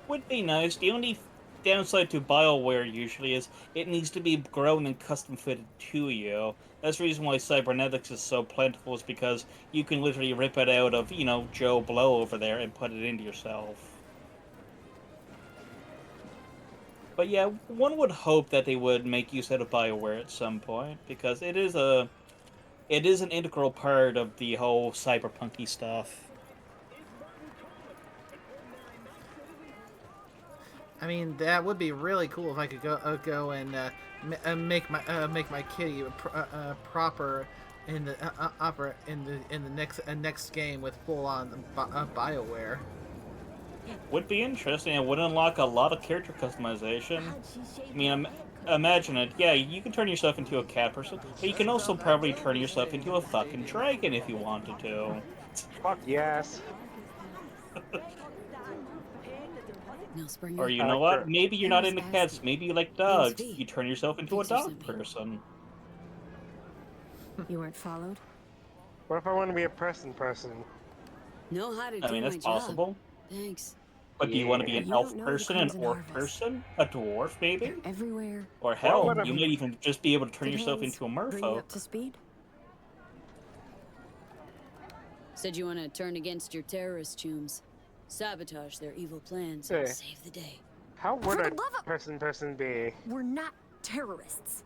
Would be nice. The only downside to BioWare usually is it needs to be grown and custom fitted to you. That's the reason why cybernetics is so plentiful, is because you can literally rip it out of, you know, Joe Blow over there and put it into yourself. But yeah, one would hope that they would make use out of BioWare at some point, because it is an integral part of the whole cyberpunky stuff. I mean, that would be really cool if I could go and make my kitty proper in the next game with full on BioWare. Would be interesting. It would unlock a lot of character customization. I mean, imagine it. Yeah, you can turn yourself into a cat person, but you can also probably turn yourself into a fucking dragon if you wanted to. Fuck yes. Or you know what? Maybe you're not into cats. Maybe you like dogs. You turn yourself into a dog person. You weren't followed? What if I want to be a person? Know how to do I mean, that's my job. possible. Thanks. But do you want to be an elf don't know person, the an Crimson orc Harvest. person, a dwarf maybe? They're everywhere. Or hell, Well, you might even just be able to turn Did yourself Hayes into a bring you merfolk. up to speed? Said you want to turn against your terrorist chooms. sabotage their evil plans, Hey. and save the day. How would For a the love of- person be? We're not terrorists.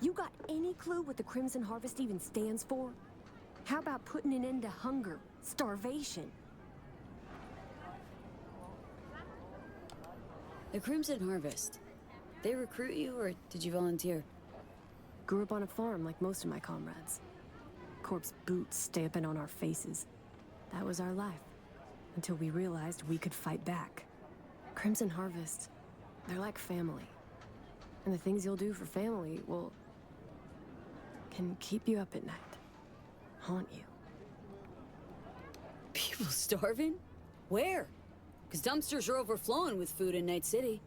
You got any clue what the Crimson Harvest even stands for? How about putting an end to hunger, starvation? The Crimson Harvest. They recruit you, or did you volunteer? Grew up on a farm like most of my comrades. Corpse boots stamping on our faces. That was our life. Until we realized we could fight back. Crimson Harvest, they're like family. And the things you'll do for family, well, can keep you up at night. Haunt you. People starving? Where? Because dumpsters are overflowing with food in Night City.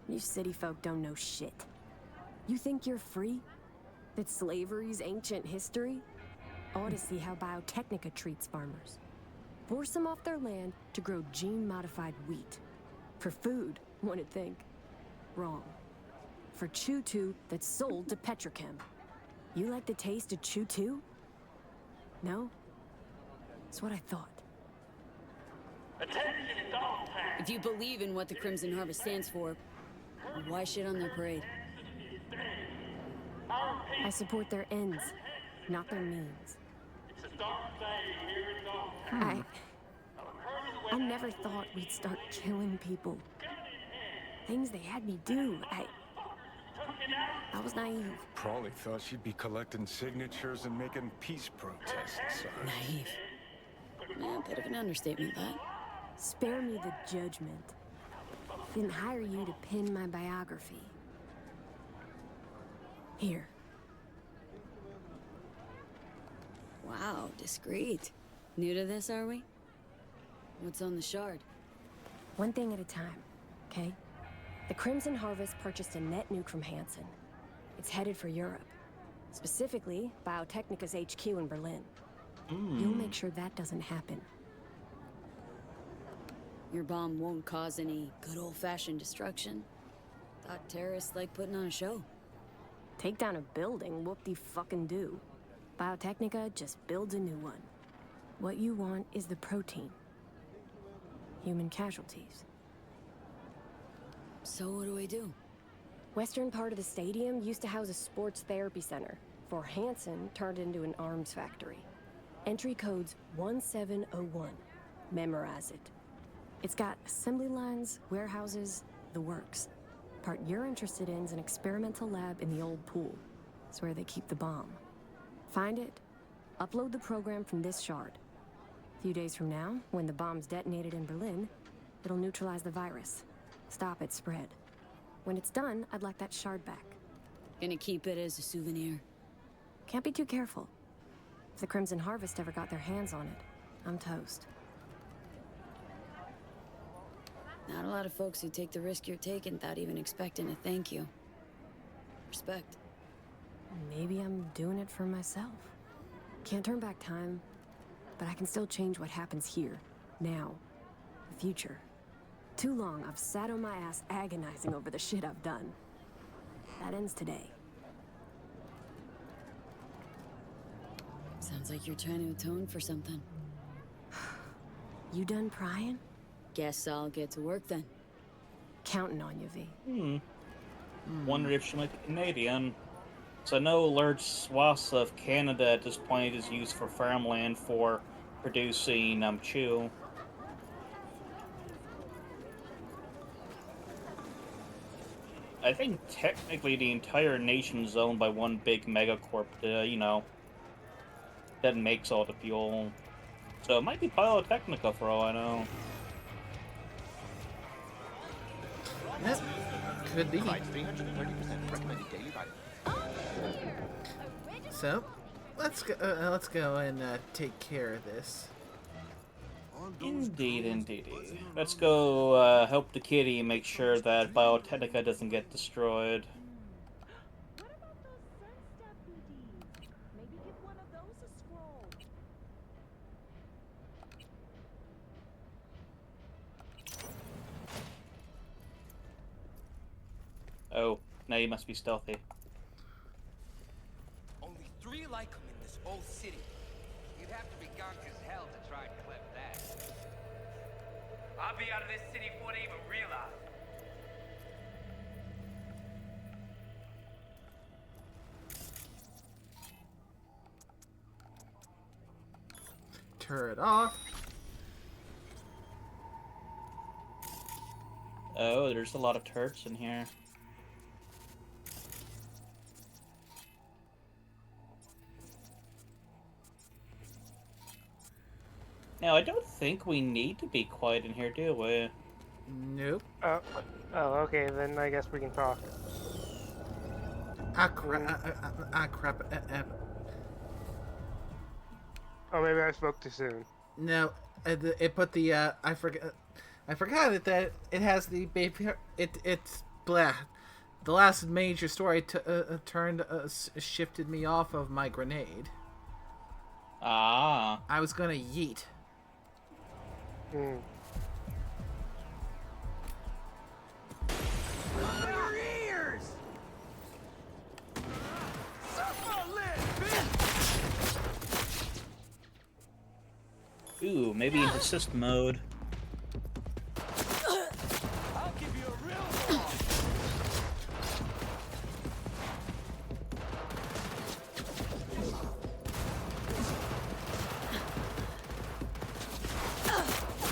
You city folk don't know shit. You think you're free? That slavery's ancient history? Ought to see how Biotechnica treats farmers. Force them off their land to grow gene-modified wheat. For food, one'd think. Wrong. For Chew-2 that's sold to Petrochem. You like the taste of Chew-2? No? That's what I thought. If you believe in what the Crimson Harvest stands for, why shit on their parade? I support their ends, not their means. I never thought we'd start killing people. Things they had me do. I was naive. Probably thought she'd be collecting signatures and making peace protests. Naive. Yeah, a bit of an understatement, that. Spare me the judgment. Didn't hire you to pen my biography. Here. Wow, discreet. New to this, are we? What's on the shard? One thing at a time, okay? The Crimson Harvest purchased a net nuke from Hansen. It's headed for Europe. Specifically, Biotechnica's HQ in Berlin. You'll make sure that doesn't happen. Your bomb won't cause any good old-fashioned destruction? Thought terrorists like putting on a show. Take down a building, whoop-de-fucking-do. Biotechnica just builds a new one. What you want is the protein. Human casualties. So what do I do? Western part of the stadium used to house a sports therapy center, before Hansen turned into an arms factory. Entry code's 1701. Memorize it. It's got assembly lines, warehouses, the works. Part you're interested in is an experimental lab in the old pool. It's where they keep the bomb. Find it, upload the program from this shard. A few days from now, when the bomb's detonated in Berlin, it'll neutralize the virus. Stop its spread. When it's done, I'd like that shard back. Gonna keep it as a souvenir. Can't be too careful. If the Crimson Harvest ever got their hands on it, I'm toast. Not a lot of folks who take the risk you're taking without even expecting a thank you. Respect. Maybe I'm doing it for myself. Can't turn back time, but I can still change what happens here, now, the future. Too long I've sat on my ass agonizing over the shit I've done. That ends today. Sounds like you're trying to atone for something. You done prying? Guess I'll get to work then. Counting on you, V. Wonder if she might be Canadian. So I know large swaths of Canada at this point is used for farmland for producing chew. I think technically the entire nation is owned by one big megacorp, that makes all the fuel. So it might be Biotechnica for all I know. Yep, could be. So, let's go and take care of this. Indeed, indeed. Let's go help the kitty make sure that Biotechnica doesn't get destroyed. Oh, now you must be stealthy. Only 3 like him in this whole city. You'd have to be gonk as hell to try and clip that. I'll be out of this city before they even realize. Turret off. Oh, there's a lot of turrets in here. Now, I don't think we need to be quiet in here, do we? Nope. Oh, okay, then I guess we can talk. Crap. Oh, maybe I spoke too soon. No, it put the, I forgot it, that it has the baby, it's blah. The last major story shifted me off of my grenade. Ah. I was gonna yeet. Your ears! Ooh, maybe into assist mode. I'll give you a real one.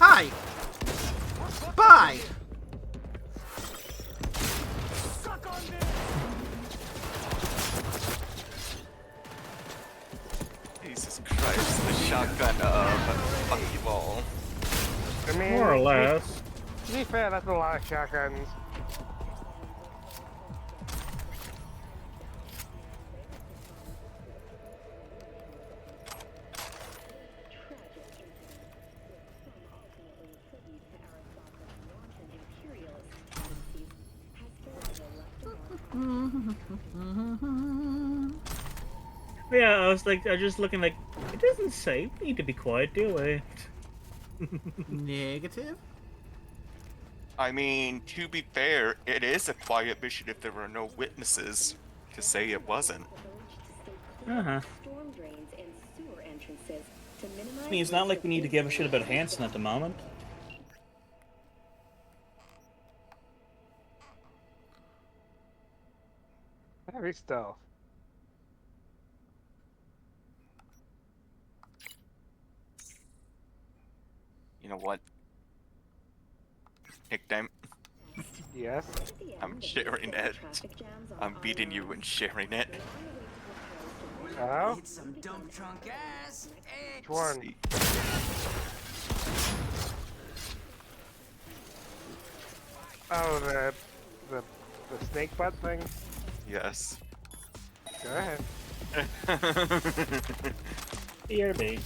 Hi! Bye! Suck on this! Jesus Christ, the shotgun fuck you all. I mean, More or less. To be fair, that's a lot of shotguns. Yeah, I was just looking like, it doesn't say we need to be quiet, do we? Negative? I mean, to be fair, it is a quiet mission if there were no witnesses to say it wasn't. Uh-huh. I mean, it's not like we need to give a shit about Hansen at the moment. Heavy stealth. You know what? Nickname? Yes? I'm sharing it. I'm beating you and sharing it. Oh? It's some dump trunk ass. Which one? Oh, the snake butt thing? Yes. Go ahead. BRB.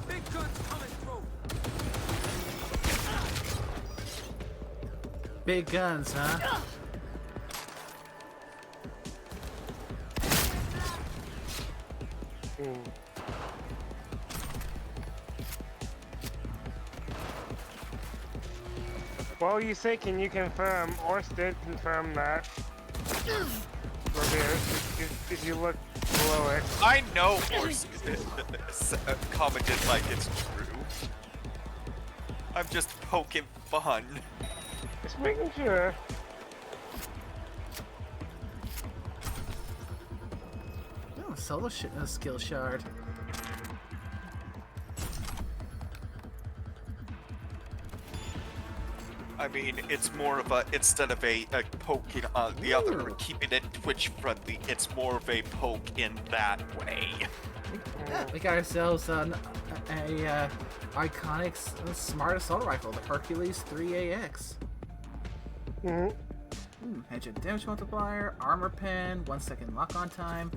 Big guns coming through. Big guns, huh? Well, you say, can you confirm? Ors did confirm that. Right here, if you look below it. I know Horse commented like it's true. I'm just poking fun. Just making sure. Oh, solo skill shard. I mean, it's more of a, instead of a poking on the other, or keeping it Twitch friendly, it's more of a poke in that way. Yeah, we got ourselves a iconic smart assault rifle, the Hercules 3AX. Headshot damage multiplier, armor pen, 1 second lock-on time,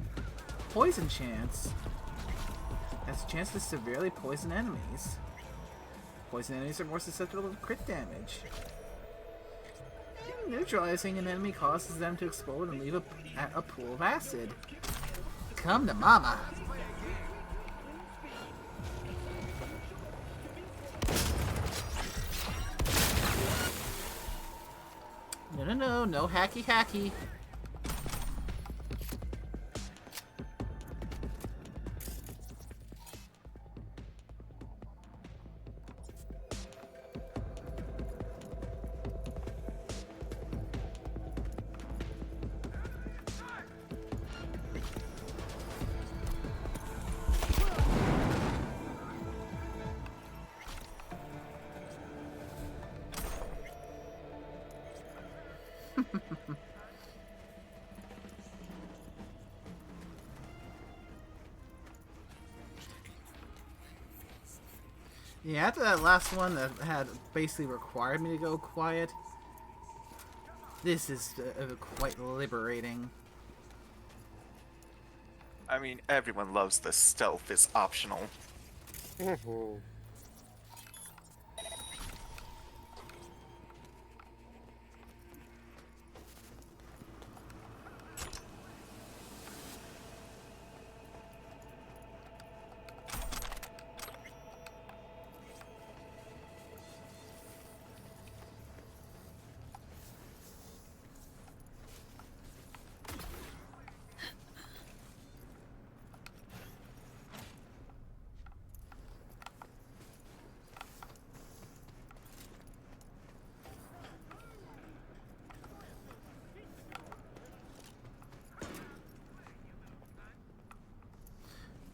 poison chance. Has a chance to severely poison enemies. Poison enemies are more susceptible to crit damage. And neutralizing an enemy causes them to explode and leave a pool of acid. Come to mama. No hacky. Yeah, after that last one that had basically required me to go quiet, this is quite liberating. I mean, everyone loves the stealth is optional.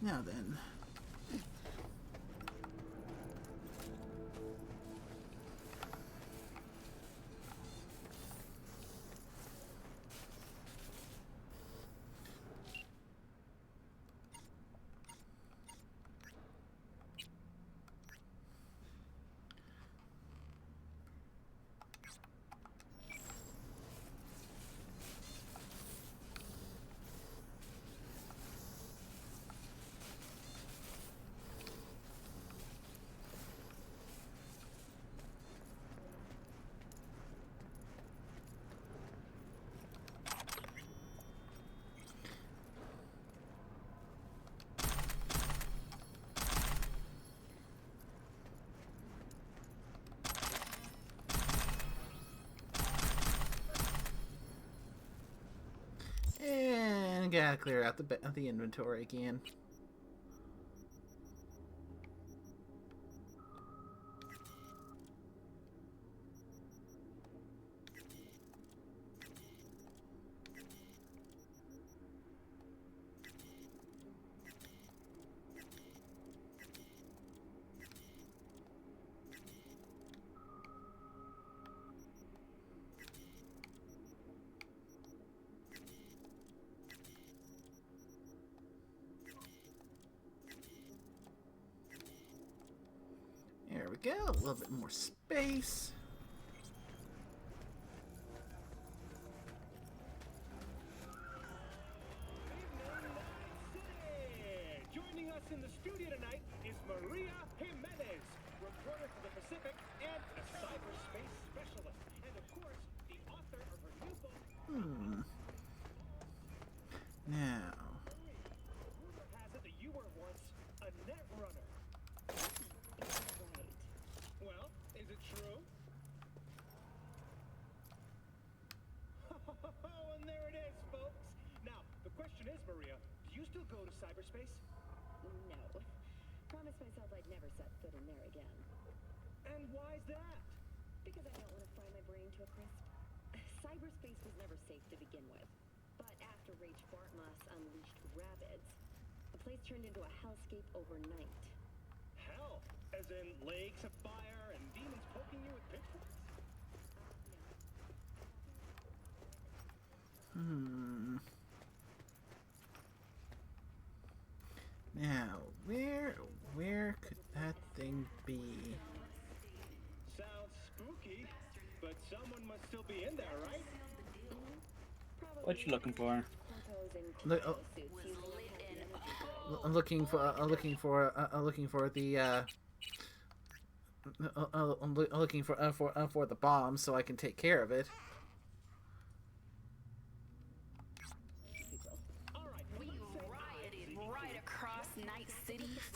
Now then. And gotta clear out the inventory again. There we go, a little bit more space. Joining us in the studio tonight is Maria Jimenez, reporter for the Pacific and a cyberspace specialist, and of course, the author of her new book. Now. Rumor has it that you were once a net runner. Well, is it true? Oh, and there it is, folks. Now, the question is, Maria, do you still go to cyberspace? No. Promised myself I'd never set foot in there again. And why's that? Because I don't want to fry my brain to a crisp. Cyberspace was never safe to begin with. But after Rage Bartmoss unleashed Rabbids, the place turned into a hellscape overnight. Hell, as in lakes of fire and demons poking you with pitchforks? What you looking for? I'm looking for the I'm looking for the bomb so I can take care of it.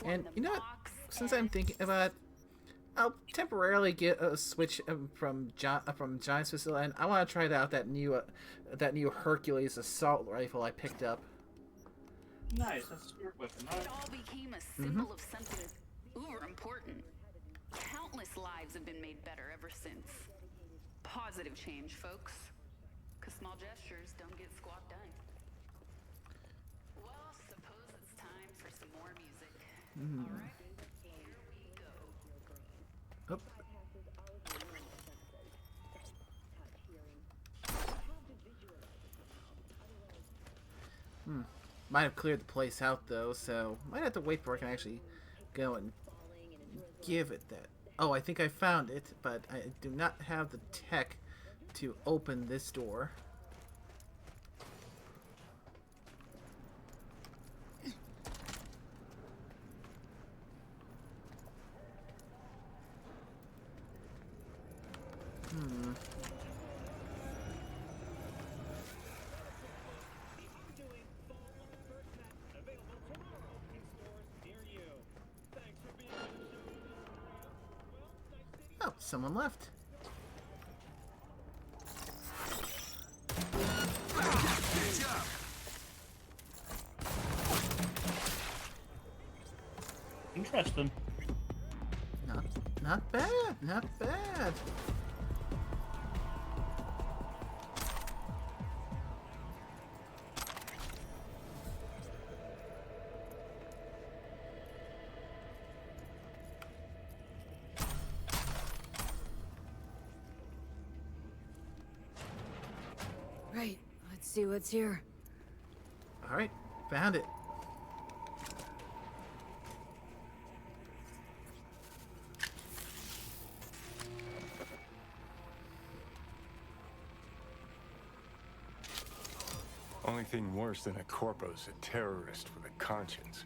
And you know what? Since I'm thinking about it, I'll temporarily get a switch from Giant's facility, and I want to try out that new Hercules assault rifle I picked up. Nice, that's a spirit weapon. It all became a symbol of something uber important. Countless lives have been made better ever since. Positive change, folks. Because small gestures don't get squat done. Well, suppose it's time for some more music. All right, here we go. Oop. Might have cleared the place out though, so might have to wait before I can actually go and give it that. Oh, I think I found it, but I do not have the tech to open this door. Oh, someone left. Interesting. Not bad, not bad. Right, let's see what's here. Alright, found it. Only thing worse than a corpo's a terrorist with a conscience.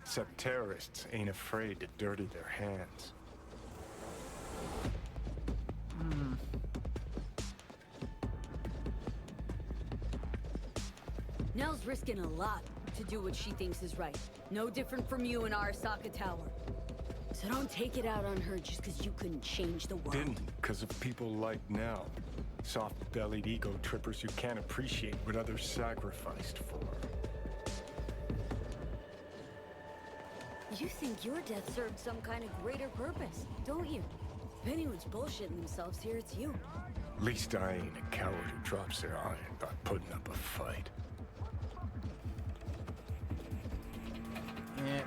Except terrorists ain't afraid to dirty their hands. Nell's risking a lot to do what she thinks is right. No different from you in Arasaka Tower. So don't take it out on her just because you couldn't change the world. Didn't, because of people like Nell. Soft-bellied ego trippers who can't appreciate what others sacrificed for. You think your death served some kind of greater purpose, don't you? If anyone's bullshitting themselves here, it's you. At least I ain't a coward who drops their iron by putting up a fight. Yeah.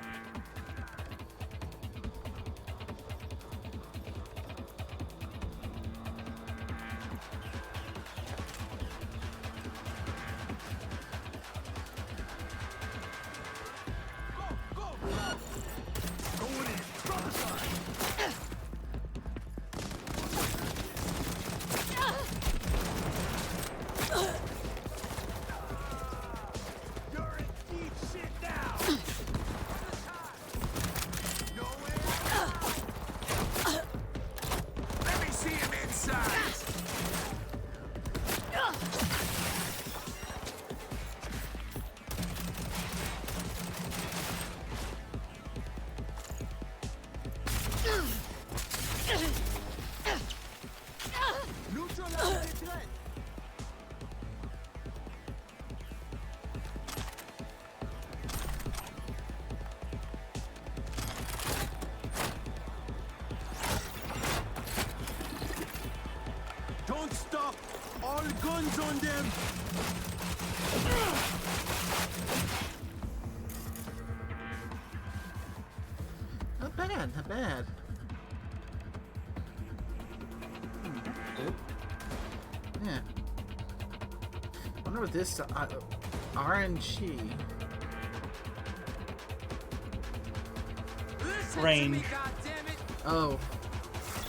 Don't stop! All guns on them! Not bad, not bad. Yeah. Wonder what this RNG. Rain. Oh.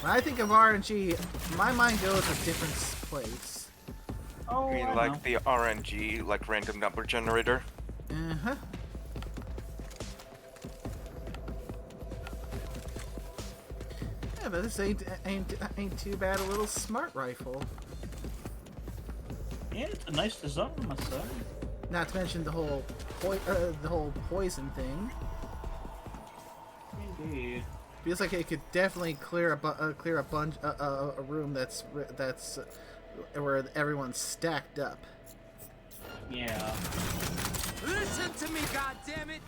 When I think of RNG, my mind goes a different place. Oh, I mean, I like know. the RNG, like random number generator. Uh-huh. Yeah, but this ain't too bad. A little smart rifle. Yeah, it's a nice design, I must say. Not to mention the whole poison thing. Indeed. Feels like it could definitely clear a room that's where everyone's stacked up. Yeah. Listen to me, goddammit!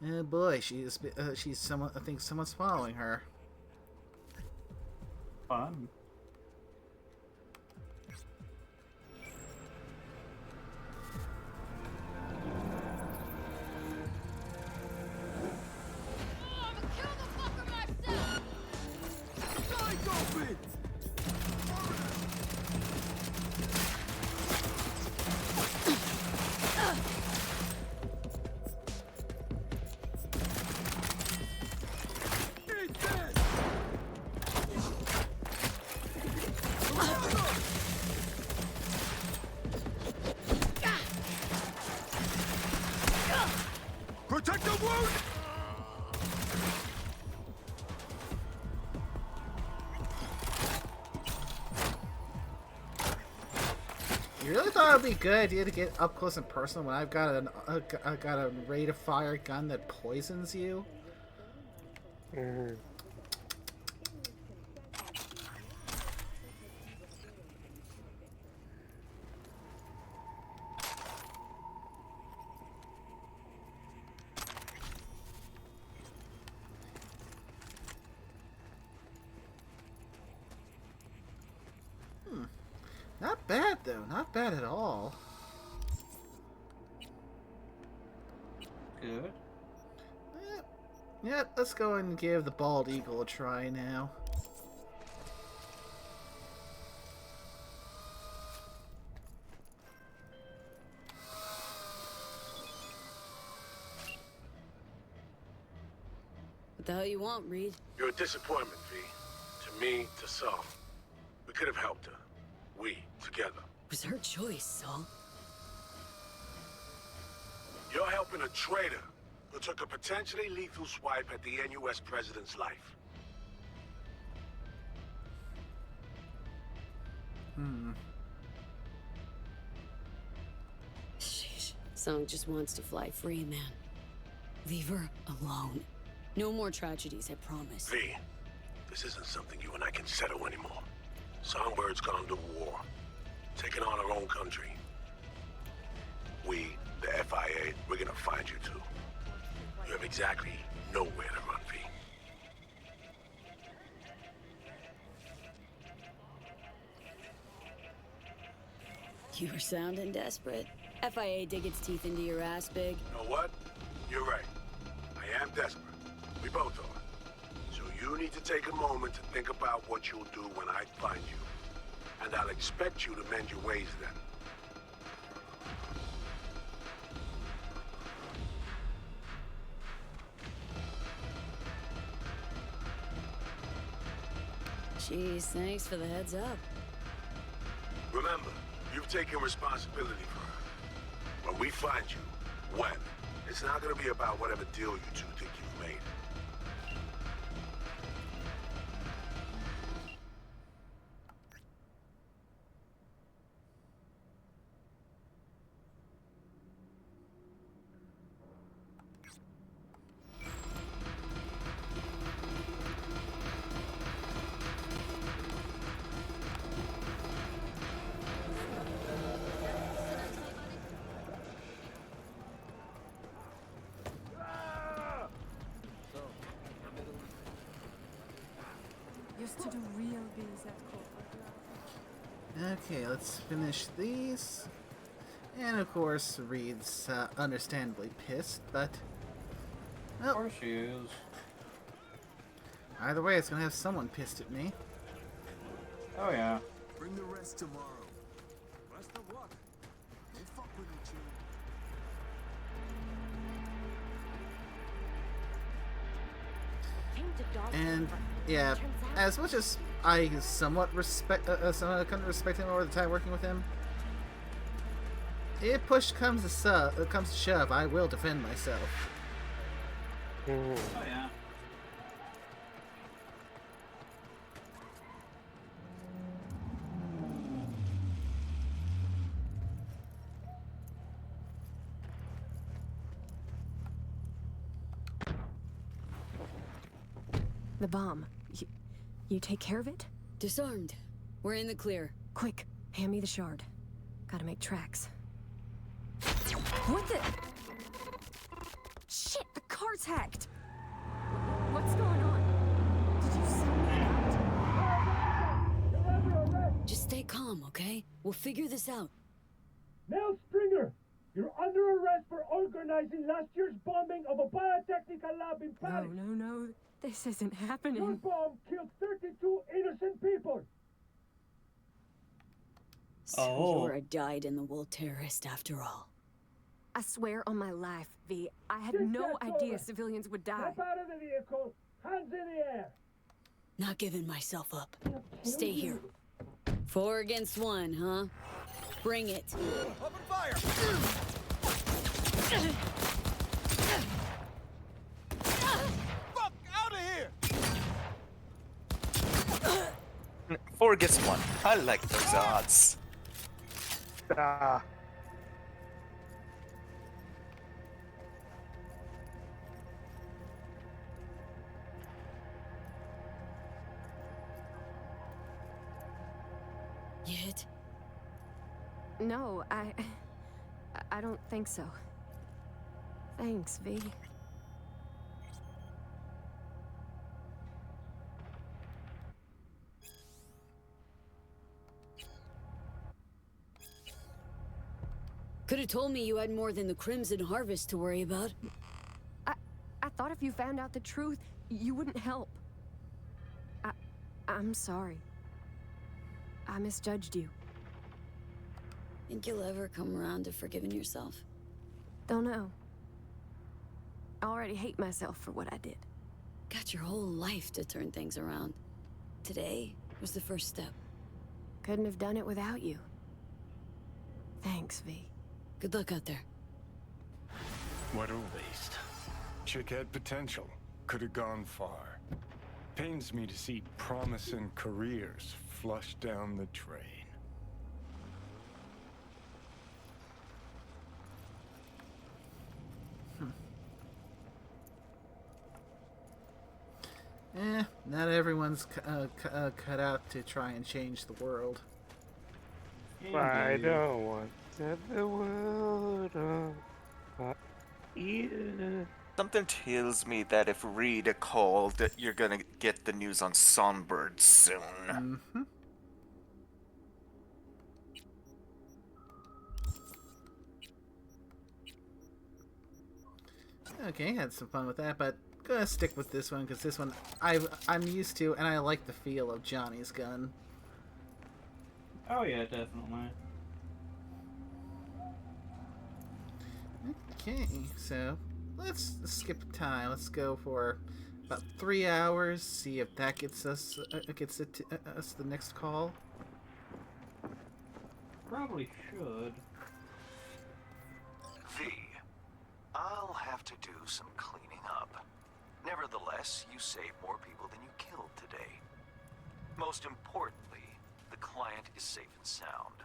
Oh boy, she's someone. I think someone's following her. Fun. Protect the wound! You really thought it would be a good idea to get up close and personal when I've got a rate of fire gun that poisons you? Mm-hmm. Not bad though, not bad at all. Good. Yep, let's go and give the bald eagle a try now. What the hell you want, Reed? You're a disappointment, V. To me, to some. We could have helped her. We, together. It was her choice, Saul. You're helping a traitor who took a potentially lethal swipe at the NUS president's life. Sheesh. Song just wants to fly free, man. Leave her alone. No more tragedies, I promise. V, this isn't something you and I can settle anymore. Songbird's gone to war, taking on our own country. We, the FIA, we're gonna find you two. You have exactly nowhere to run, V. You were sounding desperate. FIA dig its teeth into your ass, big. You know what? You're right. I am desperate. We both are. So you need to take a moment to think about what you'll do when I find you. And I'll expect you to mend your ways then. Jeez, thanks for the heads up. Remember, you've taken responsibility for her. When we find you, when, it's not gonna be about whatever deal you two think you've made. Used to do real biz at corporate. Okay, let's finish these. And of course, Reed's understandably pissed, but... Well, Of course she is. Either way, it's gonna have someone pissed at me. Oh yeah. Bring the rest tomorrow. Best of luck. Don't fuck with me, Chill. And yeah, as much as I somewhat respect, somewhat kind of respect him over the time working with him, if push comes to shove, I will defend myself. Oh yeah. The bomb. You take care of it? Disarmed. We're in the clear. Quick, hand me the shard. Gotta make tracks. What the? Shit, the car's hacked! What's going on? Did you see? Just stay calm, okay? We'll figure this out. Mel Stringer, you're under arrest for organizing last year's bombing of a biotechnical lab in Paris. No. This isn't happening. Your bomb killed 32 innocent people. So you're a dyed-in-the-wool terrorist after all. I swear on my life, V, I had Get no that idea over. civilians would die. Step out of the vehicle, hands in the air. Not giving myself up. Stay here. 4 against 1, huh? Bring it. Open fire! Fuck out of here! 4 against 1. I like those odds. You hit? No, I don't think so. Thanks, V. Could have told me you had more than the Crimson Harvest to worry about. I thought if you found out the truth, you wouldn't help. I'm sorry. I misjudged you. Think you'll ever come around to forgiving yourself? Don't know. I already hate myself for what I did. Got your whole life to turn things around. Today was the first step. Couldn't have done it without you. Thanks, V. Good luck out there. What a waste. Chick had potential. Could have gone far. Pains me to see promising careers flushed down the drain. Not everyone's cut out to try and change the world. I don't want to the world on fire. Something tells me that if Reed called, you're gonna get the news on Songbird soon. Mm-hmm. Okay, had some fun with that, but gonna stick with this one because this one I'm used to, and I like the feel of Johnny's gun. Oh yeah, definitely. Okay, so let's skip time. Let's go for about 3 hours. See if that gets us us the next call. Probably should. V, I'll have to do some cleaning up. Nevertheless, you saved more people than you killed today. Most importantly, the client is safe and sound.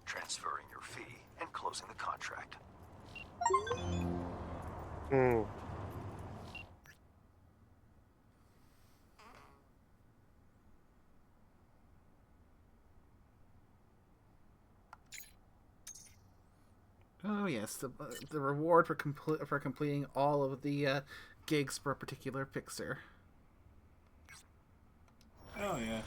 Transferring your fee and closing the contract. Oh yes, the reward for completing all of the gigs for a particular fixer. Oh yes.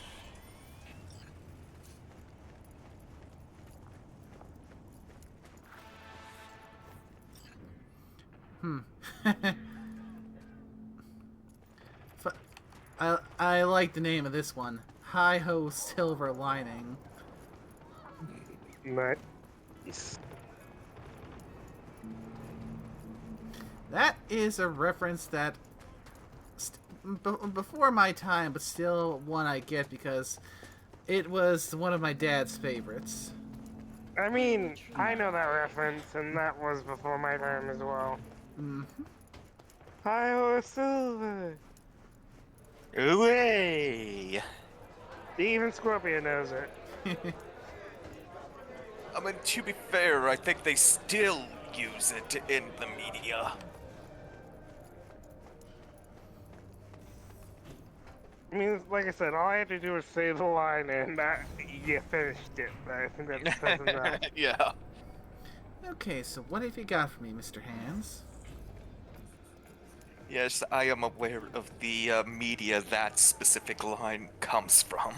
I like the name of this one. Hi-Ho Silver Lining. Nice. That is a reference that before my time, but still one I get because it was one of my dad's favorites. I mean, I know that reference, and that was before my time as well. Hi-Ho Silver! Hooray! Even Scorpio knows it. I mean, to be fair, I think they still use it in the media. I mean, like I said, all I had to do was say the line, and you finished it. I think that's enough. Yeah. Okay, so what have you got for me, Mr. Hands? Yes, I am aware of the media that specific line comes from.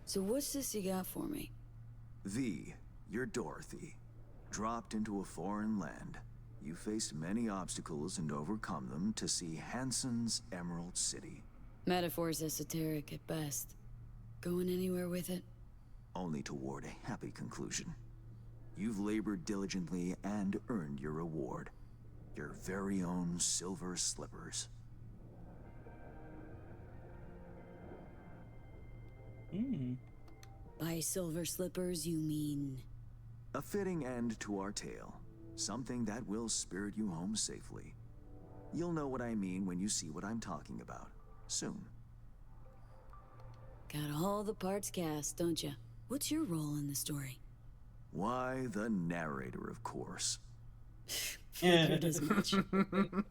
So what's this you got for me? V, you're Dorothy. Dropped into a foreign land. You faced many obstacles and overcome them to see Hansen's Emerald City. Metaphor's esoteric at best. Going anywhere with it? Only toward a happy conclusion. You've labored diligently and earned your reward. Your very own silver slippers. By silver slippers, you mean? A fitting end to our tale. Something that will spirit you home safely. You'll know what I mean when you see what I'm talking about. Soon. Got all the parts cast, don't you? What's your role in the story? Why, the narrator, of course. Figured as much. You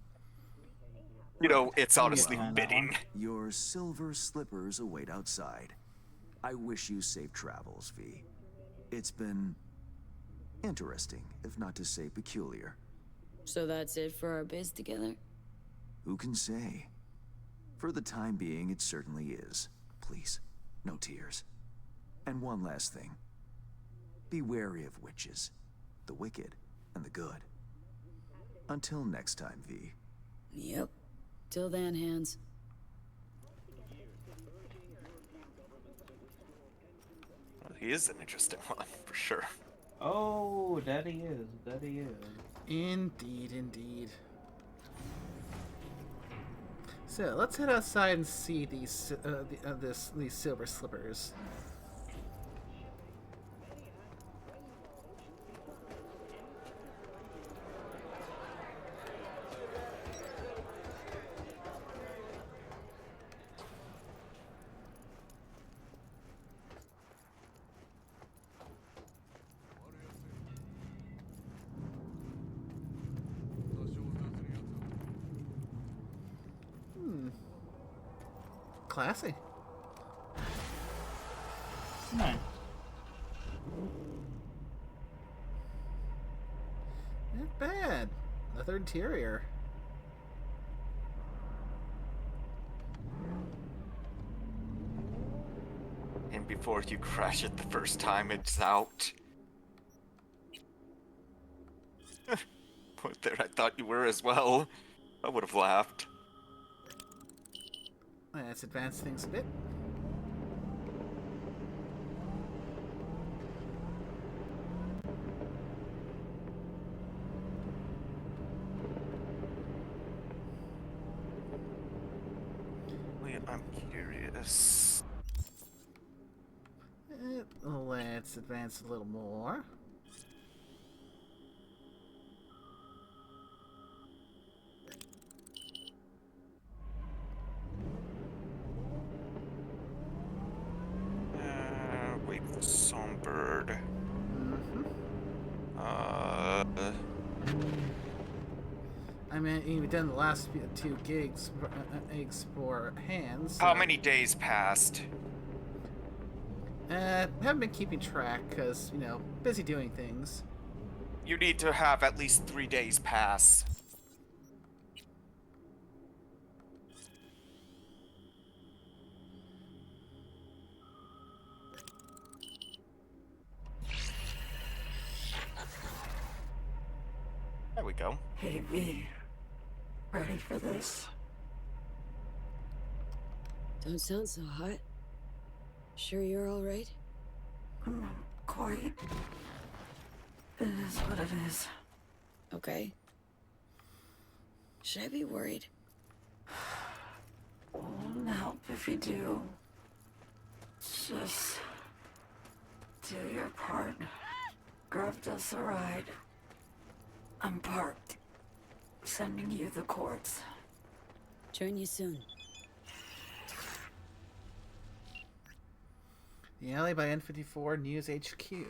know, it's honestly fitting. Your silver slippers await outside. I wish you safe travels, V. It's been interesting, if not to say peculiar. So that's it for our biz together? Who can say? For the time being, it certainly is. Please, no tears. And one last thing. Be wary of witches, the wicked and the good. Until next time, V. Yep. Till then, Hands. Well, he is an interesting one, for sure. Oh, that he is. That he is. Indeed, indeed. So let's head outside and see these these silver slippers. Classy. Nice. Not bad. Leather interior. And before you crash it the first time it's out. Point there, I thought you were as well. I would have laughed. Let's advance things a bit. Wait, I'm curious. Let's advance a little more. Wait, Songbird. I mean, you've done the last two eggs for Hands. How many days passed? Haven't been keeping track because, you know, busy doing things. You need to have at least 3 days pass. go. Hey, V. Ready for this? Don't sound so hot. Sure you're all right? Quite. It is what it is. Okay. Should I be worried? Won't help if you do. Just do your part. Grabbed us a ride. I'm parked. Sending you the cords. Join you soon. The alley by N54 News HQ.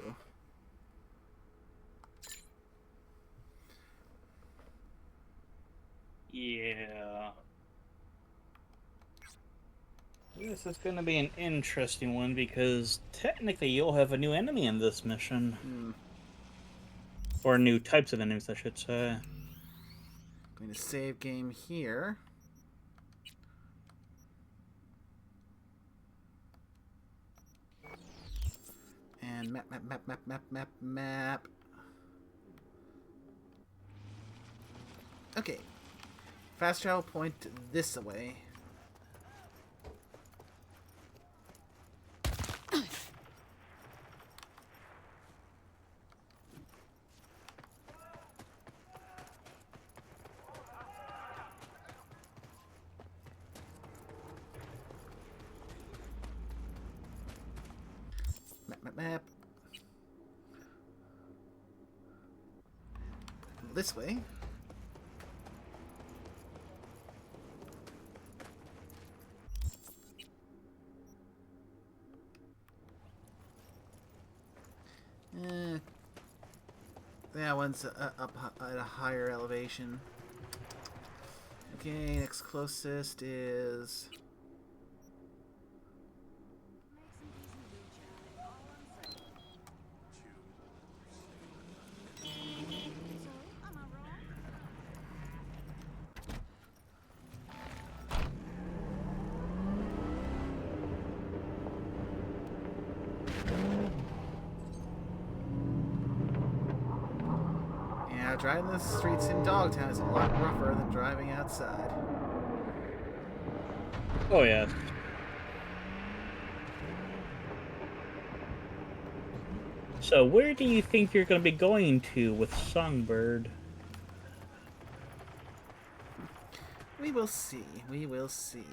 Yeah. This is going to be an interesting one because technically you'll have a new enemy in this mission. Or new types of enemies, I should say. Going to save game here. And map. Okay. Fast travel point this way. Map. This way. That one's up at a higher elevation. Okay, next closest is... driving the streets in Dogtown is a lot rougher than driving outside. Oh, yeah. So, where do you think you're going to be going to with Songbird? We will see. We will see.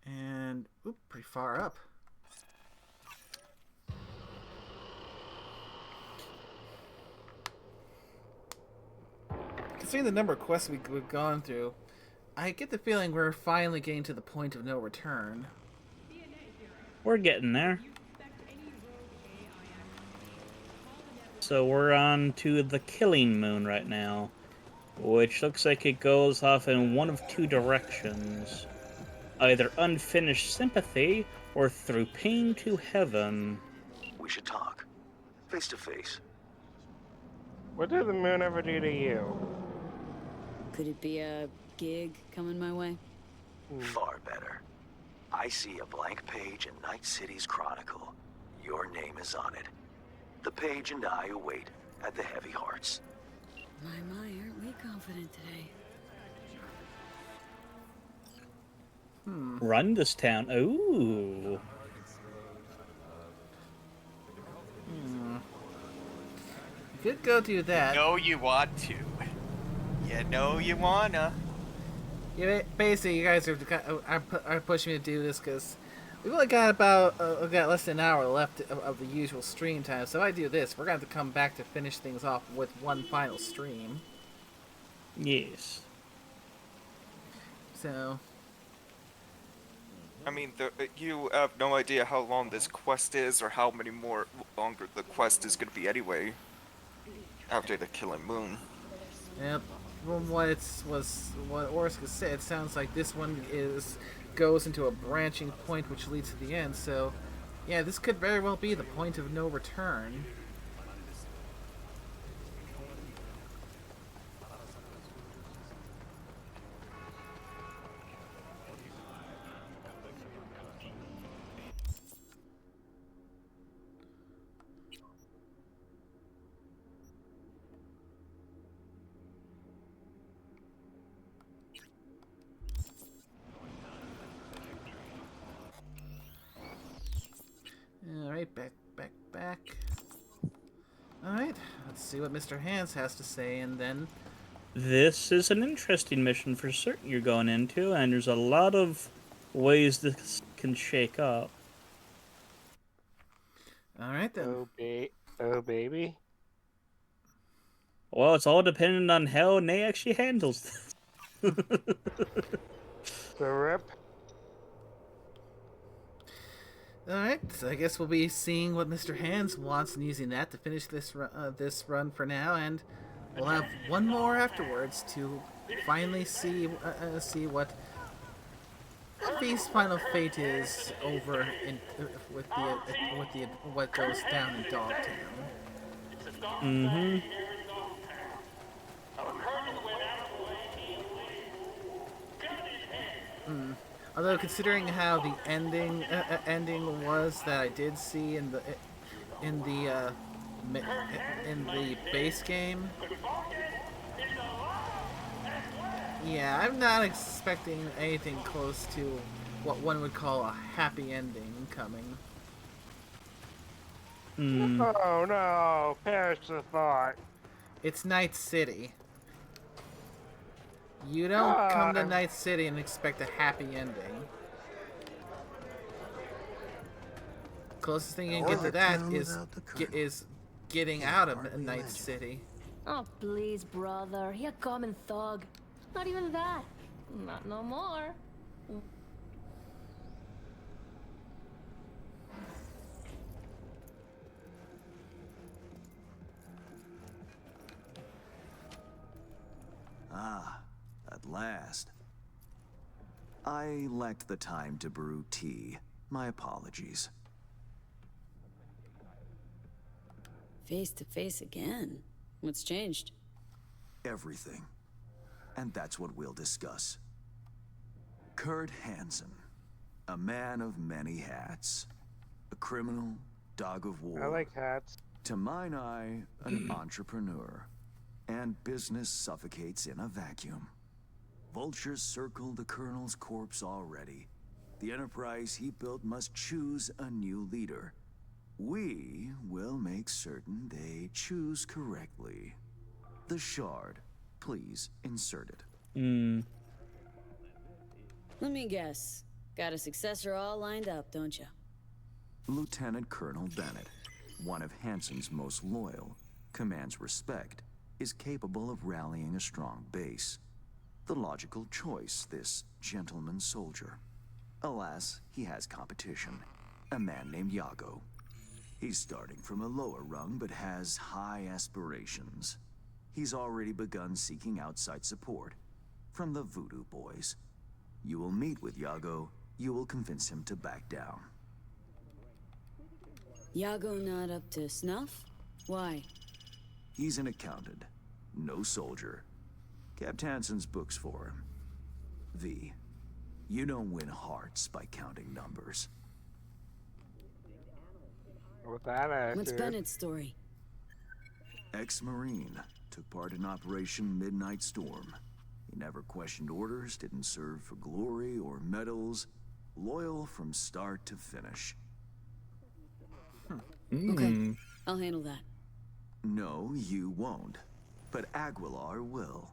And, oop, pretty far up. Considering the number of quests we've gone through, I get the feeling we're finally getting to the point of no return. We're getting there. So we're on to the Killing Moon right now, which looks like it goes off in one of two directions. Either unfinished sympathy or through pain to heaven. We should talk. Face to face. What did the moon ever do to you? Could it be a gig coming my way? Far better. I see a blank page in Night City's chronicle. Your name is on it. The page and I await at the Heavy Hearts. My, aren't we confident today? Run this town. Ooh. You could go do that. You know you want to. You know you wanna. Yeah, basically, you guys are pushing me to do this because we've only got got less than an hour left of the usual stream time. So if I do this, we're going to have to come back to finish things off with one final stream. Yes. So... I mean, you have no idea how long this quest is or how many more longer the quest is going to be anyway. After the Killing Moon. Yep. From what Orska said, it sounds like this one goes into a branching point which leads to the end. So, yeah, this could very well be the point of no return. back. Alright, let's see what Mr. Hands has to say, and then... This is an interesting mission for certain you're going into, and there's a lot of ways this can shake up. Alright then. Oh, baby. Well, it's all dependent on how Nay actually handles this. The rip. Alright, so I guess we'll be seeing what Mr. Hands wants and using that to finish this run for now, and we'll have one more afterwards to finally see what V's final fate is over in with the what goes down in Dogtown. Mm-hmm. Although considering how the ending was that I did see in the base game, yeah, I'm not expecting anything close to what one would call a happy ending coming. Oh no, perish the thought. It's Night City. You don't come to Night City and expect a happy ending. Closest thing you can get to that is getting out of Night City. Oh, please, brother. He a common thug. Not even that. Not no more. Ah, at last. I lacked the time to brew tea. My apologies. Face to face again. What's changed? Everything. And that's what we'll discuss. Kurt Hansen, a man of many hats. A criminal, dog of war. I like hats. To mine eye, an entrepreneur. And business suffocates in a vacuum. Vultures circle the Colonel's corpse already. The enterprise he built must choose a new leader. We will make certain they choose correctly. The Shard, please insert it. Let me guess. Got a successor all lined up, don't you? Lieutenant Colonel Bennett, one of Hansen's most loyal, commands respect, is capable of rallying a strong base. The logical choice, this gentleman soldier. Alas, he has competition. A man named Yago. He's starting from a lower rung, but has high aspirations. He's already begun seeking outside support from the Voodoo Boys. You will meet with Yago. You will convince him to back down. Yago not up to snuff? Why? He's an accountant, no soldier. Kept Hansen's books for him. V, you don't win hearts by counting numbers. With that attitude. What's Bennett's story? Ex-Marine, took part in Operation Midnight Storm. He never questioned orders, didn't serve for glory or medals. Loyal from start to finish. Okay, I'll handle that. No, you won't. But Aguilar will.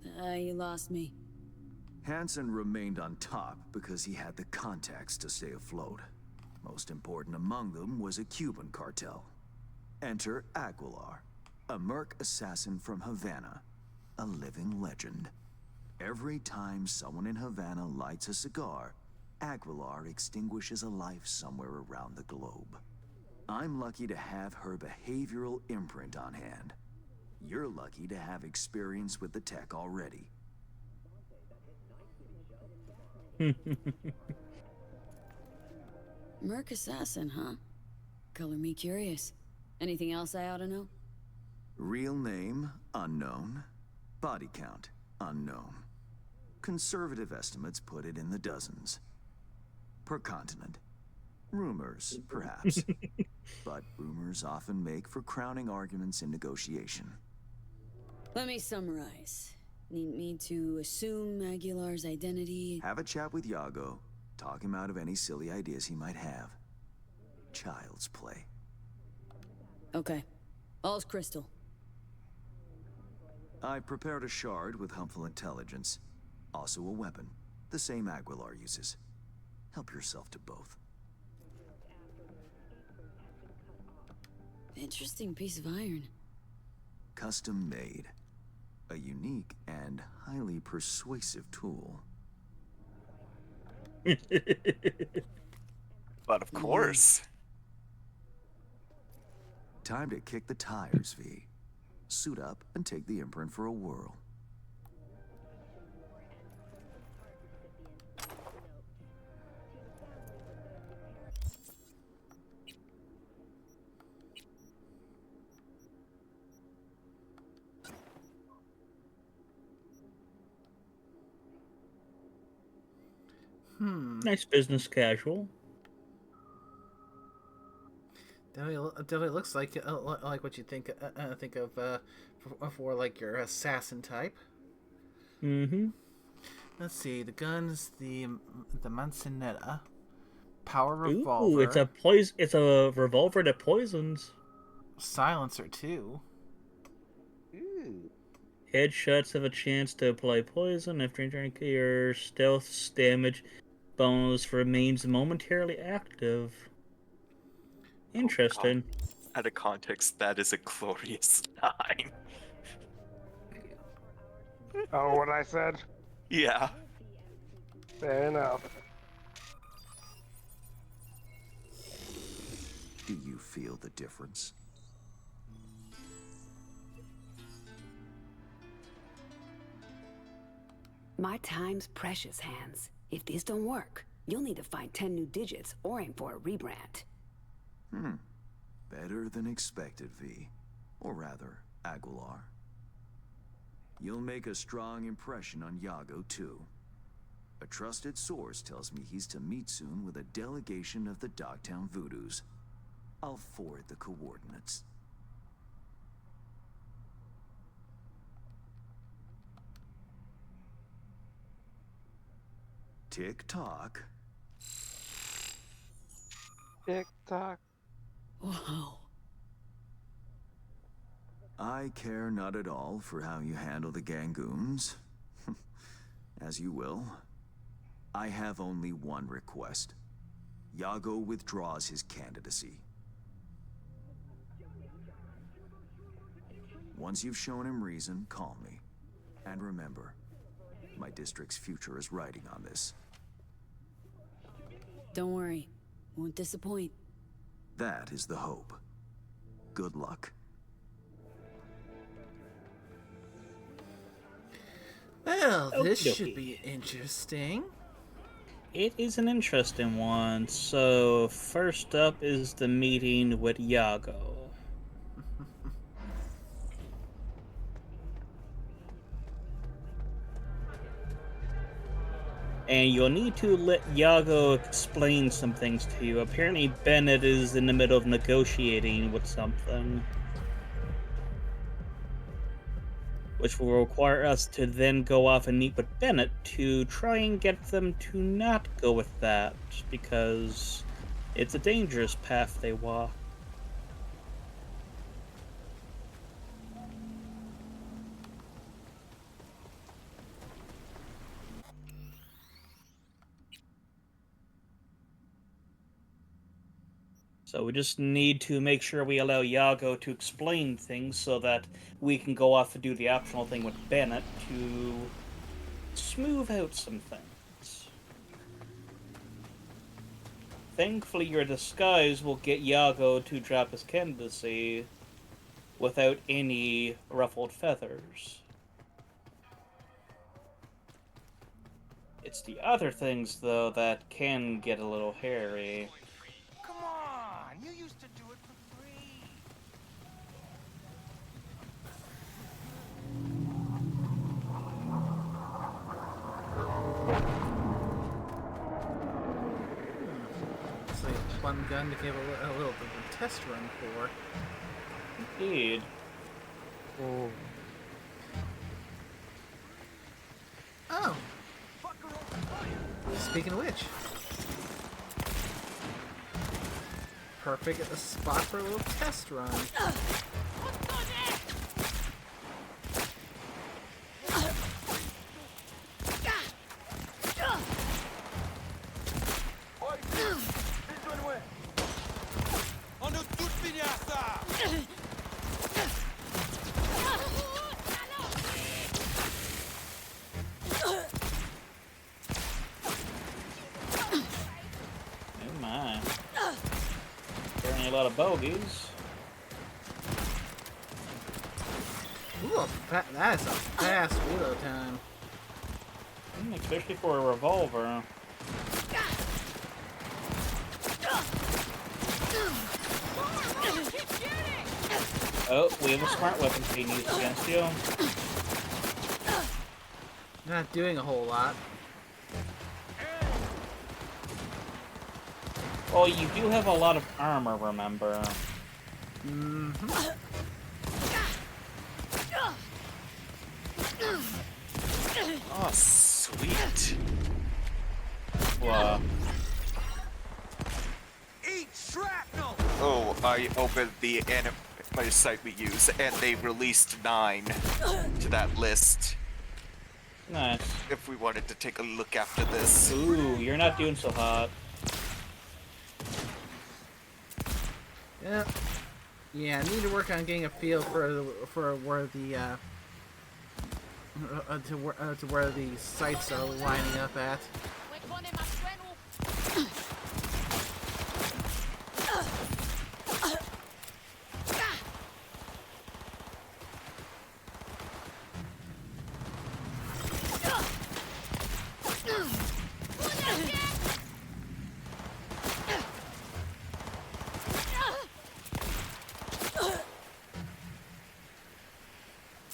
You lost me. Hansen remained on top because he had the contacts to stay afloat. Most important among them was a Cuban cartel. Enter Aguilar, a merc assassin from Havana, a living legend. Every time someone in Havana lights a cigar, Aguilar extinguishes a life somewhere around the globe. I'm lucky to have her behavioral imprint on hand. You're lucky to have experience with the tech already. Merc assassin, huh? Color me curious. Anything else I ought to know? Real name, unknown. Body count, unknown. Conservative estimates put it in the dozens. Per continent. Rumors, perhaps. But rumors often make for crowning arguments in negotiation. Let me summarize. Need me to assume Aguilar's identity? Have a chat with Yago. Talk him out of any silly ideas he might have. child's play. Okay. All's crystal. I prepared a shard with helpful intelligence. Also a weapon, the same Aguilar uses. Help yourself to both. Interesting piece of iron. Custom made. A unique and highly persuasive tool. But of course. Time to kick the tires, V. Suit up and take the imprint for a whirl. Nice business casual. Definitely looks like what you think of for like your assassin type. Mm-hmm. Let's see, the guns, the Manzanetta, power revolver. Ooh, it's a revolver that poisons. Silencer too. Headshots have a chance to apply poison after entering your stealth damage bonus remains momentarily active. Interesting. Oh, out of context, that is a glorious 9. Oh, what I said? Yeah. Fair enough. Do you feel the difference? My time's precious, Hans. If this don't work, you'll need to find 10 new digits or aim for a rebrand. Better than expected, V. Or rather, Aguilar. You'll make a strong impression on Yago, too. A trusted source tells me he's to meet soon with a delegation of the Dogtown Voodoos. I'll forward the coordinates. Tick-tock. Tick-tock. Wow. I care not at all for how you handle the Gangoons. As you will. I have only one request. Yago withdraws his candidacy. Once you've shown him reason, call me. And remember, my district's future is riding on this. Don't worry. Won't disappoint. That is the hope. Good luck. Well, this should be interesting. It is an interesting one. So, first up is the meeting with Yago. And you'll need to let Yago explain some things to you. Apparently Bennett is in the middle of negotiating with something, which will require us to then go off and meet with Bennett to try and get them to not go with that, because it's a dangerous path they walk. So we just need to make sure we allow Yago to explain things so that we can go off and do the optional thing with Bennett to smooth out some things. Thankfully, your disguise will get Yago to drop his candidacy without any ruffled feathers. It's the other things, though, that can get a little hairy. Come on, you used to do it for free. It's like one gun to give a little bit of a test run for. Indeed. Oh. Speaking of which. perfect spot for a little test run. Oh my. Apparently a lot of bogeys. Ooh, that is a fast reload time. Especially for a revolver. Oh, we have a smart weapon being used against you. Not doing a whole lot. Well, you do have a lot of armor, remember? Mm-hmm. Oh, sweet. Wow. Eat shrapnel! Oh, I opened the anime site we use, and they released 9 to that list. Nice. If we wanted to take a look after this. Ooh, you're not doing so hot. Yeah. Yeah, I need to work on getting a feel for where the to where the sites are lining up at.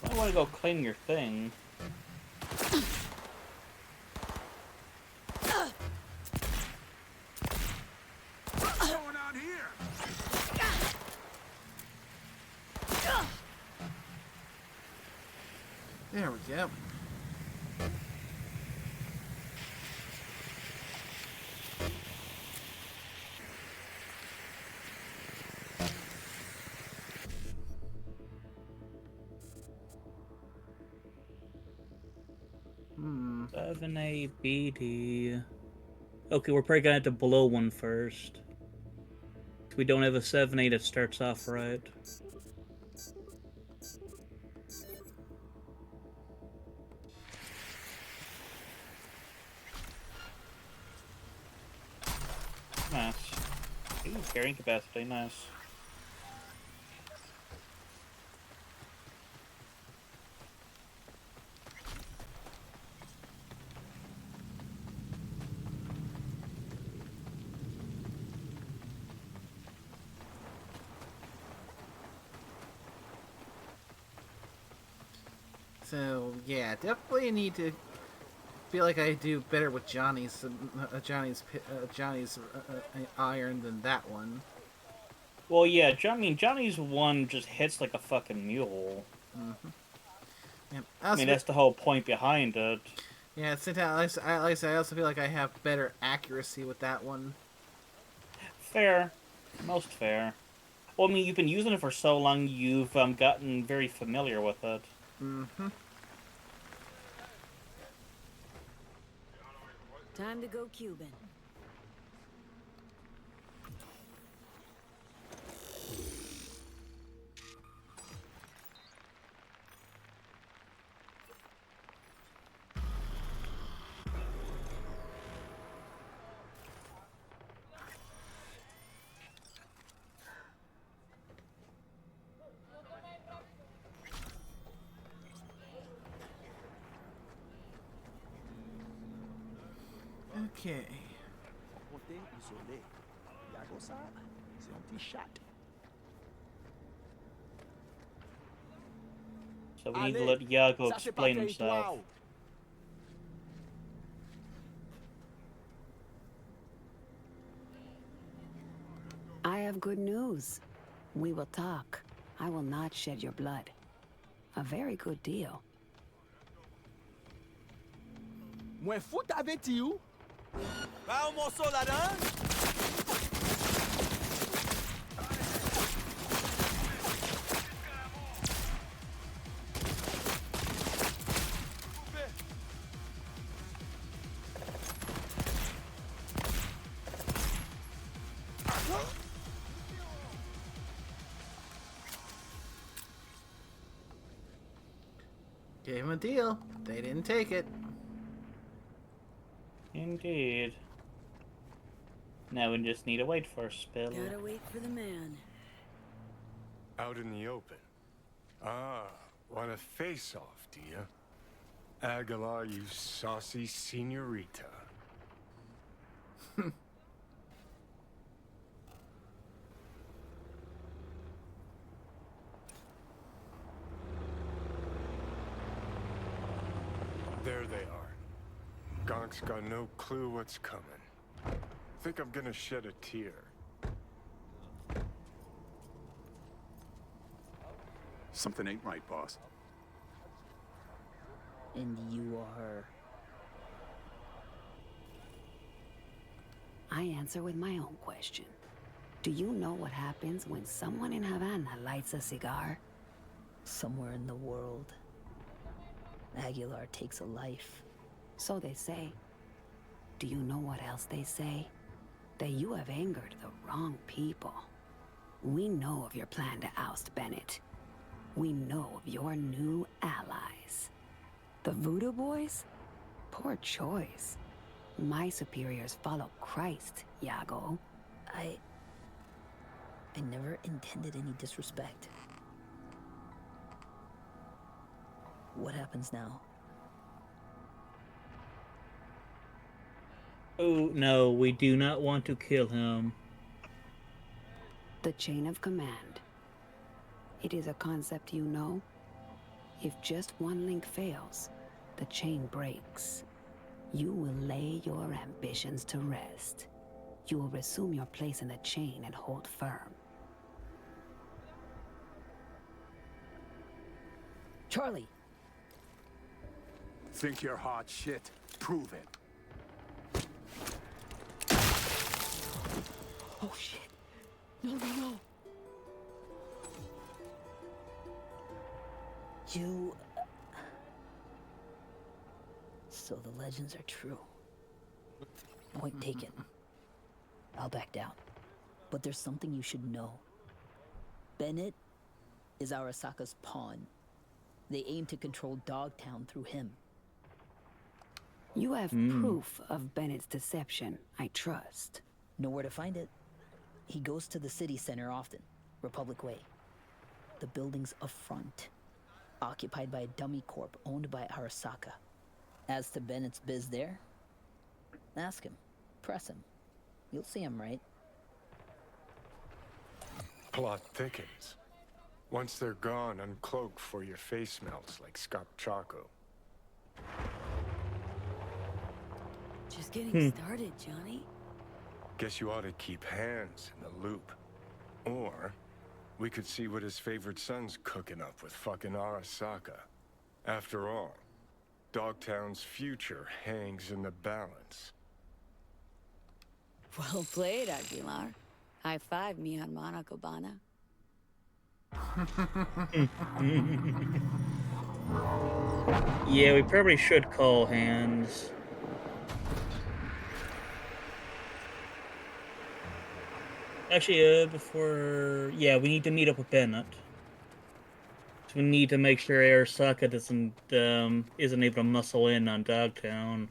I want to go claim your thing. What's going on here? There we go. Hmm. 7A BD. Okay, we're probably gonna have to blow one first. We don't have a 7A that starts off right. Nice. Ooh, carrying capacity, nice. So yeah, definitely need to feel like I do better with Johnny's iron than that one. Well, yeah, Johnny's one just hits like a fucking mule. Mm-hmm. Yeah, I mean, that's the whole point behind it. Yeah, sometimes I also feel like I have better accuracy with that one. Fair. Most fair. Well, I mean, you've been using it for so long, you've gotten very familiar with it. Mm-hmm. Time to go Cuban. Okay. So we need to let Iago explain himself. I have good news. We will talk. I will not shed your blood. A very good deal. Mwen fout avè ti ou? Ba ou monso la dan? Gave him a deal. They didn't take it. Indeed. Now we just need to wait for a spell. Gotta wait for the man. Out in the open. Ah, want a face-off, do you? Aguilar, you saucy senorita. There they are. Gonk's got no clue what's coming. Think I'm gonna shed a tear. Something ain't right, boss. And you are... I answer with my own question. Do you know what happens when someone in Havana lights a cigar? Somewhere in the world, Aguilar takes a life. So they say. Do you know what else they say? That you have angered the wrong people. We know of your plan to oust Bennett. We know of your new allies. The Voodoo Boys? Poor choice. My superiors follow Christ, Iago. I never intended any disrespect. What happens now? Oh, no, we do not want to kill him. The chain of command. It is a concept you know. If just one link fails, the chain breaks. You will lay your ambitions to rest. You will resume your place in the chain and hold firm. Charlie! Think you're hot shit? Prove it. Oh shit! No, no, no! You... So the legends are true. Point taken. I'll back down. But there's something you should know. Bennett is Arasaka's pawn. They aim to control Dogtown through him. You have proof of Bennett's deception, I trust. Know where to find it. He goes to the city center often, Republic Way. The building's a front, occupied by a dummy corp owned by Arasaka. As to Bennett's biz there, ask him, press him. You'll see him right. Plot thickens. Once they're gone, uncloak for your face melts like Scott Chaco. Just getting started, Johnny. Guess you ought to keep hands in the loop. Or we could see what his favorite son's cooking up with fucking Arasaka. After all, Dogtown's future hangs in the balance. Well played, Aguilar. High five, mi hermana Cubana. Yeah, we probably should call hands. Actually, before... Yeah, we need to meet up with Bennett. So we need to make sure Arasaka isn't able to muscle in on Dogtown.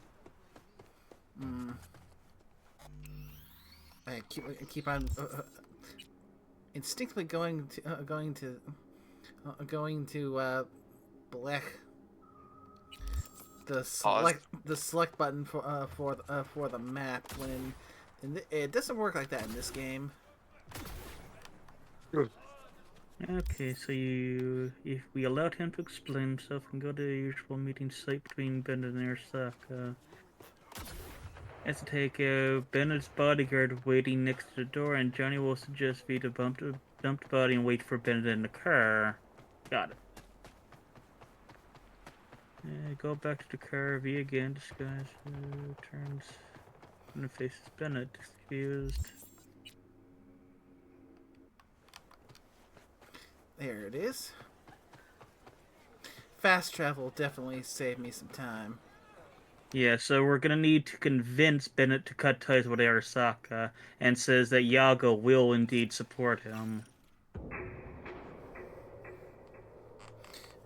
I keep on instinctively going to black the select button for the map when it doesn't work like that in this game. Okay, so if we allowed him to explain himself and go to the usual meeting site between Bennett and Arasaka. Has to take Bennett's bodyguard waiting next to the door, and Johnny will suggest V to dump the body and wait for Bennett in the car. Got it. Go back to the car. V again. Disguise. Turns and faces Bennett. Excused. There it is. Fast travel definitely saved me some time. Yeah, so we're gonna need to convince Bennett to cut ties with Arasaka, and says that Yago will indeed support him.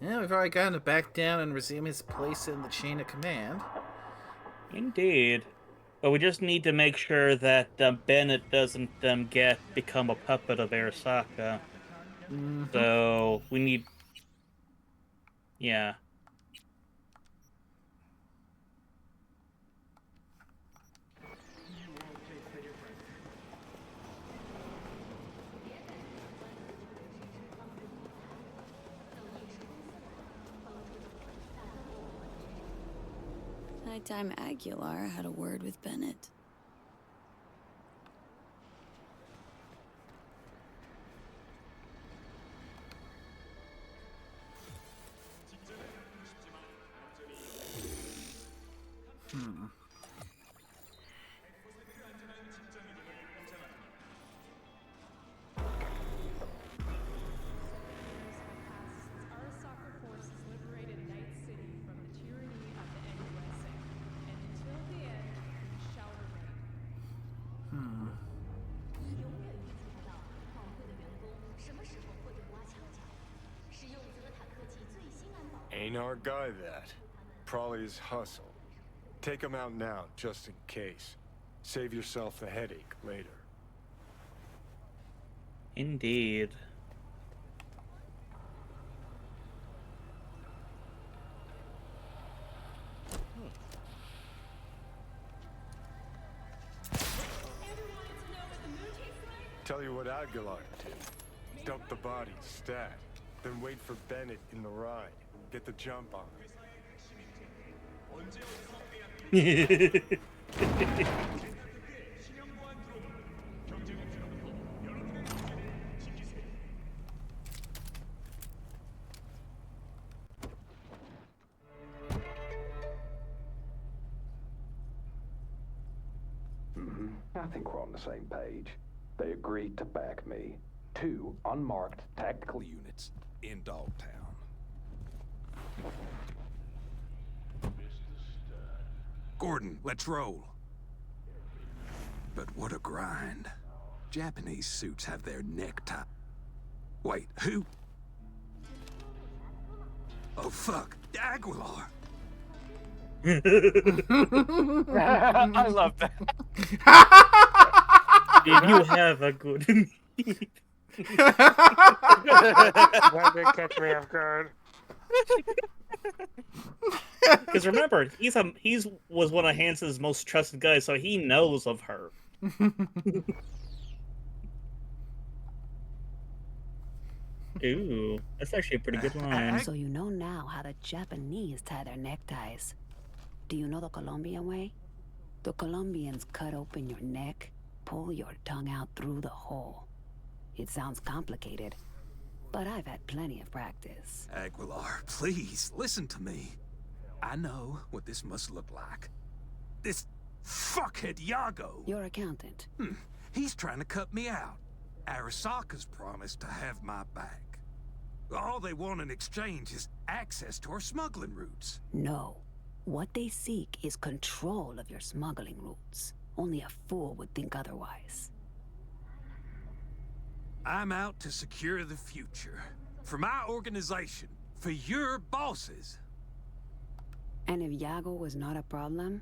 Yeah, we've already got him to back down and resume his place in the chain of command. Indeed. But we just need to make sure that Bennett doesn't become a puppet of Arasaka. So we need... Yeah. Nighttime Aguilar had a word with Bennett. Arasaka forces liberated Night City from the tyranny of the NUSA, and until the end, we shall remain. Ain't our guy that. Probably his hustle. Take him out now, just in case. Save yourself the headache later. Indeed. Tell you what Aguilar did. Dump the body, stat. Then wait for Bennett in the ride. Get the jump on him. I think we're on the same page. They agreed to back me. 2 unmarked tactical units in Dogtown. Gordon, let's roll. But what a grind. Japanese suits have their necktie. Wait, who? Oh, fuck. Aguilar. I love that. Did you have a good meet? That did catch me off guard. Because remember, he's was one of Hansen's most trusted guys, so he knows of her. Ooh, that's actually a pretty good line. So you know now how the Japanese tie their neckties. Do you know the Colombian way? The Colombians cut open your neck, pull your tongue out through the hole. It sounds complicated, but I've had plenty of practice. Aguilar, please, listen to me. I know what this must look like. This fuckhead Yago. Your accountant. He's trying to cut me out. Arasaka's promised to have my back. All they want in exchange is access to our smuggling routes. No. What they seek is control of your smuggling routes. Only a fool would think otherwise. I'm out to secure the future. For my organization. For your bosses. And if Yago was not a problem,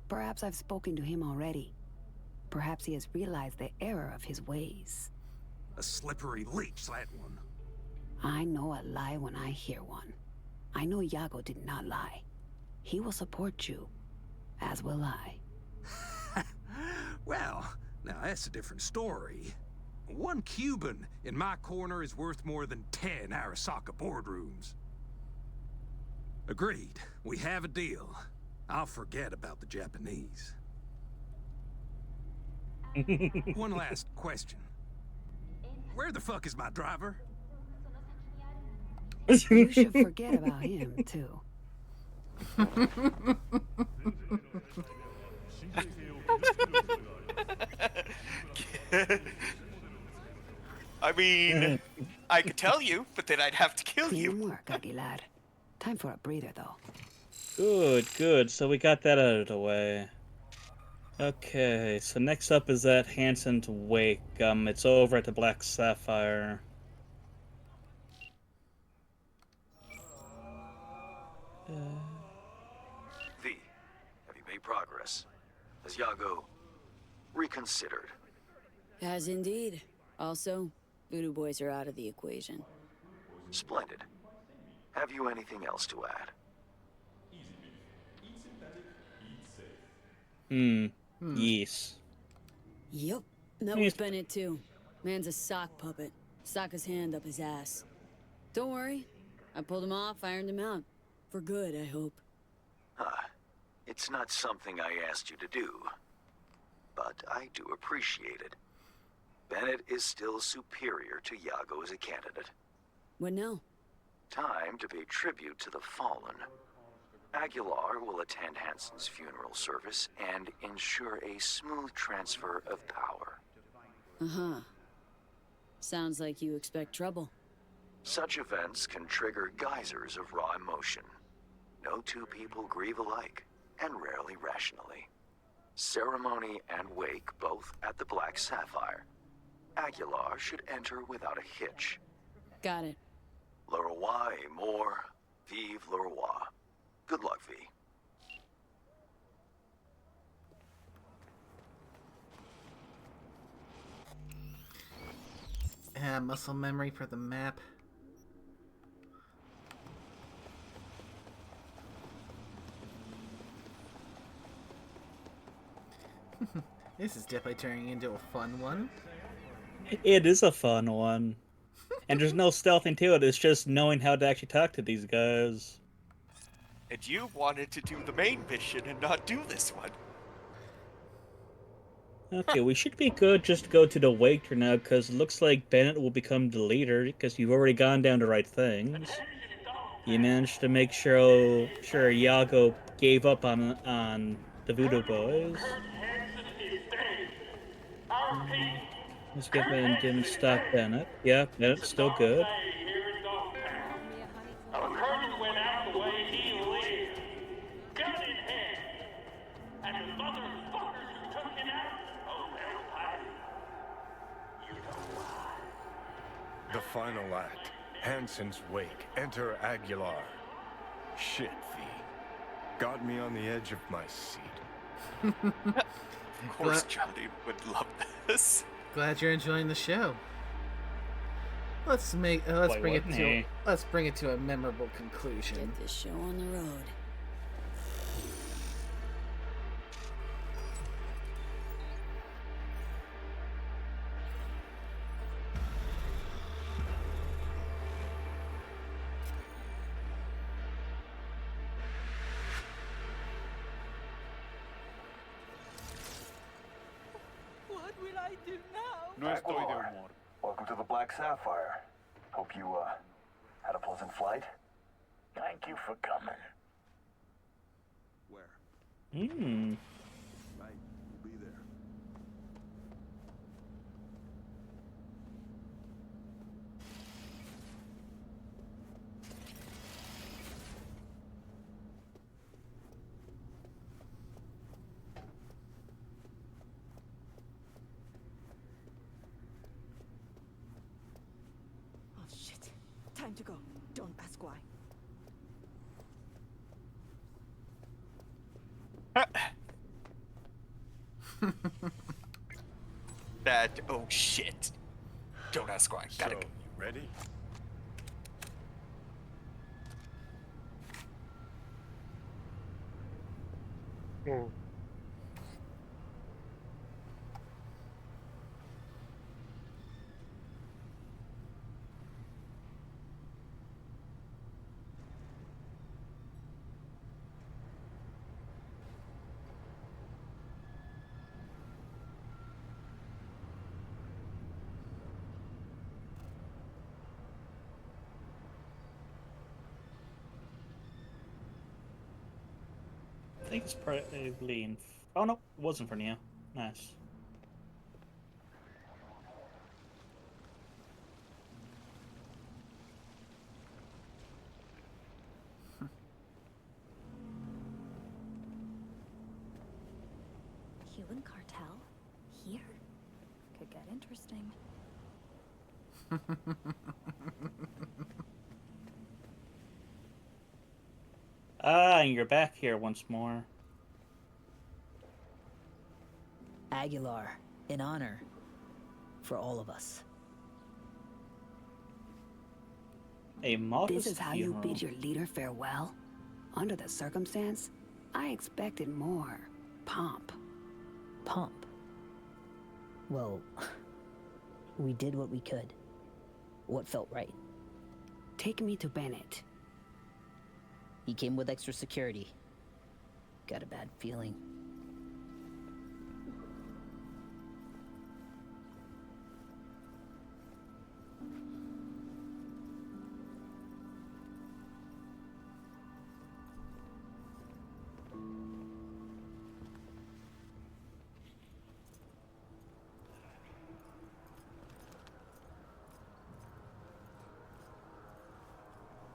perhaps I've spoken to him already. Perhaps he has realized the error of his ways. A slippery leech, that one. I know a lie when I hear one. I know Yago did not lie. He will support you, as will I. Well, now that's a different story. 1 Cuban in my corner is worth more than 10 Arasaka boardrooms. Agreed. We have a deal. I'll forget about the Japanese. One last question. Where the fuck is my driver? You should forget about him, too. I mean, I could tell you, but then I'd have to kill you. Teamwork, Aguilar. Time for a breather, though. Good, good. So we got that out of the way. Okay, so next up is at Hansen's Wake. It's over at the Black Sapphire. V, have you made progress? Has Yago reconsidered? Has indeed. Also, Voodoo Boys are out of the equation. Splendid. Have you anything else to add? Yes. Yup. Met with Bennett too. Man's a sock puppet. Sock his hand up his ass. Don't worry. I pulled him off, ironed him out. For good, I hope. It's not something I asked you to do, but I do appreciate it. Bennett is still superior to Yago as a candidate. What now? Time to pay tribute to the fallen. Aguilar will attend Hansen's funeral service and ensure a smooth transfer of power. Uh-huh. Sounds like you expect trouble. Such events can trigger geysers of raw emotion. No two people grieve alike, and rarely rationally. Ceremony and wake both at the Black Sapphire. Aguilar should enter without a hitch. Got it. Le roi est mort, vive le roi. Good luck, V. Muscle memory for the map. This is definitely turning into a fun one. It is a fun one. And there's no stealthing to it, it's just knowing how to actually talk to these guys. And you wanted to do the main mission and not do this one. Okay, we should be good just to go to the Waker now, because it looks like Bennett will become the leader, because you've already gone down the right things. You managed to make sure Yago gave up on the Voodoo Boys. Let's get and didn't stop Bennett. Yeah, Bennett's still good. The final act. Hansen's Wake. Enter Aguilar. Shit, V. Got me on the edge of my seat. Of course Johnny would love this. Glad you're enjoying the show. Let's bring it to a memorable conclusion. Get this show on the road. What will I do now? No estoy de humor. Welcome to the Black Sapphire. Hope you, had a pleasant flight. Thank you for coming. Where? Hmm. Right, we'll be there. Oh shit. Time to go. Don't ask why. That, oh shit. Don't ask why. Gotta go. You ready? I think it's probably in... Oh no, it wasn't for Neo. Nice. Cuban cartel? Here? Could get interesting. Ah, and you're back here once more. Aguilar, in honor. For all of us. A modest This is how you funeral. bid your leader farewell? Under the circumstance, I expected more pomp. Pomp? Well, we did what we could. What felt right. Take me to Bennett. He came with extra security. Got a bad feeling.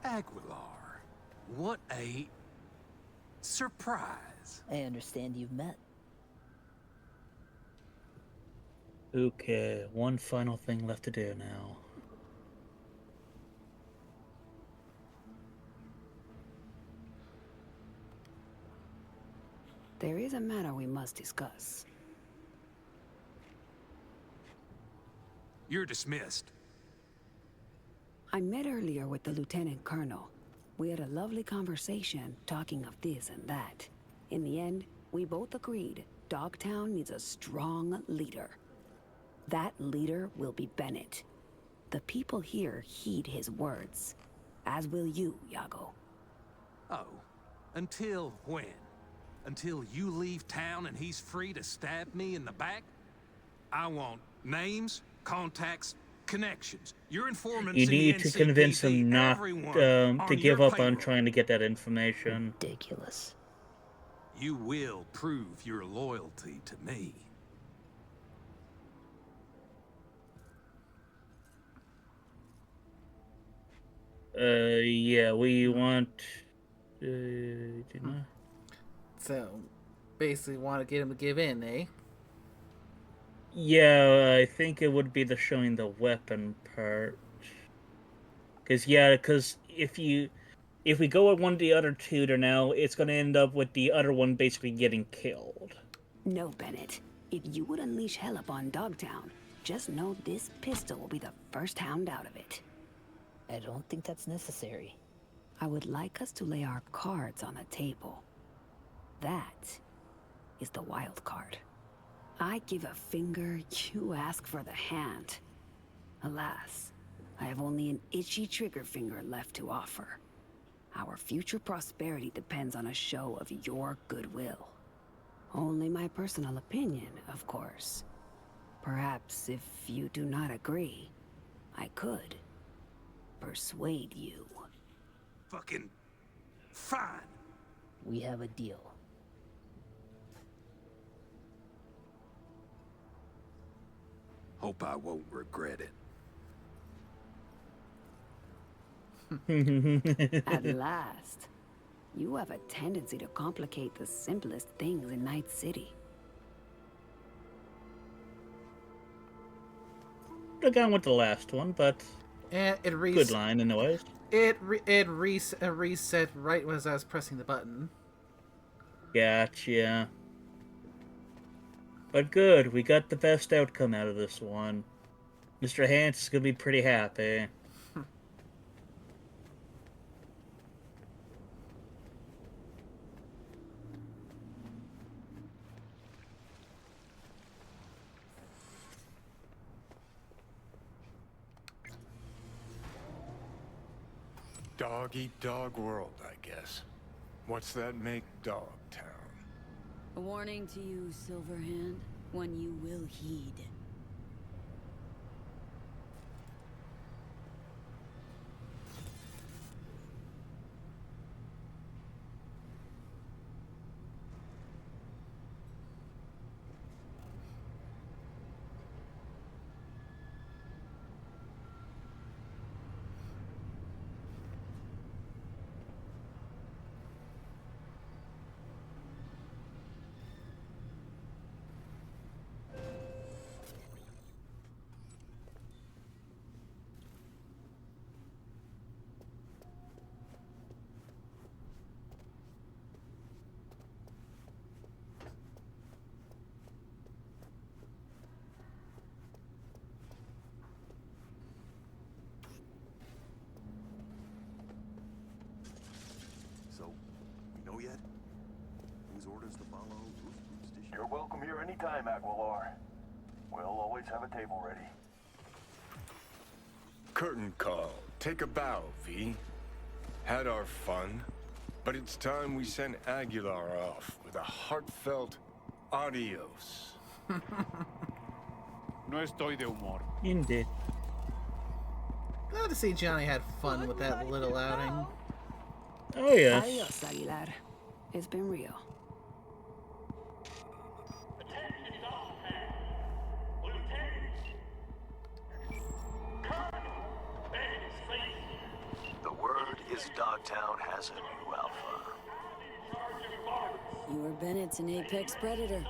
Aguilar, what a surprise. I understand you've met. Okay, one final thing left to do now. There is a matter we must discuss. You're dismissed. I met earlier with the Lieutenant Colonel. We had a lovely conversation, talking of this and that. In the end, we both agreed Dogtown needs a strong leader. That leader will be Bennett. The people here heed his words, as will you, Yago. Oh, until when? Until you leave town and he's free to stab me in the back? I want names, contacts, connections. Your informants You in the need to convince NCPD, him not everyone to on give your up on payroll. trying to get that information. Ridiculous. You will prove your loyalty to me. Yeah, we want... you know? So, basically want to get him to give in, eh? Yeah, I think it would be the showing the weapon part. Because if we go with one of the other two to now, it's going to end up with the other one basically getting killed. No, Bennett. If you would unleash hell upon Dogtown, just know this pistol will be the first hound out of it. I don't think that's necessary. I would like us to lay our cards on the table. That is the wild card. I give a finger, you ask for the hand. Alas, I have only an itchy trigger finger left to offer. Our future prosperity depends on a show of your goodwill. Only my personal opinion, of course. Perhaps if you do not agree, I could persuade you. Fucking fine. We have a deal. Hope I won't regret it. At last. You have a tendency to complicate the simplest things in Night City. Could have gone with the last one, but And it good line anyways. It reset right as I was pressing the button. Gotcha. But good, we got the best outcome out of this one. Mr. Hans is gonna be pretty happy. Dog-eat-dog world, I guess. What's that make Dogtown? A warning to you, Silverhand, one you will heed. You're welcome here anytime, Aguilar. We'll always have a table ready. Curtain call. Take a bow, V. Had our fun, but it's time we send Aguilar off with a heartfelt adios. No estoy de humor. Indeed. Glad to see Johnny had fun with that little outing. Oh, yes. Adios, Aguilar. It's been real. The word is Dogtown has a new alpha. You are Bennett's an apex predator.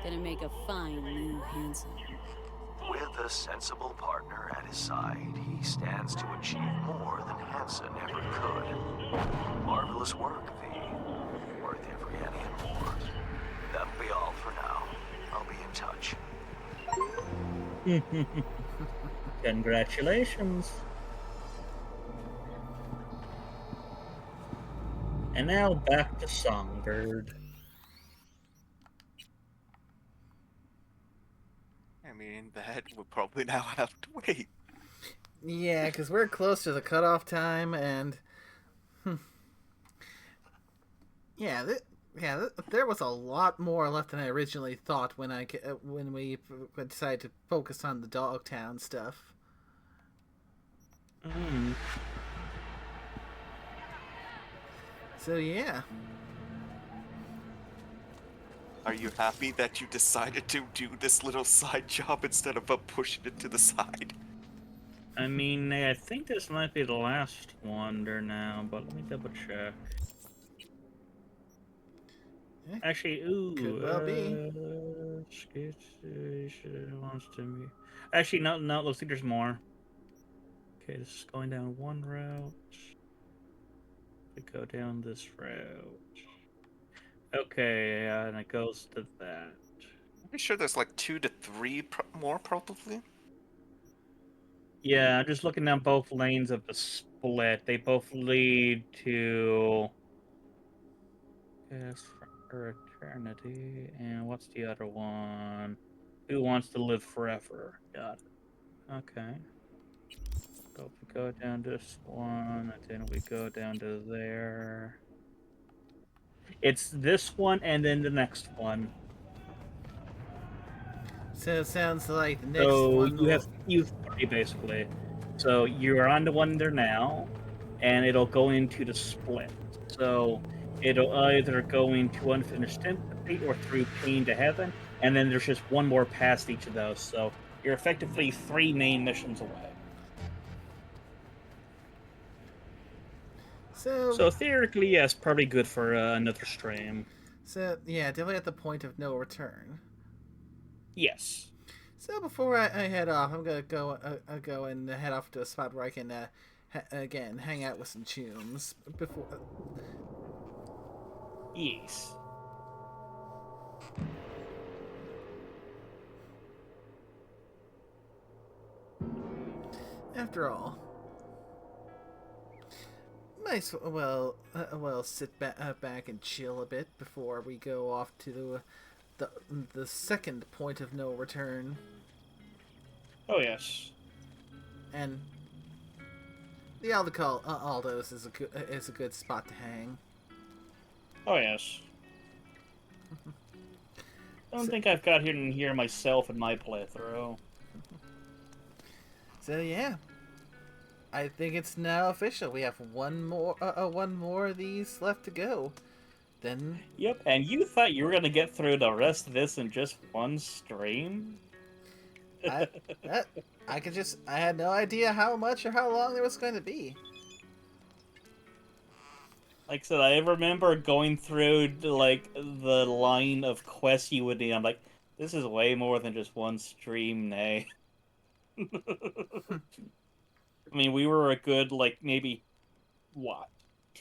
Gonna make a fine new Hanson. With a sensible partner at his side, he stands to achieve more than Hansen ever could. Marvelous work, V. Worth every penny and more. That'll be all for now. I'll be in touch. Congratulations. And now back to Songbird. I mean, that would probably now have to wait. Yeah, because we're close to the cutoff time, and there was a lot more left than I originally thought when we decided to focus on the Dogtown stuff. So yeah. Are you happy that you decided to do this little side job instead of pushing it to the side? I mean, I think this might be the last one there now, but let me double check. Actually, ooh, could well be. Wants to be. Actually, no, looks like there's more. Okay, this is going down one route. We go down this route. Okay, and it goes to that. I'm pretty sure there's like 2 to 3 more, probably. Yeah, I'm just looking down both lanes of the split. They both lead to Yes for Eternity. And what's the other one? Who Wants to Live Forever? Got it. Okay. So if we go down this one, and then we go down to there. It's this one and then the next one. So it sounds like the next So one. you have 3 basically. So you're on the one there now, and it'll go into the split. So it'll either go into Unfinished Sympathy or through Pain to Heaven, and then there's just one more past each of those. So you're effectively 3 main missions away. So theoretically, yes, probably good for another stream. So yeah, definitely at the point of no return. Yes. So before I head off, I'm gonna go and head off to a spot where I can again hang out with some chooms before. Yes. After all, might well sit back and chill a bit before we go off to the second point of no return. Oh yes. And the Aldo's is a good spot to hang. Oh yes. I don't think I've got here myself in my playthrough. So yeah, I think it's now official. We have one more of these left to go. Then. Yep, and you thought you were gonna get through the rest of this in just one stream? I had no idea how much or how long there was going to be. Like I said, I remember going through like the line of quests you would need. I'm like, this is way more than just one stream, nay. I mean, we were a good like maybe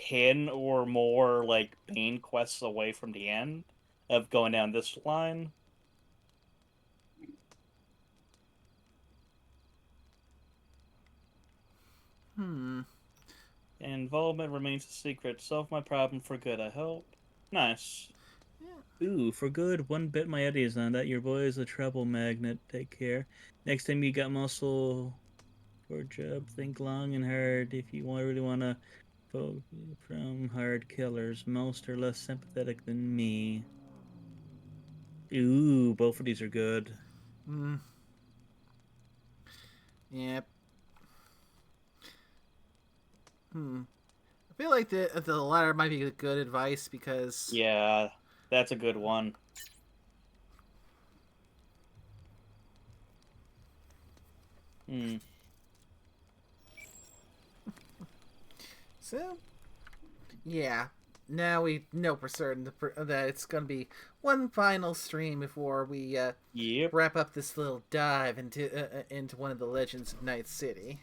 10 or more like main quests away from the end of going down this line. Involvement remains a secret. Solve my problem for good, I hope. Nice. Yeah. Ooh, for good, one bit my ideas on that. Your boy is a trouble magnet. Take care. Next time you got muscle for a job, think long and hard if you really want to vote from hard killers. Most are less sympathetic than me. Ooh, both of these are good. Hmm. Yep. I feel like the latter might be good advice because Yeah, that's a good one. Hmm. so yeah. Now we know for certain that it's gonna be one final stream before we Yep. wrap up this little dive into one of the legends of Night City.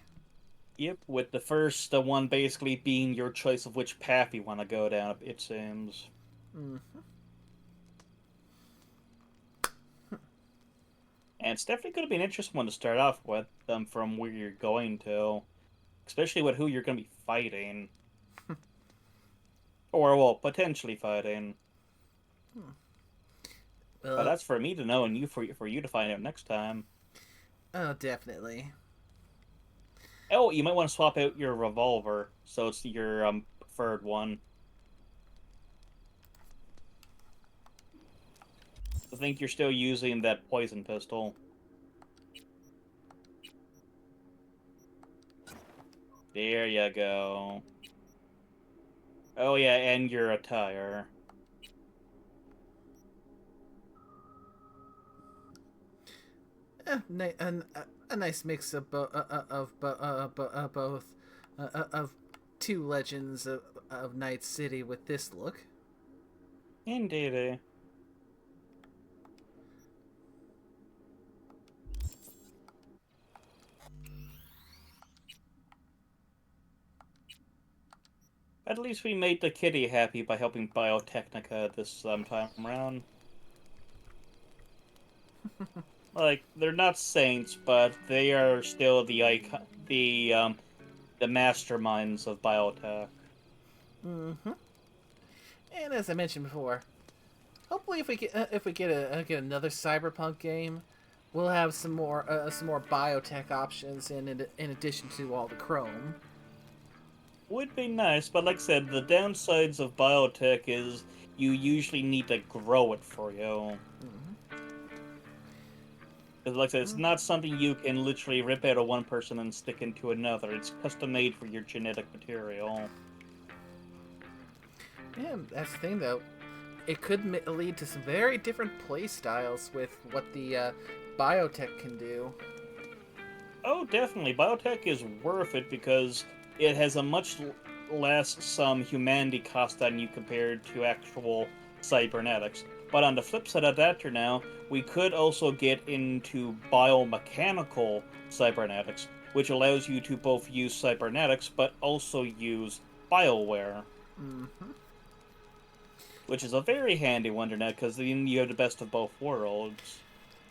Yep, with the first one basically being your choice of which path you want to go down, it seems. Mm-hmm. And it's definitely going to be an interesting one to start off with, from where you're going to, especially with who you're going to be fighting, or well, potentially fighting. But that's for me to know, and for you to find out next time. Oh, definitely. Oh, you might want to swap out your revolver, so it's your preferred one. I think you're still using that poison pistol. There you go. Oh yeah, and your attire. A nice mix of both of two legends of Night City with this look. Indeed. At least we made the kitty happy by helping Biotechnica this time around. Like, they're not saints, but they are still the icon, the masterminds of biotech. Mm-hmm. And as I mentioned before, hopefully if we get another Cyberpunk game, we'll have some more biotech options in addition to all the Chrome. Would be nice, but like I said, the downsides of biotech is you usually need to grow it for you. Because like I said, it's not something you can literally rip out of one person and stick into another. It's custom made for your genetic material. Yeah, that's the thing though. It could lead to some very different play styles with what the biotech can do. Oh, definitely. Biotech is worth it because it has a much less humanity cost on you compared to actual cybernetics. But on the flip side of that now, we could also get into biomechanical cybernetics, which allows you to both use cybernetics but also use bioware. Mm-hmm. Which is a very handy one to know, because then you have the best of both worlds.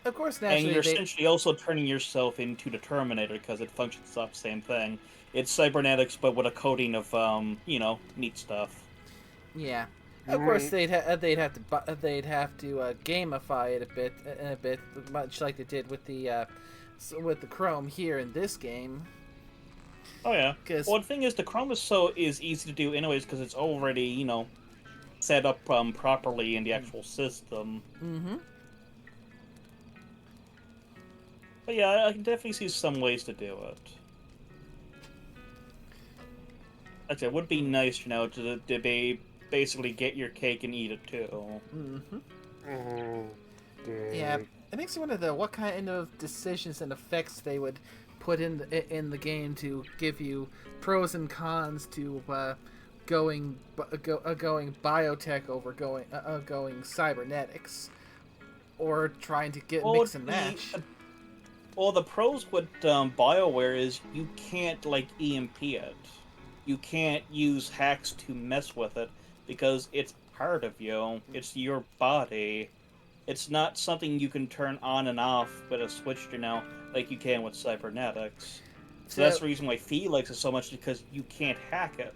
Of course, naturally, and you're essentially also turning yourself into the Terminator, because it functions off the same thing. It's cybernetics, but with a coating of, neat stuff. Yeah. Of course, they'd have to gamify it a bit, much like they did with the Chrome here in this game. Oh yeah. Well, the thing is, the Chrome is easy to do anyways, because it's already set up properly in the actual system. Mm-hmm. But yeah, I can definitely see some ways to do it. Like I said, it would be nice, to be basically get your cake and eat it too. Mm-hmm. Yeah, it makes me wonder though what kind of decisions and effects they would put in the game to give you pros and cons to going biotech over going cybernetics, or trying to mix and match. Well, the pros with BioWare is you can't EMP it. You can't use hacks to mess with it because it's part of you. It's your body. It's not something you can turn on and off with a switch, like you can with cybernetics. So that's the reason why Fee likes it so much, because you can't hack it.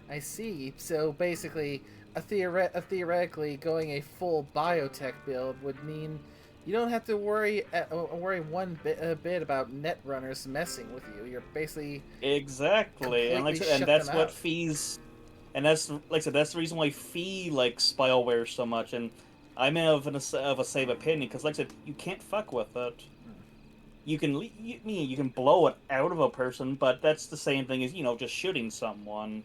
I see. So basically, theoretically going a full biotech build would mean you don't have to worry a bit about netrunners messing with you. You're basically Exactly, and completely and shut that's them what out. Fee's, and that's like I said, that's the reason why Fee likes Bioware so much. And I'm of a same opinion because, like I said, you can't fuck with it. You can blow it out of a person, but that's the same thing as just shooting someone.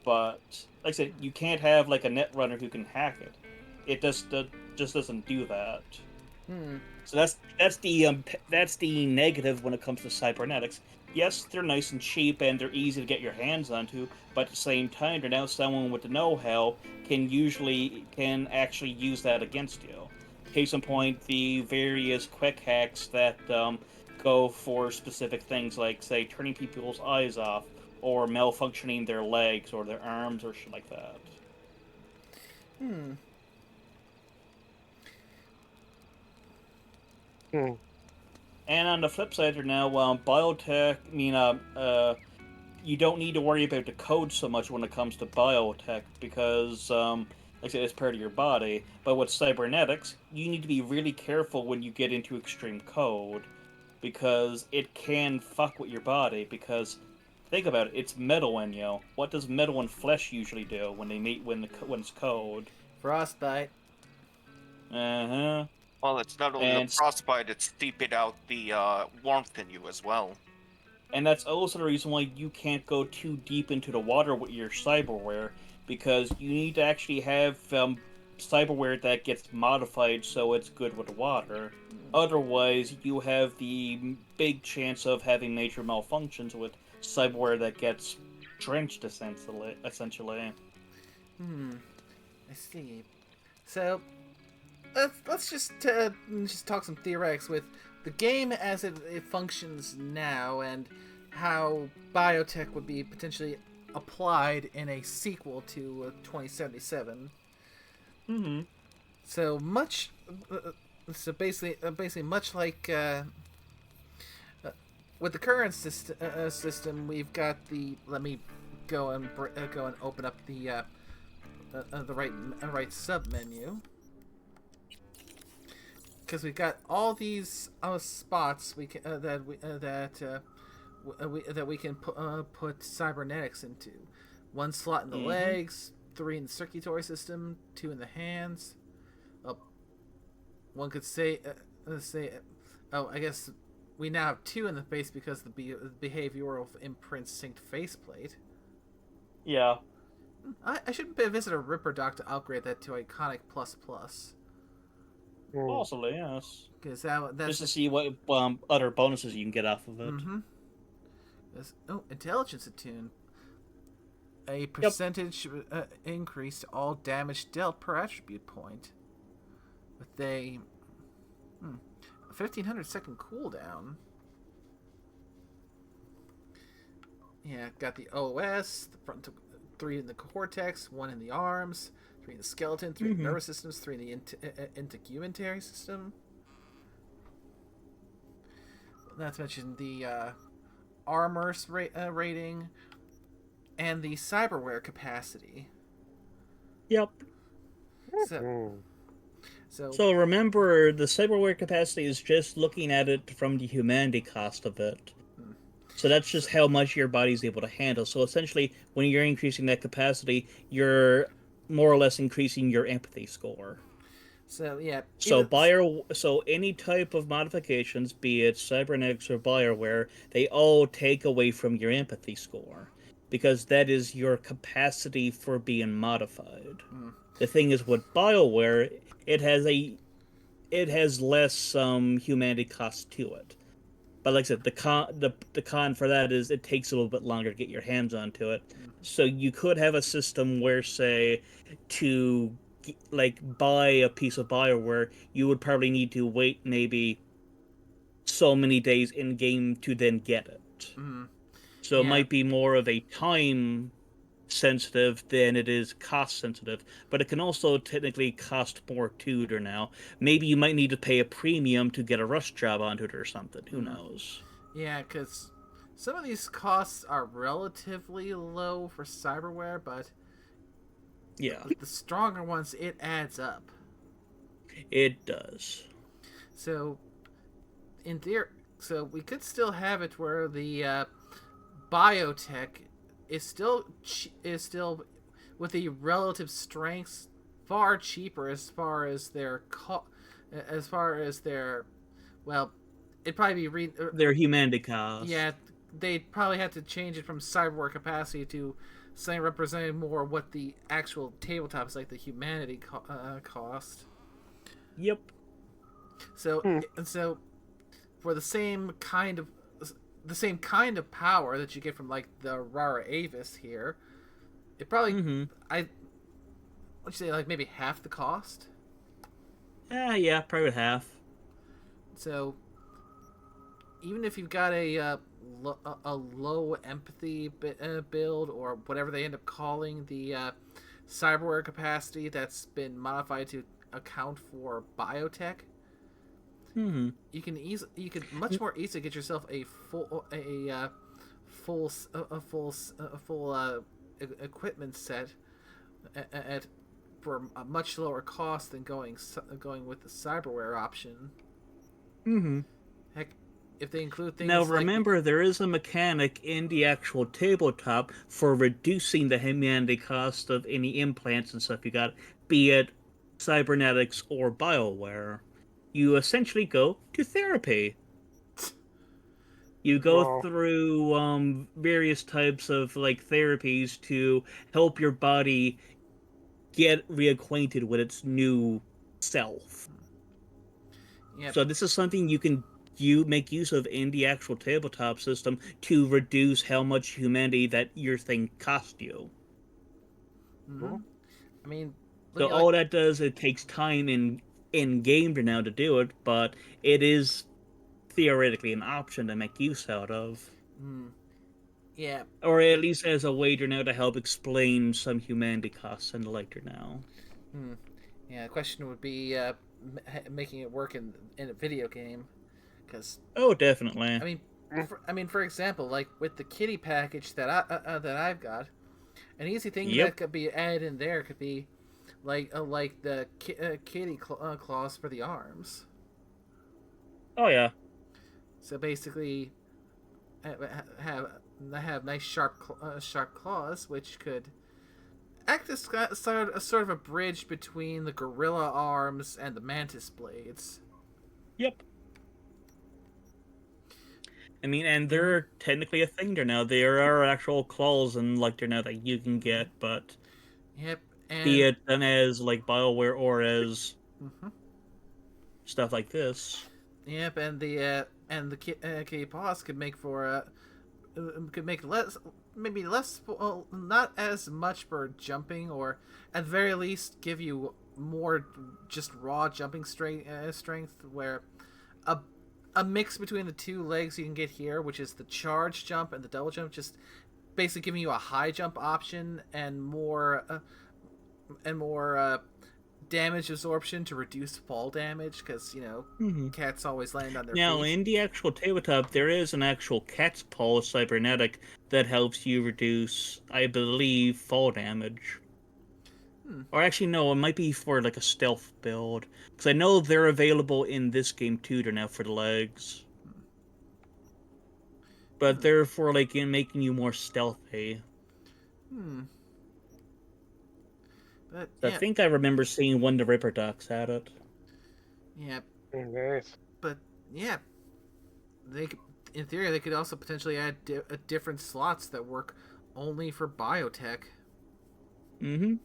But like I said, you can't have like a netrunner who can hack it. It just doesn't do that. Hmm. So that's the negative when it comes to cybernetics. Yes, they're nice and cheap and they're easy to get your hands onto, but at the same time, they're now someone with the know-how can actually use that against you. Case in point, the various quick hacks that go for specific things like, say, turning people's eyes off or malfunctioning their legs or their arms or shit like that. Hmm. And on the flip side, there now, biotech. You don't need to worry about the code so much when it comes to biotech because, like I said, it's part of your body. But with cybernetics, you need to be really careful when you get into extreme code because it can fuck with your body. Because think about it, it's metal in you. What does metal and flesh usually do when they meet when it's code? Frostbite. Uh huh. Well, it's not only the And frostbite, it's steeping out the warmth in you as well. And that's also the reason why you can't go too deep into the water with your cyberware, because you need to actually have cyberware that gets modified so it's good with the water. Otherwise, you have the big chance of having major malfunctions with cyberware that gets drenched, essentially. Hmm. I see. So let's just talk some theoretics with the game as it functions now and how biotech would be potentially applied in a sequel to 2077. Mm-hmm. So much. Basically, much like with the current system, we've got the. Let me go and open up the right sub menu, because we've got all these spots we can that we can put cybernetics into. One slot in the legs, 3 in the circulatory system, 2 in the hands. Oh, one could say oh, I guess we now have 2 in the face because the behavioral imprint synced faceplate. Yeah. I should visit a Ripper Doc to upgrade that to Iconic Plus Plus. Possibly, yes. Because that's just to see what other bonuses you can get off of it. Mm-hmm. Intelligence attune. A percentage increase to all damage dealt per attribute point. With a 1500 second cooldown. Yeah, got the OS, the front 3 in the cortex, 1 in the arms, 3 in the skeleton, 3 in the nervous systems, 3 in the integumentary system. Not to mention the armor rating and the cyberware capacity. Yep. So remember, the cyberware capacity is just looking at it from the humanity cost of it. So that's just how much your body's able to handle. So essentially, when you're increasing that capacity, you're more or less increasing your empathy score. So yeah. So any type of modifications, be it cybernetics or Bioware, they all take away from your empathy score, because that is your capacity for being modified. The thing is, with Bioware, it has less humanity cost to it. But like I said, the con for that is it takes a little bit longer to get your hands onto it. So you could have a system where, say, to buy a piece of Bioware, you would probably need to wait maybe so many days in game to then get it. So it might be more of a time sensitive than it is cost sensitive, but it can also technically cost more too now. Maybe you might need to pay a premium to get a rush job onto it or something. Who knows? Yeah, because some of these costs are relatively low for cyberware, but Yeah. The stronger ones, it adds up. It does. So, in theory, so we could still have it where the biotech is still with the relative strengths far cheaper as far as their well, it'd probably be Their humanity cost. yeah, they'd probably have to change it from cyberware capacity to something representing more what the actual tabletop is, like the humanity cost. Yep. So for the same kind of power that you get from like the Rara Avis here, it probably what'd you say, like maybe half the cost. Yeah, probably half. So even if you've got a low empathy build, or whatever they end up calling the cyberware capacity that's been modified to account for biotech, you could much more easily get yourself a full equipment set for a much lower cost than going with the cyberware option. Heck, if they include things now like remember, there is a mechanic in the actual tabletop for reducing the humanity cost of any implants and stuff you got, be it cybernetics or bioware. You essentially go to therapy. You go through various types of like therapies to help your body get reacquainted with its new self. Yep. So this is something you make use of in the actual tabletop system to reduce how much humanity that your thing cost you. I mean, so all that does, it takes time in game now to do it, but it is theoretically an option to make use out of. Yeah. Or at least as a wager now to help explain some humanity costs and later now. Yeah, the question would be making it work in a video game, because definitely. For example, like with the kitty package that I've got, an easy thing Yep. that could be added in there could be like the kitty claws for the arms. Oh yeah. So basically, have nice sharp claws, which could act as sort of a bridge between the gorilla arms and the mantis blades. Yep. I mean, and they're technically a thing there now. There are actual claws and like there now that you can get, but yep, and be it done as like BioWare or as stuff like this. Yep, and the kitty paws could make for less, maybe less, not as much for jumping, or at the very least give you more just raw jumping strength, where a mix between the two legs you can get here, which is the charge jump and the double jump, just basically giving you a high jump option and more damage absorption to reduce fall damage, because cats always land on their now feet. in the actual tabletop there is an actual cat's paw cybernetic that helps you reduce, I believe, fall damage. Or actually no, it might be for like a stealth build, because I know they're available in this game too. They're now for the legs, but they're for like in making you more stealthy. But I think I remember seeing one of the Ripper Ducks at it. Yeah. Nice. But yeah, in theory they could also potentially add different slots that work only for biotech. And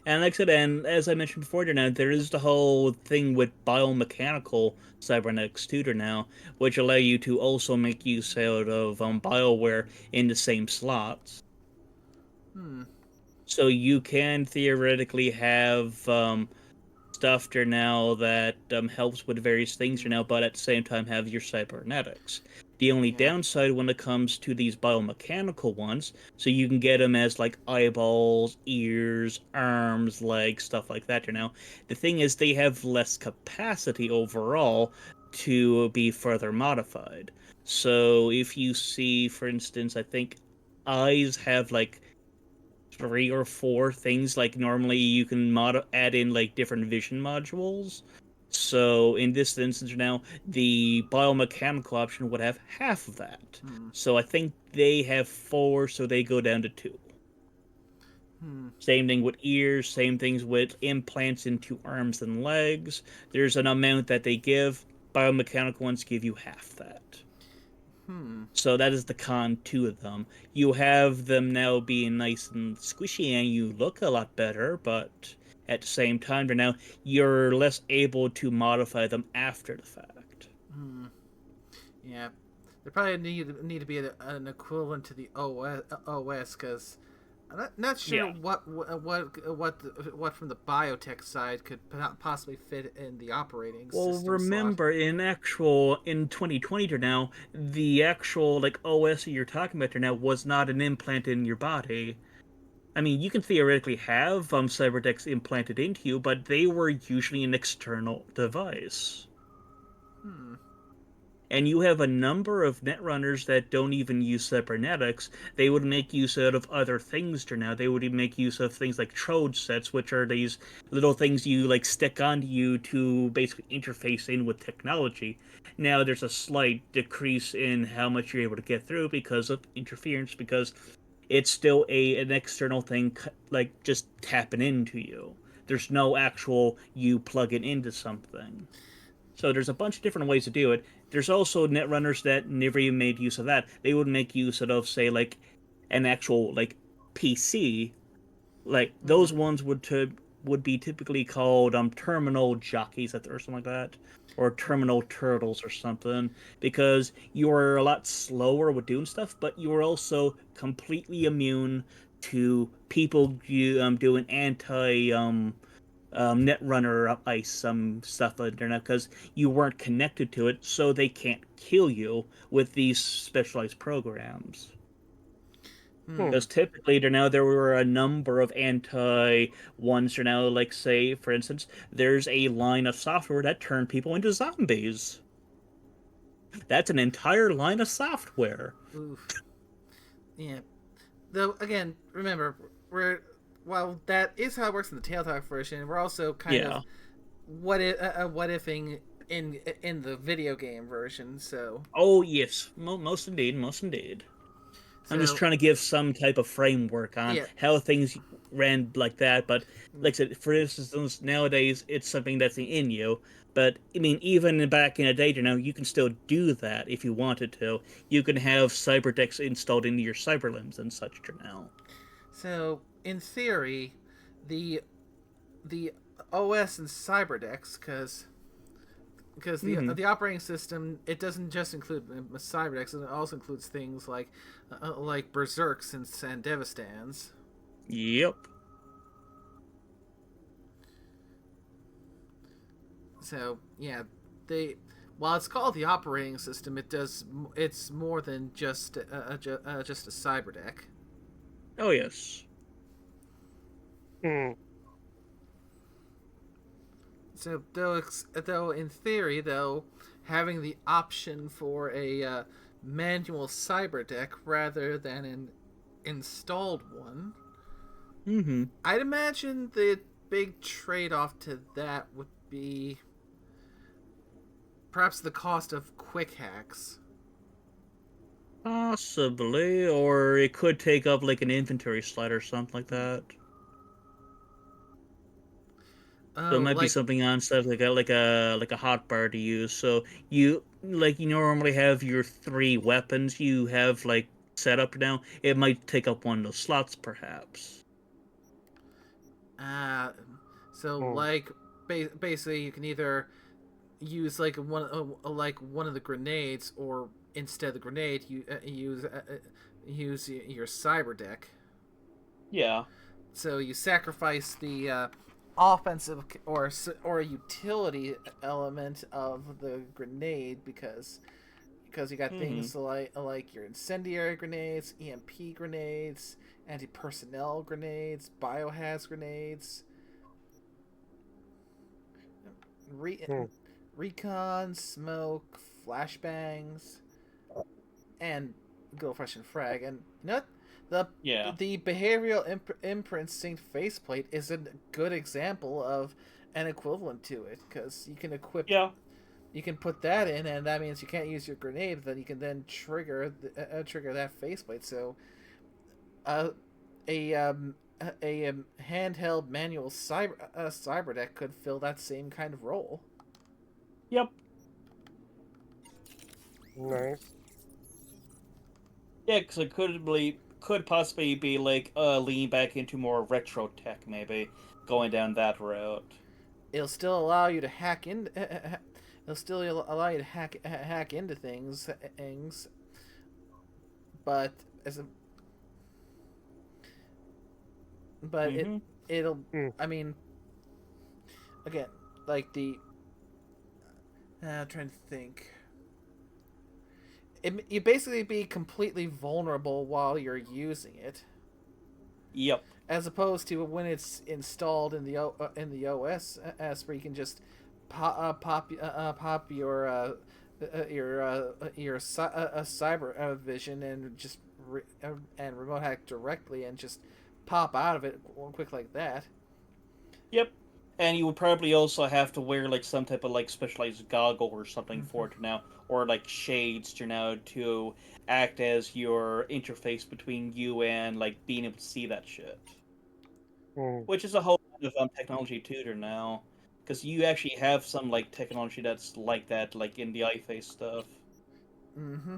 like I said, and as I mentioned before, there is the whole thing with biomechanical cybernetics tutor now, which allow you to also make use out of bioware in the same slots. So you can theoretically have stuff there now that helps with various things there now, but at the same time have your cybernetics. The only downside when it comes to these biomechanical ones, so you can get them as like eyeballs, ears, arms, legs, stuff like that there now. The thing is, they have less capacity overall to be further modified. So if you see, for instance, I think eyes have like 3 or 4 things. Like normally you can add in like different vision modules. So in this instance now, the biomechanical option would have half of that. So I think they have 4, so they go down to 2. Same thing with ears, same things with implants into arms and legs. There's an amount that they give. Biomechanical ones give you half that. So that is the con to them. You have them now being nice and squishy and you look a lot better, but at the same time, now you're less able to modify them after the fact. Yeah, there probably need to be an equivalent to the OS because I'm not sure what from the biotech side could possibly fit in the operating system. Well, remember in 2020 to now, the actual like OS that you're talking about now was not an implant in your body. I mean, you can theoretically have cyberdecks implanted into you, but they were usually an external device. And you have a number of netrunners that don't even use cybernetics. They would make use out of other things to now. They would make use of things like trode sets, which are these little things you like stick onto you to basically interface in with technology. Now there's a slight decrease in how much you're able to get through because of interference, because it's still an external thing, like just tapping into you. There's no actual you plugging into something. So there's a bunch of different ways to do it. There's also netrunners that never even made use of that. They would make use of, say, like an actual like PC. Like those ones would be typically called terminal jockeys or something like that, or terminal turtles or something, because you are a lot slower with doing stuff, but you are also completely immune to people doing anti netrunner ice stuff on there now because you weren't connected to it, so they can't kill you with these specialized programs. Because typically there were a number of anti ones now, like say for instance, there's a line of software that turned people into zombies. That's an entire line of software. Oof. Yeah. Though again, remember, while that is how it works in the Tale version, we're also kind of what ifing in the video game version. So. Oh yes, most indeed. I'm just trying to give some type of framework on how things ran like that. But like I said, for instance, nowadays it's something that's in you. But I mean, even back in the day, you can still do that if you wanted to. You can have cyberdecks installed into your cyberlimbs and such now. So in theory, the OS and cyberdecks, because the operating system, it doesn't just include cyberdecks, it also includes things like berserks and devastans. Yep. So yeah, while it's called the operating system, it's more than just a cyberdeck. Oh yes. So though in theory, having the option for a manual cyberdeck rather than an installed one, I'd imagine the big trade-off to that would be perhaps the cost of quick hacks. Possibly, or it could take up like an inventory slot or something like that. So it might be something on stuff like a hotbar to use. So you normally have your 3 weapons you have like set up now. It might take up one of those slots, perhaps. Basically, you can either use like one of the grenades, or instead of the grenade, you use your cyber deck. Yeah. So you sacrifice the offensive or utility element of the grenade because you got things like your incendiary grenades, EMP grenades, anti-personnel grenades, biohazard grenades, recon, smoke, flashbangs, and go fresh and frag. And you know what? The Yeah. the behavioral imprint synced faceplate is a good example of an equivalent to it, because you can equip. Yeah. You can put that in, and that means you can't use your grenade. But then you can then trigger that faceplate. So, uh, a handheld manual cyber deck could fill that same kind of role. Yep. Nice. Yeah, because it could possibly be like lean back into more retro tech, maybe going down that route. It'll still allow you to hack in. It'll still allow you to hack into things, but as a but it'll. I mean, again, like the. I'm trying to think. You basically be completely vulnerable while you're using it. Yep. As opposed to when it's installed in the OS, where you can just pop your cyber vision and just and remote hack directly and just pop out of it quick like that. Yep. And you would probably also have to wear like some type of like specialized goggle or something for it to now, or like shades to now to act as your interface between you and like being able to see that shit. Which is a whole lot of technology tutor now, because you actually have some like technology that's like that, like in the iFace stuff. Mm-hmm.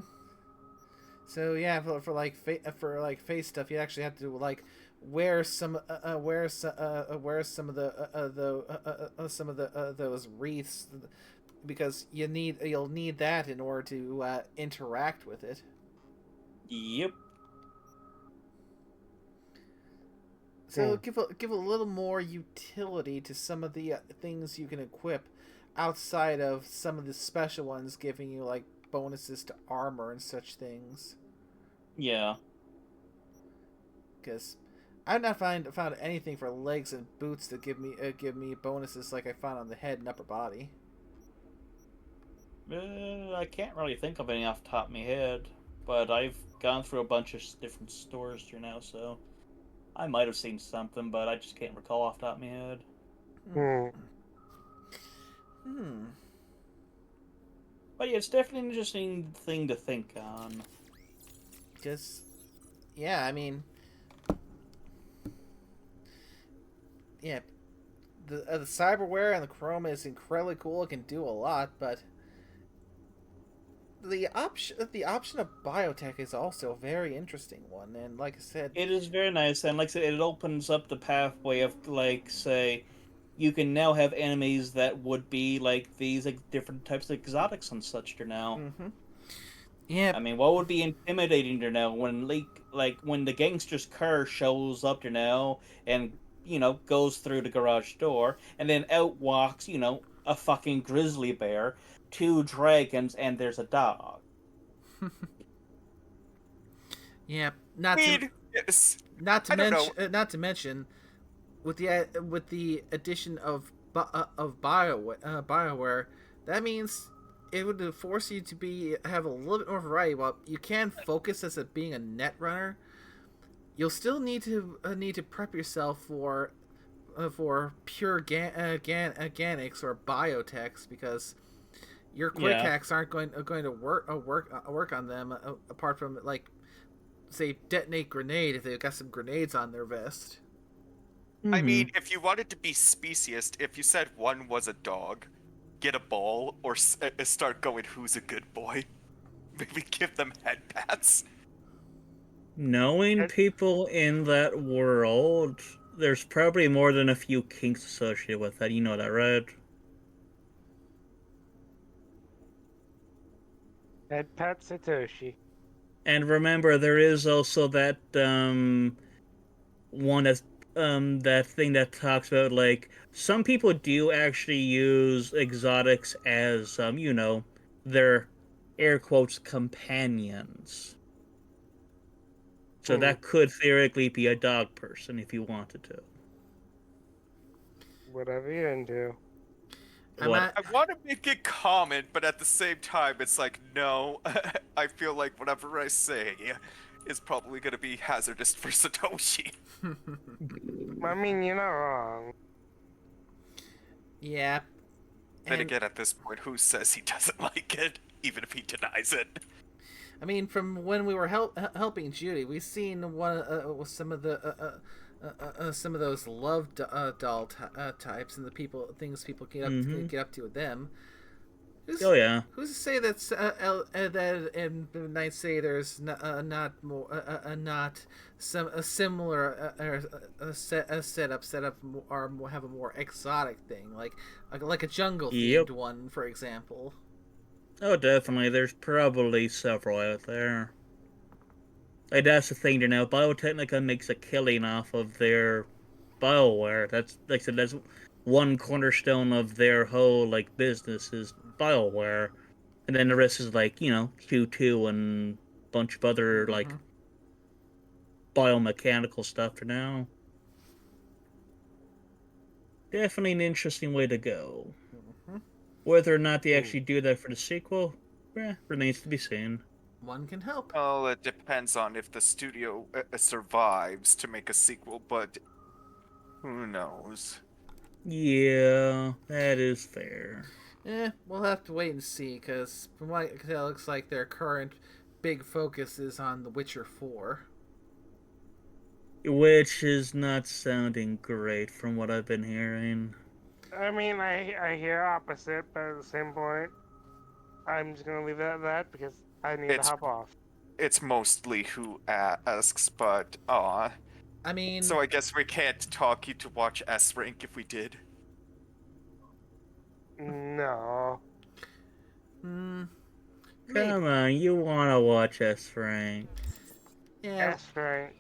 So yeah, for like face stuff, you actually have to like wear some of those wreaths, because you'll need that in order to interact with it. Yep. So give a little more utility to some of the things you can equip outside of some of the special ones giving you like bonuses to armor and such things. Yeah. Because I've not found anything for legs and boots to give me bonuses like I found on the head and upper body. I can't really think of any off the top of my head, but I've gone through a bunch of different stores here now, so I might have seen something, but I just can't recall off the top of my head. But yeah, it's definitely an interesting thing to think on. Because, yeah, I mean, yeah, the cyberware and the chroma is incredibly cool. It can do a lot, but the option of biotech is also a very interesting one. And like I said, it is very nice, and like I said, it opens up the pathway of like, say, you can now have enemies that would be like these like different types of exotics and such to now. Yeah. I mean, what would be intimidating to now when like when the gangster's car shows up to now and goes through the garage door, and then out walks a fucking grizzly bear, 2 dragons, and there's a dog. Yeah, not to mention, with the addition of Bioware, that means it would force you to have a little bit more variety. While you can focus as being a net runner, you'll still need to prep yourself for pure organics or biotechs, because your quick hacks aren't going to work on them apart from like, say, detonate grenade if they've got some grenades on their vest. I mean, if you wanted to be speciest, if you said one was a dog, get a ball, or start going, who's a good boy? Maybe give them head pats. Knowing people in that world, there's probably more than a few kinks associated with that. You know that, right? Head pat Satoshi. And remember, there is also that one that's that thing that talks about like some people do actually use exotics as their air quotes companions. So that could theoretically be a dog person if you wanted to. Whatever you're into. I want to make it common, but at the same time, it's like, no. I feel like whatever I say is probably gonna be hazardous for Satoshi. I mean, you're not wrong. Yeah. Then again, at this point, who says he doesn't like it, even if he denies it? I mean, from when we were helping Judy, we've seen some of the some of those love doll types and the things people get up to with them. Oh yeah. Who's to say that's that in the Night City there's not a similar setup or have a more exotic thing like a jungle themed one, for example. Oh, definitely. There's probably several out there. Like, that's the thing, you know. Biotechnica makes a killing off of their BioWare. That's, like I said, that's one cornerstone of their whole, like, business is BioWare. And then the rest is, like, you know, Q2 and a bunch of other, like, biomechanical stuff for now. Definitely an interesting way to go. Whether or not they actually do that for the sequel, remains to be seen. One can help. Well, it depends on if the studio survives to make a sequel, but who knows? Yeah, that is fair. We'll have to wait and see, because from what I can tell, it looks like their current big focus is on The Witcher 4. Which is not sounding great from what I've been hearing. I mean, I hear opposite, but at the same point, I'm just gonna leave it at that because I need to hop off. It's mostly who asks, but I mean, so I guess we can't talk you to watch S Rank if we did. No. Come on, you wanna watch S Rank? Yeah. S Rank.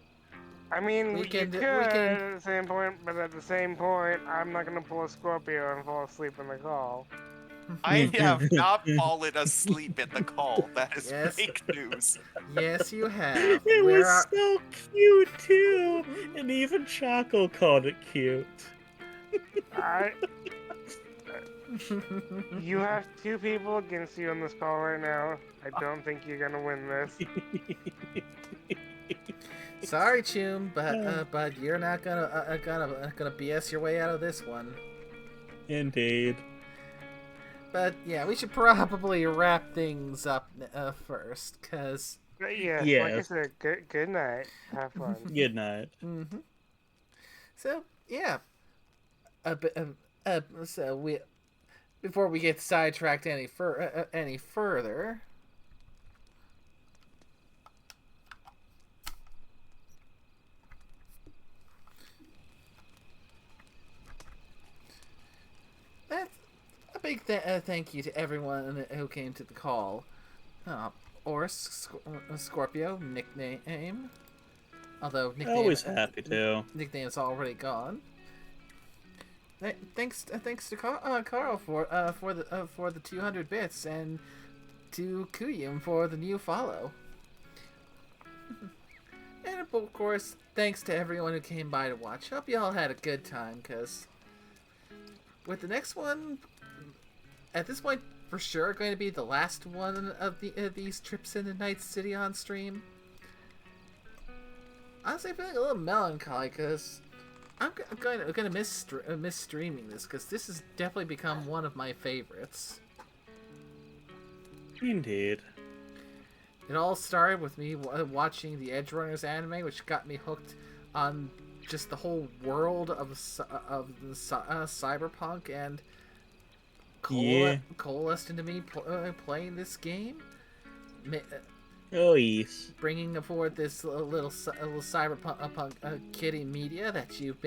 I mean, you could at the same point, but at the same point, I'm not gonna pull a Scorpio and fall asleep in the call. I have not fallen asleep in the call. That is fake news. Yes, you have. It was so cute too, and even Choco called it cute. You have two people against you on this call right now. I don't think you're gonna win this. Sorry, Choom, but you're not gonna BS your way out of this one. Indeed. But yeah, we should probably wrap things up first, cause like I said, good night. Have fun. Good night. So yeah, so we before we get sidetracked any further. That's a big thank you to everyone who came to the call. Or Scorpio, nickname. Although nickname always happy to. Nickname's already gone. Thanks to Carl for the 200 bits, and to Kuyum for the new follow. And of course, thanks to everyone who came by to watch. Hope you all had a good time, cause with the next one, at this point, for sure, going to be the last one of these trips into Night City on stream. Honestly, I'm feeling a little melancholy because I'm gonna miss streaming this, because this has definitely become one of my favorites. Indeed. It all started with me watching the Edgerunners anime, which got me hooked on just the whole world of Cyberpunk, and coalesced into me playing this game. Oh yes. Bringing forward this little Cyberpunk kitty media that you've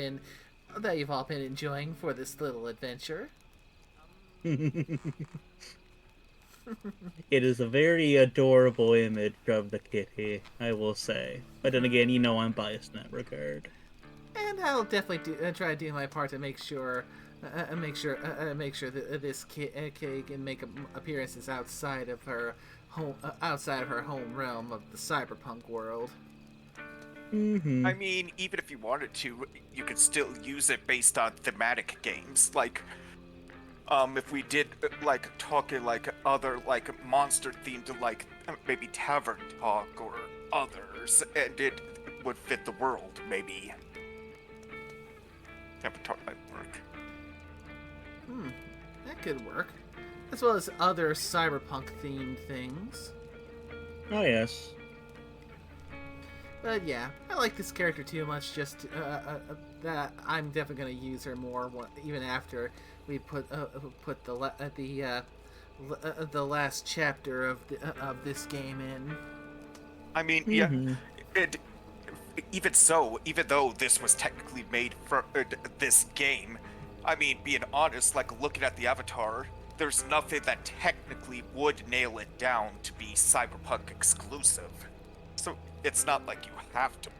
all been enjoying for this little adventure. It is a very adorable image of the kitty, I will say. But then again, you know I'm biased in that regard. And I'll definitely try to do my part to make sure that this kitty can make appearances outside of her home realm of the cyberpunk world. I mean, even if you wanted to, you could still use it based on thematic games, like. If we did, like, talking, like, other, like, monster-themed, like, maybe Tavern Talk, or others, and it would fit the world, maybe. Avatar might work. That could work. As well as other cyberpunk-themed things. Oh, yes. But yeah, I like this character too much. Just that I'm definitely gonna use her more, even after we put the last chapter of this game in. I mean, yeah, even so, even though this was technically made for this game, I mean, being honest, like looking at the avatar, there's nothing that technically would nail it down to be Cyberpunk exclusive. So it's not like you have to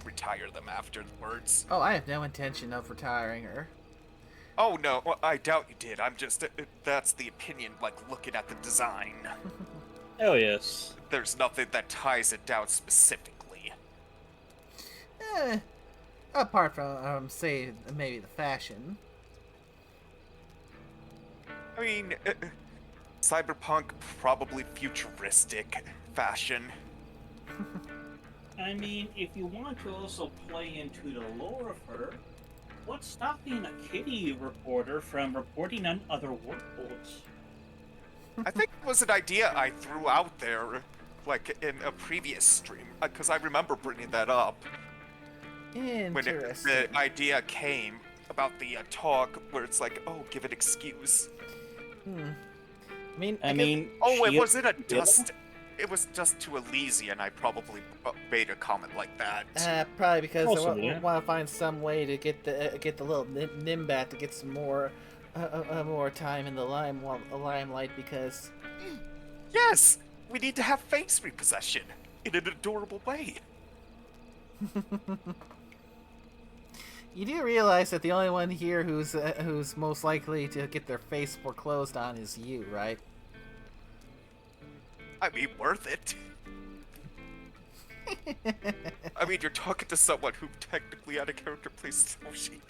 retire them afterwards. Oh, I have no intention of retiring her. Oh no, well, I doubt you did. I'm just, that's the opinion, like looking at the design. Oh, yes. There's nothing that ties it down specifically. Apart from, say, maybe the fashion. I mean, Cyberpunk, probably futuristic fashion. I mean, if you want to also play into the lore of her, what's stopping a kitty reporter from reporting on other worlds? I think it was an idea I threw out there, like, in a previous stream, because I remember bringing that up. Interesting. When the idea came about the talk, where it's like, oh, give an excuse. I mean, oh, it wasn't a dust. It was just to Elysian. I probably made a comment like that. Probably because I want to find some way to get the little Nimbat to get some more time in the limelight, because yes, we need to have face repossession in an adorable way. You do realize that the only one here who's most likely to get their face foreclosed on is you, right? I mean, worth it. I mean, you're talking to someone who technically out of character plays Toshi,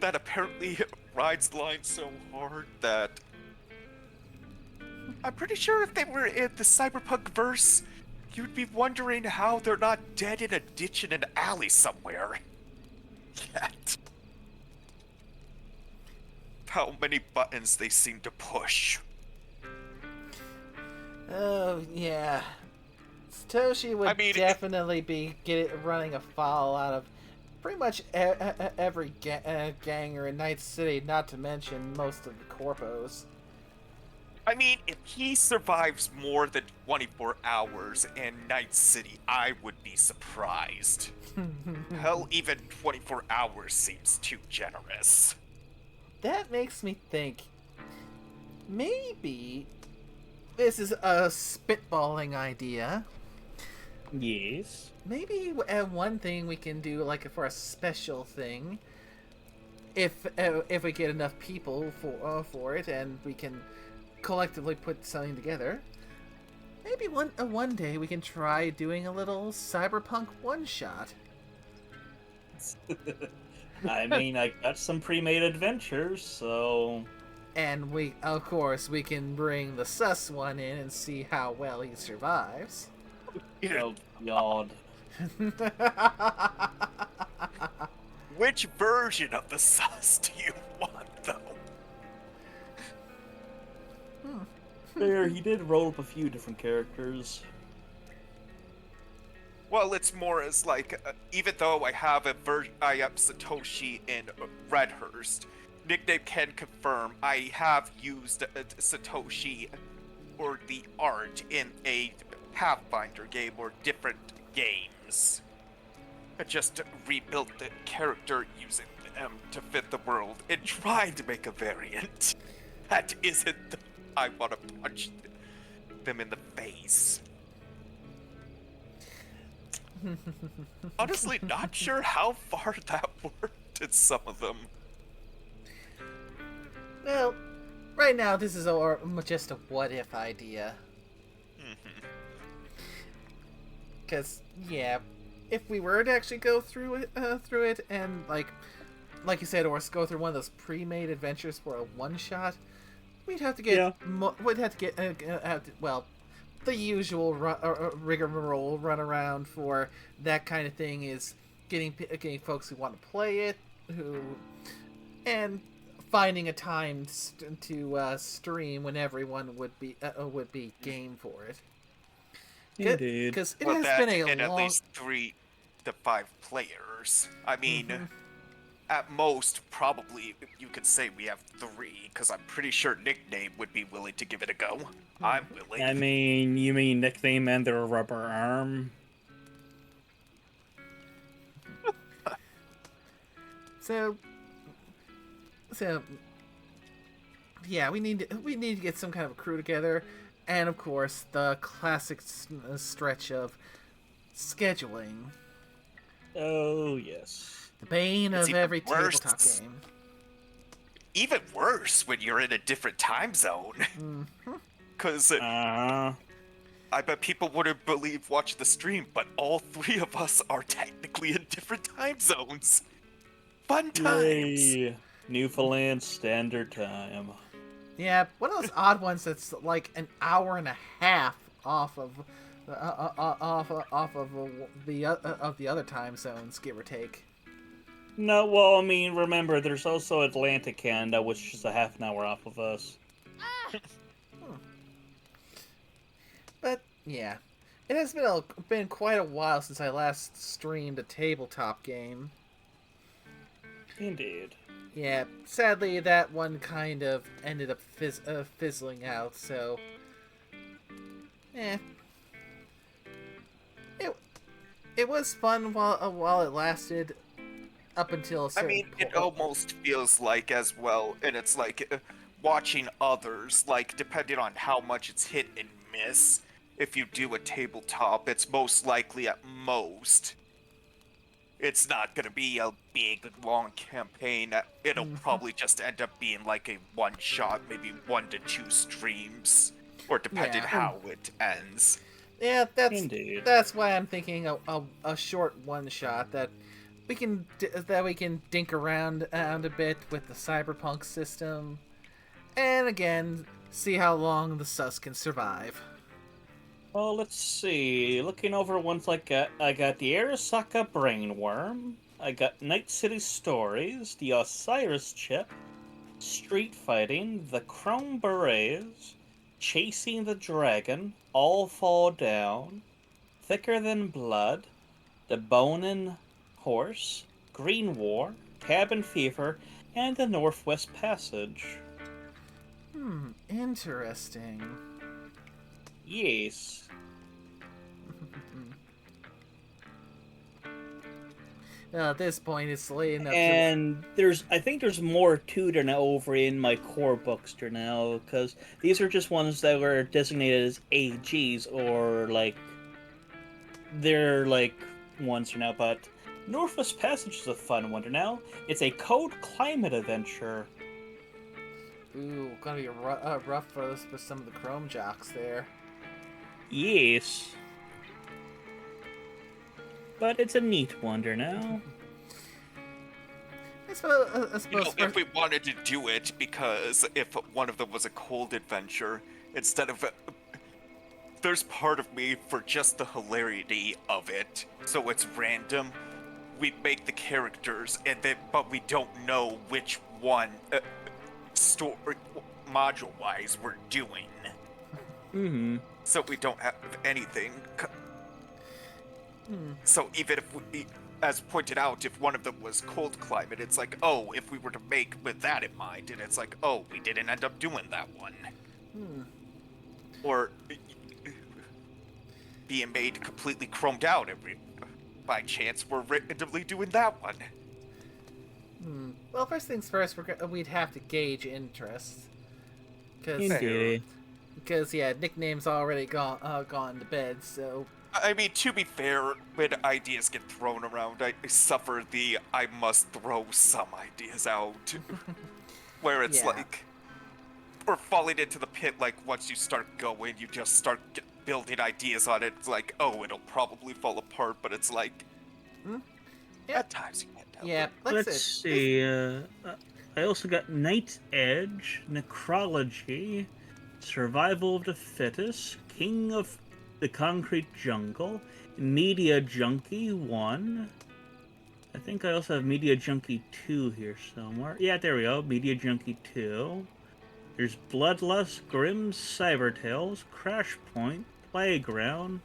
that apparently rides lines so hard that I'm pretty sure if they were in the Cyberpunk verse, you'd be wondering how they're not dead in a ditch in an alley somewhere. Yet. How many buttons they seem to push. Oh, yeah. Toshi would definitely be running afoul out of pretty much every ganger in Night City, not to mention most of the corpos. I mean, if he survives more than 24 hours in Night City, I would be surprised. Hell, even 24 hours seems too generous. That makes me think, maybe this is a spitballing idea. Yes. Maybe one thing we can do, like for a special thing, if we get enough people for it, and we can collectively put something together. Maybe one day we can try doing a little Cyberpunk one-shot. I mean, I got some pre-made adventures, so... And of course, we can bring the sus one in and see how well he survives. Oh, God. Which version of the sus do you want, though? There, he did roll up a few different characters. Well, it's more as like, even though I have I have Satoshi in Redhurst, Nickname can confirm I have used Satoshi or the art in a Pathfinder game or different games. I just rebuilt the character using them to fit the world and tried to make a variant. That isn't I want to punch them in the face. Honestly, not sure how far that worked in some of them. Well, right now this is just a what-if idea. Because, yeah, if we were to actually go through it, and like you said, or go through one of those pre-made adventures for a one-shot, we'd have to get the usual rigmarole run around for that kind of thing is getting folks who want to play it, and finding a time to stream when everyone would be game for it. Indeed. Because it well, has that been a and long. at least 3 to 5 players. I mean, Mhm. at most, probably you could say we have 3, because I'm pretty sure Nickname would be willing to give it a go. I'm willing. I mean, you mean Nickname and their rubber arm? So, yeah, we need to get some kind of a crew together, and of course the classic stretch of scheduling. Oh yes, the bane It's of even every worse. tabletop game. Even worse when you're in a different time zone. Because I bet people wouldn't watch the stream, but all 3 of us are technically in different time zones. Fun times. Yay. Newfoundland Standard Time. Yeah, one of those odd ones that's like an hour and a half off of the other time zones, give or take. No, well, I mean, remember, there's also Atlantic Canada, which is a half an hour off of us. But yeah, it has been quite a while since I last streamed a tabletop game. Indeed. Yeah, sadly that one kind of ended up fizzling out. So, it was fun while it lasted, up until a certain point. It almost feels like as well, and it's like watching others, like depending on how much it's hit and miss. If you do a tabletop, it's most likely at most. It's not gonna be a big, long campaign. It'll probably just end up being like a one-shot, maybe 1 to 2 streams, or depending how it ends. Yeah, that's why I'm thinking a short one-shot that we can dink around a bit with the Cyberpunk system, and again see how long the sus can survive. Well, let's see. Looking over ones I got the Arasaka Brainworm, I got Night City Stories, the Osiris Chip, Street Fighting, the Chrome Berets, Chasing the Dragon, All Fall Down, Thicker Than Blood, The Bonin Horse, Green War, Cabin Fever, and the Northwest Passage. Interesting. Yes. At this point, it's late enough. And I think there's more to there now over in my core bookster now, because these are just ones that were designated as AGs, or they're ones for now. But Northwest Passage is a fun one now. It's a cold climate adventure. Ooh, gonna be rough for some of the Chrome jocks there. Yes. But it's a neat wonder now. I suppose if we wanted to do it, because if one of them was a cold adventure, instead of... there's part of me for just the hilarity of it, so it's random. We make the characters, but we don't know which one, story, module-wise, we're doing. Mm-hmm. So we don't have anything. So even if we, as pointed out, if one of them was cold climate, it's like, oh, if we were to make with that in mind, and it's like, oh, we didn't end up doing that one. Or being made completely chromed out by chance, we're randomly doing that one. Well, first things first, we'd have to gauge interest. Because yeah, Nickname's already gone to bed, so... I mean, to be fair, when ideas get thrown around, I suffer I must throw some ideas out. Where it's like... Or falling into the pit, like, once you start going, you just start building ideas on it. It's like, oh, it'll probably fall apart, but it's like... At times you can't tell. Yeah, let's see. I also got Night's Edge, Necrology, Survival of the Fittest, King of the Concrete Jungle, Media Junkie 1. I think I also have Media Junkie 2 here somewhere. Yeah, there we go. Media Junkie 2. There's Bloodlust, Grim Cyber Tales, Crash Point, Playground,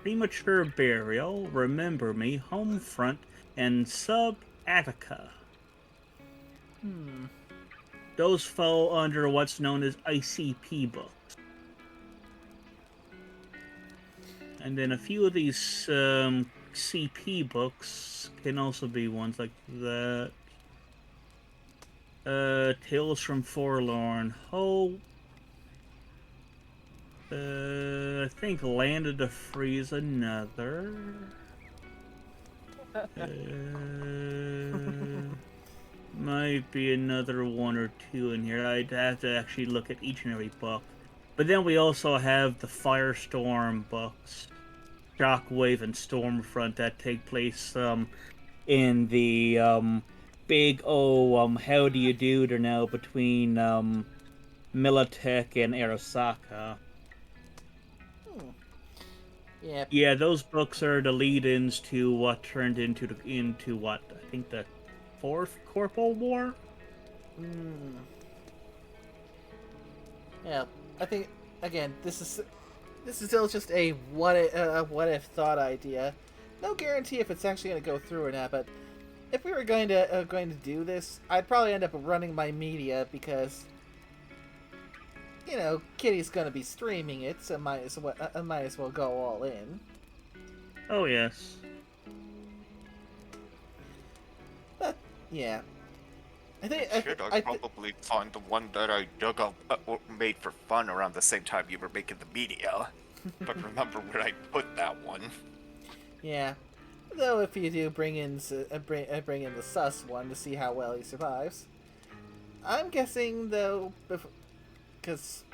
Premature Burial, Remember Me, Homefront, and Sub Attica. Those fall under what's known as ICP books. And then a few of these CP books can also be ones like that. Tales from Forlorn Hope. I think Land of the Free is another. Might be another one or two in here. I'd have to actually look at each and every book. But then we also have the Firestorm books, Shockwave and Stormfront, that take place in the big how do you do there now between Militech and Arasaka. Yeah. Yeah, those books are the lead-ins to what turned into what I think the Fourth Corporal War. Yeah, I think again this is still just a what if thought idea. No guarantee if it's actually going to go through or not. But if we were going to do this, I'd probably end up running my media because Kitty's going to be streaming it, so might as well go all in. Oh yes. But yeah, I'd probably find the one that I dug up or made for fun around the same time you were making the media. But remember where I put that one. Yeah. Though if you do bring in the sus one to see how well he survives, I'm guessing though, because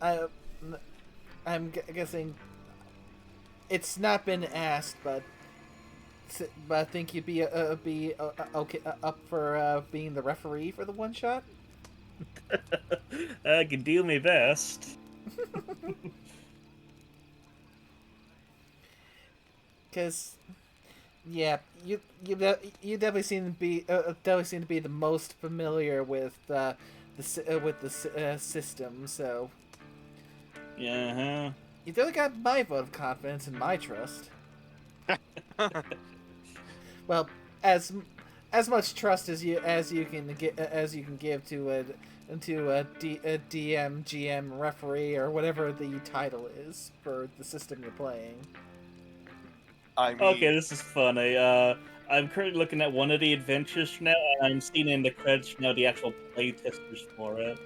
I'm guessing it's not been asked, but I think you'd be okay up for being the referee for the one shot. I can do my best. Because, yeah, you definitely seem to be the most familiar with the system. So yeah, you definitely got my vote of confidence and my trust. Well, as much trust as you can give to a DM, GM, referee, or whatever the title is for the system you're playing. Okay, this is funny. I'm currently looking at one of the adventures now, and I'm seeing in the credits now the actual playtesters for it.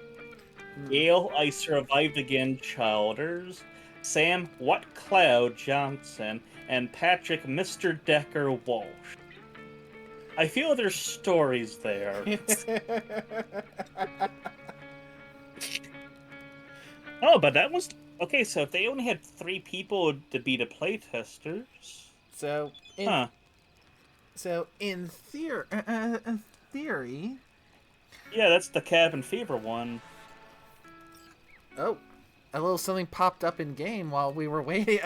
Gail, I Survived Again Childers, Sam, What Cloud Johnson, and Patrick, Mr. Decker Walsh. I feel there's stories there. Oh, but that was... Okay, so if they only had 3 people to be the playtesters... So in theory... Yeah, that's the Cabin Fever one. Oh, a little something popped up in game while we were waiting.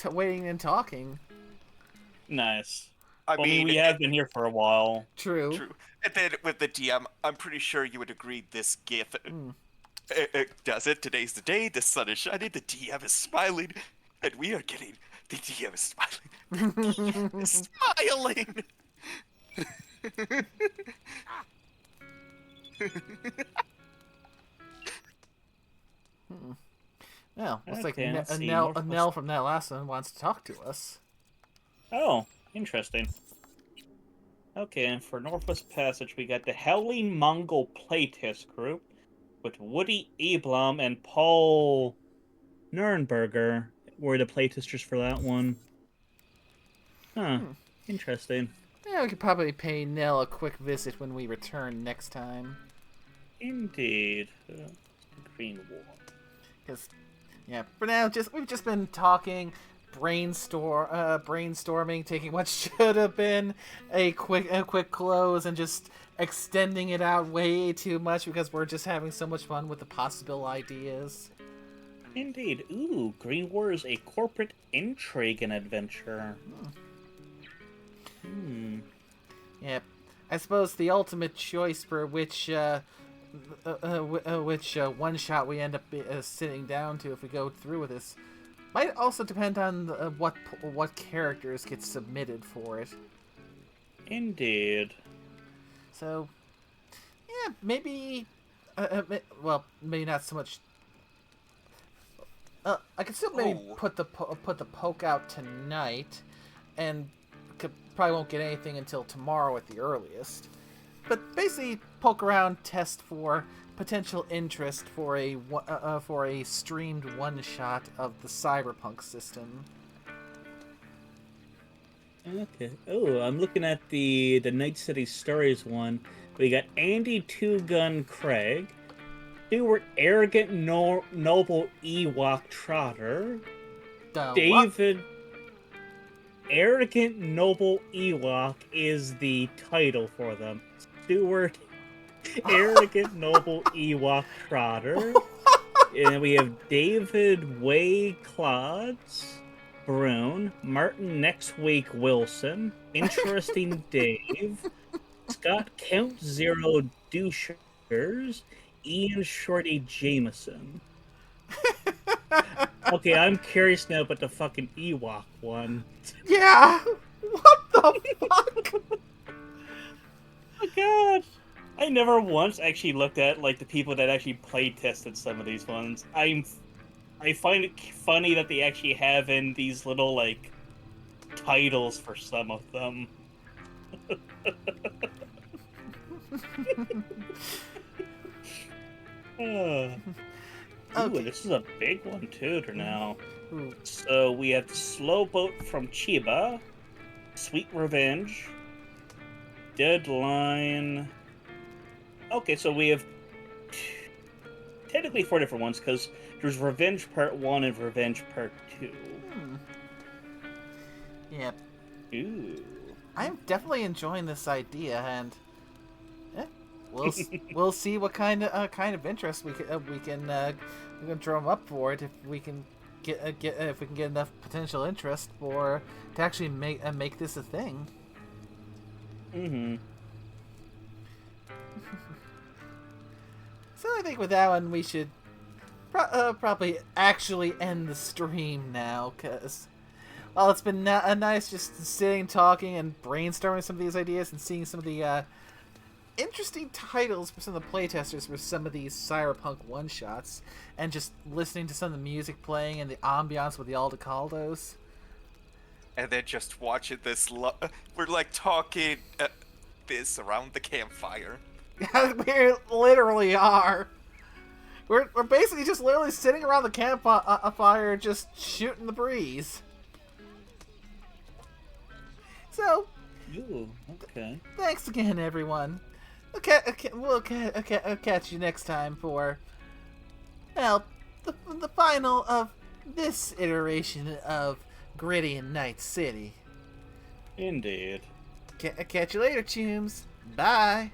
Waiting and talking. Nice. I mean, we have been here for a while. True. And then with the DM, I'm pretty sure you would agree this GIF does it. Today's the day. The sun is shining. The DM is smiling, and we are getting. The DM is smiling. The DM is smiling. Well, looks like Nell from that last one wants to talk to us. Oh, interesting. Okay, and for Northwest Passage, we got the Howling Mongol playtest group with Woody Eblom and Paul Nurnberger were the playtesters for that one. Huh, interesting. Yeah, we could probably pay Nell a quick visit when we return next time. Indeed. Green Wall. Because, yeah, for now, we've just been talking, brainstorming, taking what should have been a quick close and just extending it out way too much because we're just having so much fun with the possible ideas. Indeed. Ooh, Green War is a corporate intrigue and adventure. Yep. I suppose the ultimate choice for which one shot we end up sitting down to if we go through with this might also depend on what characters get submitted for it. Indeed. So, yeah, maybe. Well, maybe not so much. I could still maybe put the poke out tonight, and probably won't get anything until tomorrow at the earliest. But basically, poke around, test for potential interest for a streamed one shot of the Cyberpunk system. Okay. Oh, I'm looking at the Night City Stories one. We got Andy Two Gun Craig, Stuart Arrogant Noble Ewok Trotter, David. Arrogant Noble Ewok is the title for them. Stuart Arrogant Noble Ewok Trotter. And we have David Way Clods, Brune, Martin Next Week Wilson, Interesting Dave, Scott Count Zero Douchers, Ian Shorty Jameson. Okay, I'm curious now about the fucking Ewok one. Yeah! What the fuck? Oh my god! I never once actually looked at like the people that actually play tested some of these ones. I find it funny that they actually have in these little like titles for some of them. Ooh, this is a big one too now. So we have Slow Boat from Chiba, Sweet Revenge, Deadline. Okay, so we have technically 4 different ones because there's Revenge Part 1 and Revenge Part 2. Yep. Ooh. I'm definitely enjoying this idea, and we'll see what kind of interest we can drum up for it if we can get enough potential interest to actually make this a thing. So I think with that one we should probably actually end the stream now, because well, it's been nice just sitting, talking, and brainstorming some of these ideas and seeing some of the interesting titles for some of the playtesters for some of these Cyberpunk one-shots, and just listening to some of the music playing and the ambiance with the Aldecaldos. And then just watching this, we're like talking this around the campfire. We literally are. We're basically just literally sitting around the campfire just shooting the breeze. So, okay. Thanks again, everyone. We'll catch you next time for, well, the final of this iteration of Gritty in Night City. Indeed. Catch you later, chooms. Bye.